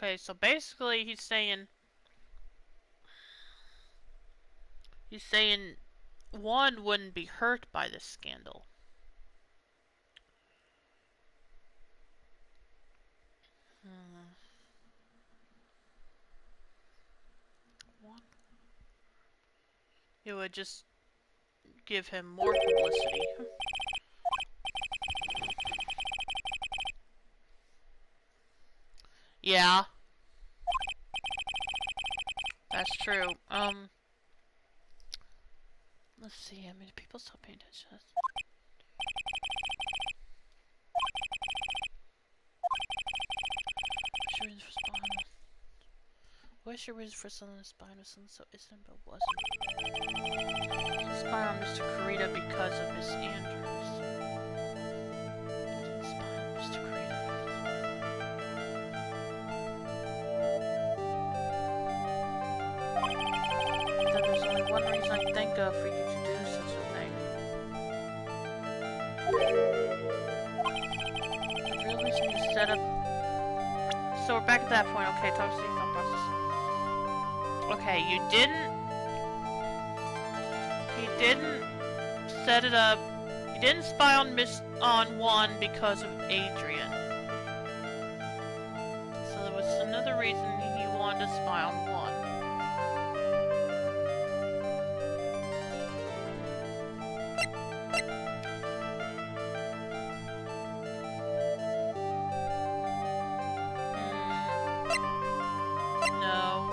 Okay, so basically he's saying one wouldn't be hurt by this scandal. One. It would just give him more publicity. Yeah. That's true. Let's see how many people still paying attention to this. What's your reason for selling a spine with something so isn't but wasn't? Spy on Mr. Kurita because of Miss Andrews. Spy on Mr. Kurita. Then there's only one reason I can think of for you to do such a thing. The real reason you set up. So we're back at that point. Okay, talk to your thought process. Okay, you didn't. He didn't set it up. He didn't spy on one because of Adrian. So there was another reason he wanted to spy on one. No.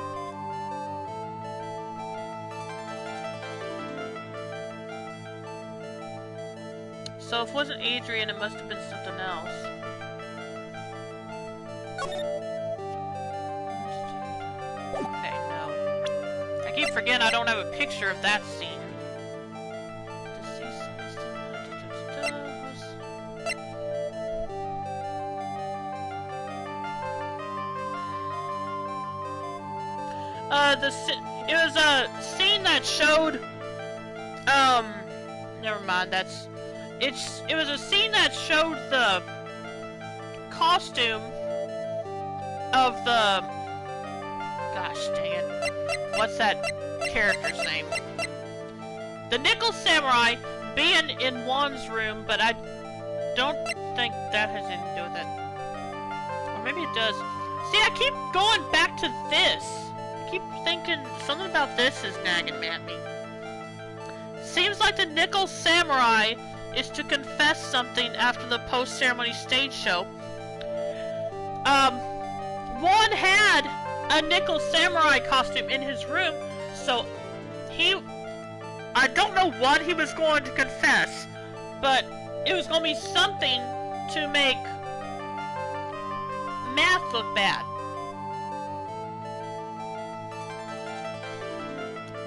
So if it wasn't Adrian, it must have been something else. Okay, no. I keep forgetting I don't have a picture of that scene. It was a scene that showed, never mind, it was a scene that showed the costume of the, gosh dang it, what's that character's name? The Nickel Samurai being in Juan's room, but I don't think that has anything to do with it. Or maybe it does. See, I keep going back to this. I keep thinking something about this is nagging me at me. Seems like the Nickel Samurai is to confess something after the post-ceremony stage show. Juan had a Nickel Samurai costume in his room, so I don't know what he was going to confess, but it was going to be something to make Math look bad.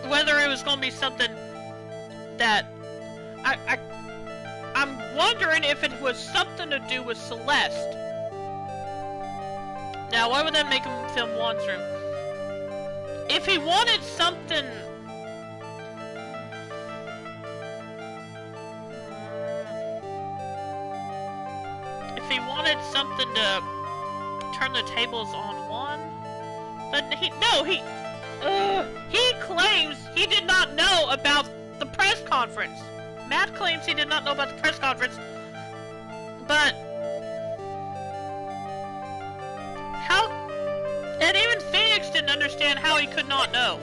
Whether it was going to be something that I'm wondering if it was something to do with Celeste. Now, why would that make him film Juan's room? If he wanted something... If he wanted something to turn the tables on Juan, then he claims he did not know about the press conference. Matt claims he did not know about the press conference, but how? And even Phoenix didn't understand how he could not know.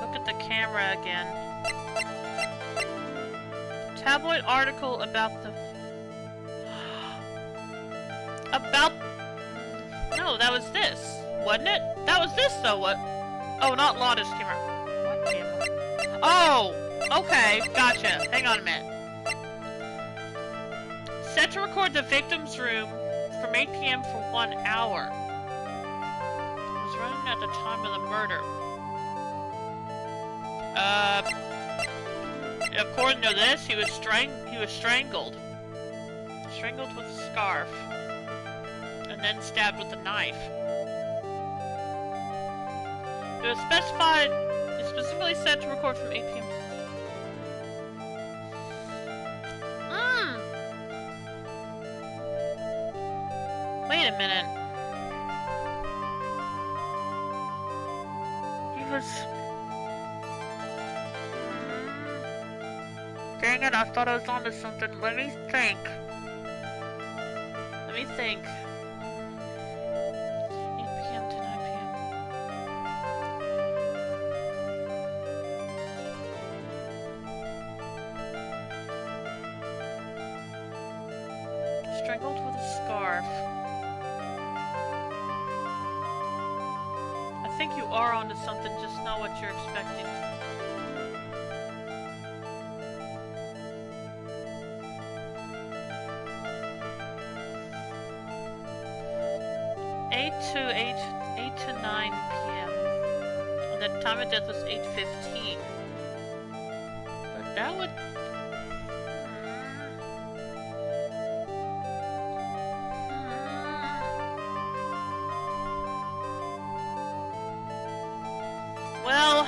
Look at the camera again. Tabloid article about the... No, that was this, wasn't it? That was this, though, what? Oh, not Lotta's camera. What camera? Oh! Okay, gotcha. Hang on a minute. Set to record the victim's room from 8 p.m. for 1 hour. It was running at the time of the murder. According to this, he was strangled. Strangled with a scarf. And then stabbed with a knife. It was specified it's specifically set to record from 8 p.m. Wait a minute. He was... Dang it, I thought I was onto something. Let me think. Let me think. 8 p.m. to 9 p.m. Strangled with a scarf. I think you are onto something, just not what you're expecting. Eight to 9 p.m. And the time of death was 8:15. But that would... Well...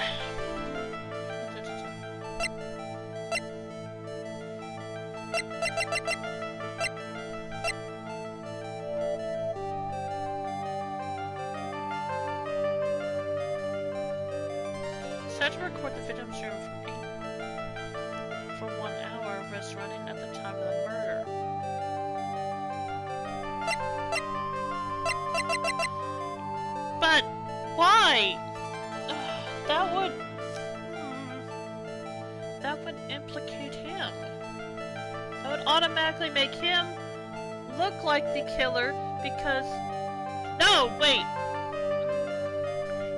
Set to record the victim's room for 1 hour of rest running at the time of the murder. But why? That would implicate him. That would automatically make him look like the killer because... No, wait!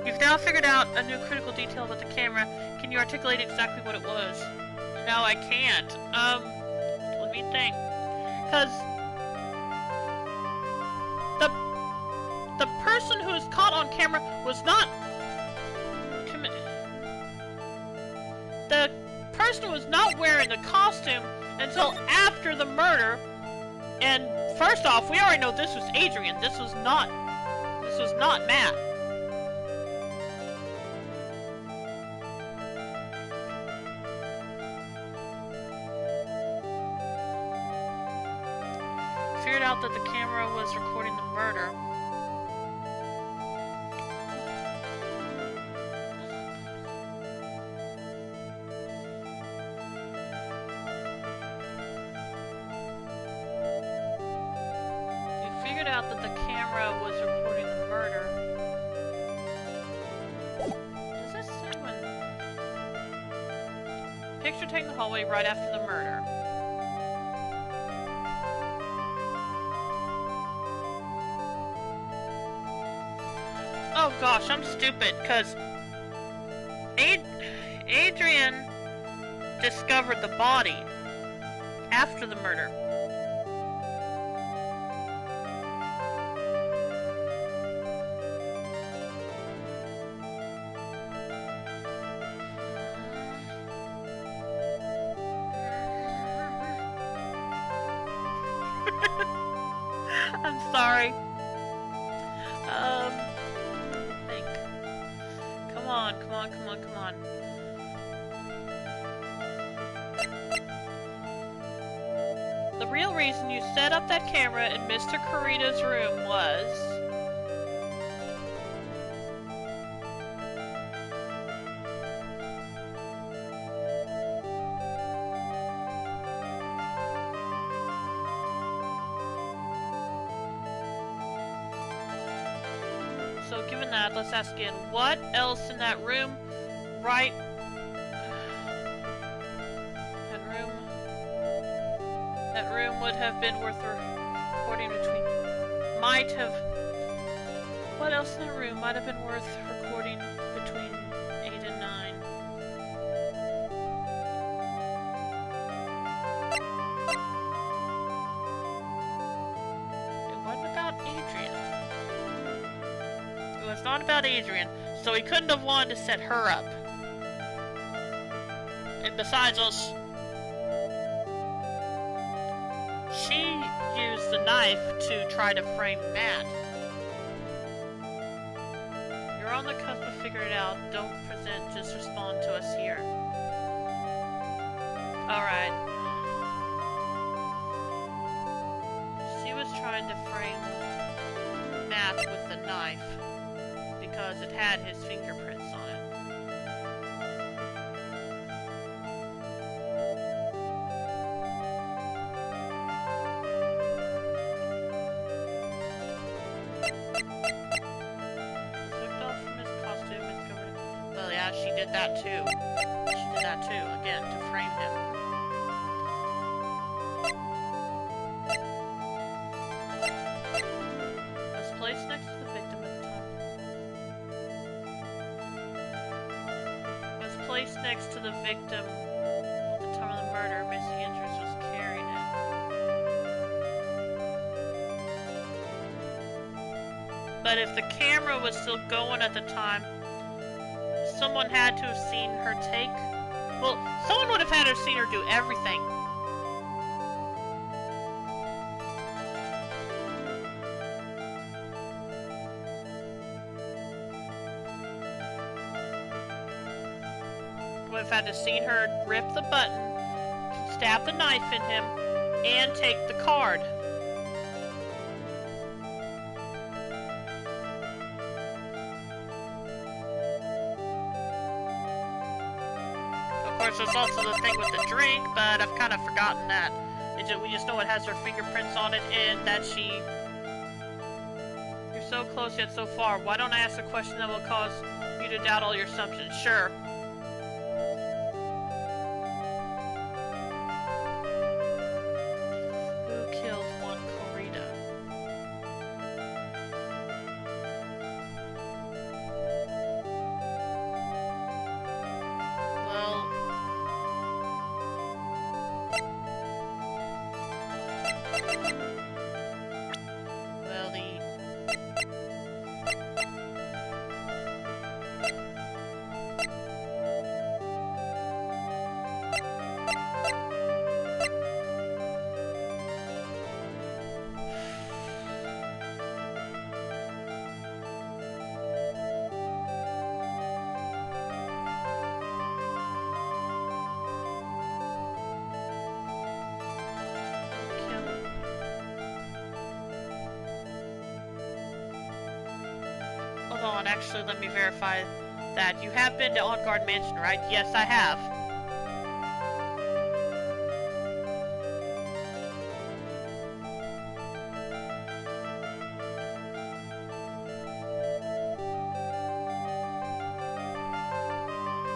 You've now figured out a new critical detail about the camera. Can you articulate exactly what it was? No, I can't. Let me think. Because the person who was caught on camera was not... The person was not wearing the costume until after the murder. And first off, we already know this was Adrian. This was not Matt. Figured out that the camera was recording the murder. Out that the camera was recording the murder. Does this say when? Picture taken in the hallway right after the murder. Oh gosh, I'm stupid, because Adrian discovered the body after the murder. I'm sorry. Think. Come on. The real reason you set up that camera in Mr. Carita's room was... So given that, let's ask again, what else in that room, Wright? That room would have been worth recording between, what else in that room might have been worth recording between 8 and 9? It wasn't about Adrian. It was not about Adrian, so he couldn't have wanted to set her up. And besides us, she used the knife to try to frame Matt. You're on the cusp of figuring it out. Don't present, just respond to us here. Alright. She was trying to frame Matt with the knife because it had his fingerprints on it. She did that too. She did that too, again, to frame him. Was placed next to the victim at the time. Was placed next to the victim at the time of the murder. Missing interest was carrying it. But if the camera was still going at the time, someone had to have seen her take... Well, someone would have had to have seen her do everything. Would have had to have seen her rip the button, stab the knife in him, and take the card. There's also the thing with the drink, but I've kind of forgotten that. We just know it has her fingerprints on it, and that she... You're so close yet so far. Why don't I ask a question that will cause you to doubt all your assumptions? Sure. Who killed Juan Corrida? Well... Hold on, actually, let me verify that. You have been to On Guard Mansion, right? Yes, I have.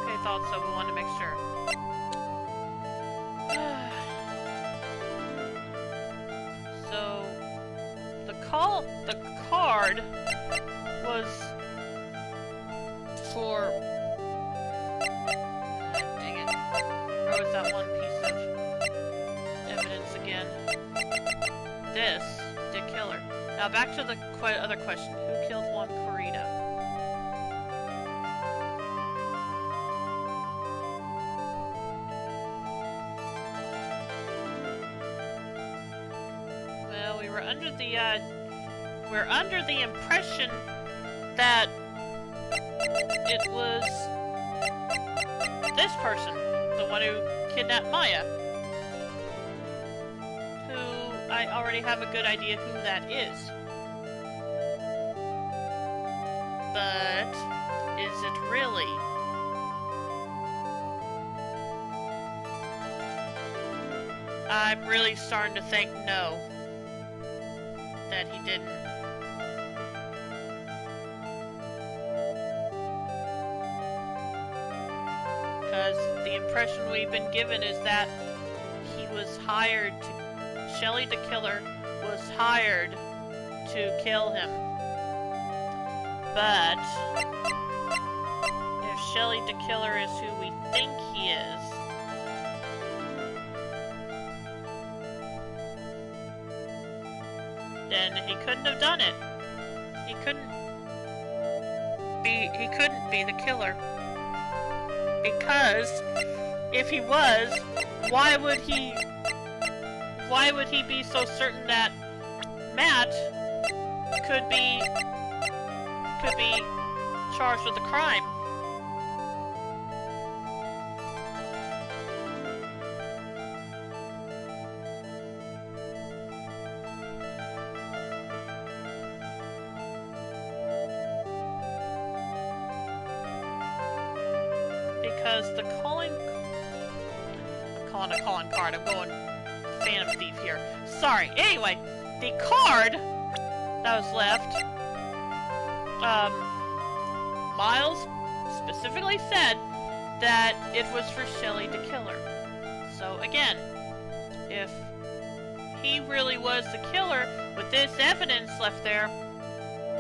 Okay, thought so, but wanted to make sure. So, the card was for... Dang it. Where was that one piece of evidence again? This did kill her. Now back to the other question. Who killed Juan Corrida? Well, we were under the impression that it was this person, the one who kidnapped Maya, who I already have a good idea who that is. But is it really? I'm really starting to think no, that he didn't. Because the impression we've been given is that he was hired to... Shelly the killer was hired to kill him. But if Shelly the killer is who we think he is, then he couldn't have done it. He couldn't be the killer. Because if he was, why would he be so certain that Matt could be charged with a crime. Because the calling card. I'm going Phantom Thief here. Sorry. Anyway, the card that was left, Miles specifically said that it was for Shelly to kill her. So again, if he really was the killer with this evidence left there,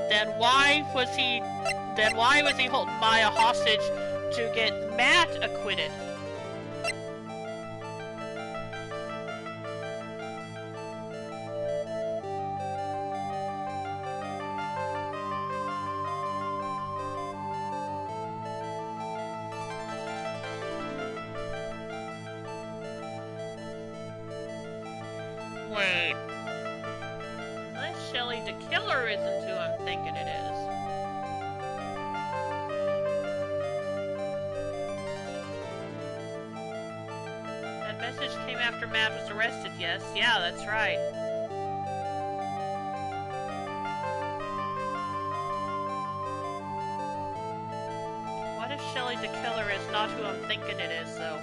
then why was he holding Maya hostage to get Matt acquitted? Wait. Unless Shelly the killer isn't who I'm thinking it is. That message came after Matt was arrested, yes. Yeah, that's right. What if Shelly the killer is not who I'm thinking it is, though?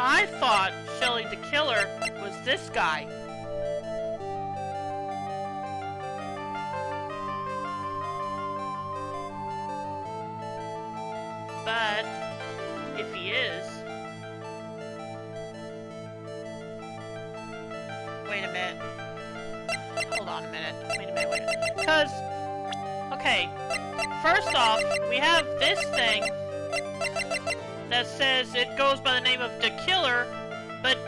I thought Shelly the killer was this guy. But if he is... Wait a minute. Hold on a minute. Wait a minute. Because, okay, first off, we have this thing that says it goes by the name of The Killer, but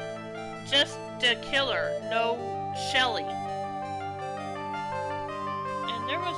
just The Killer, no Shelly. And there was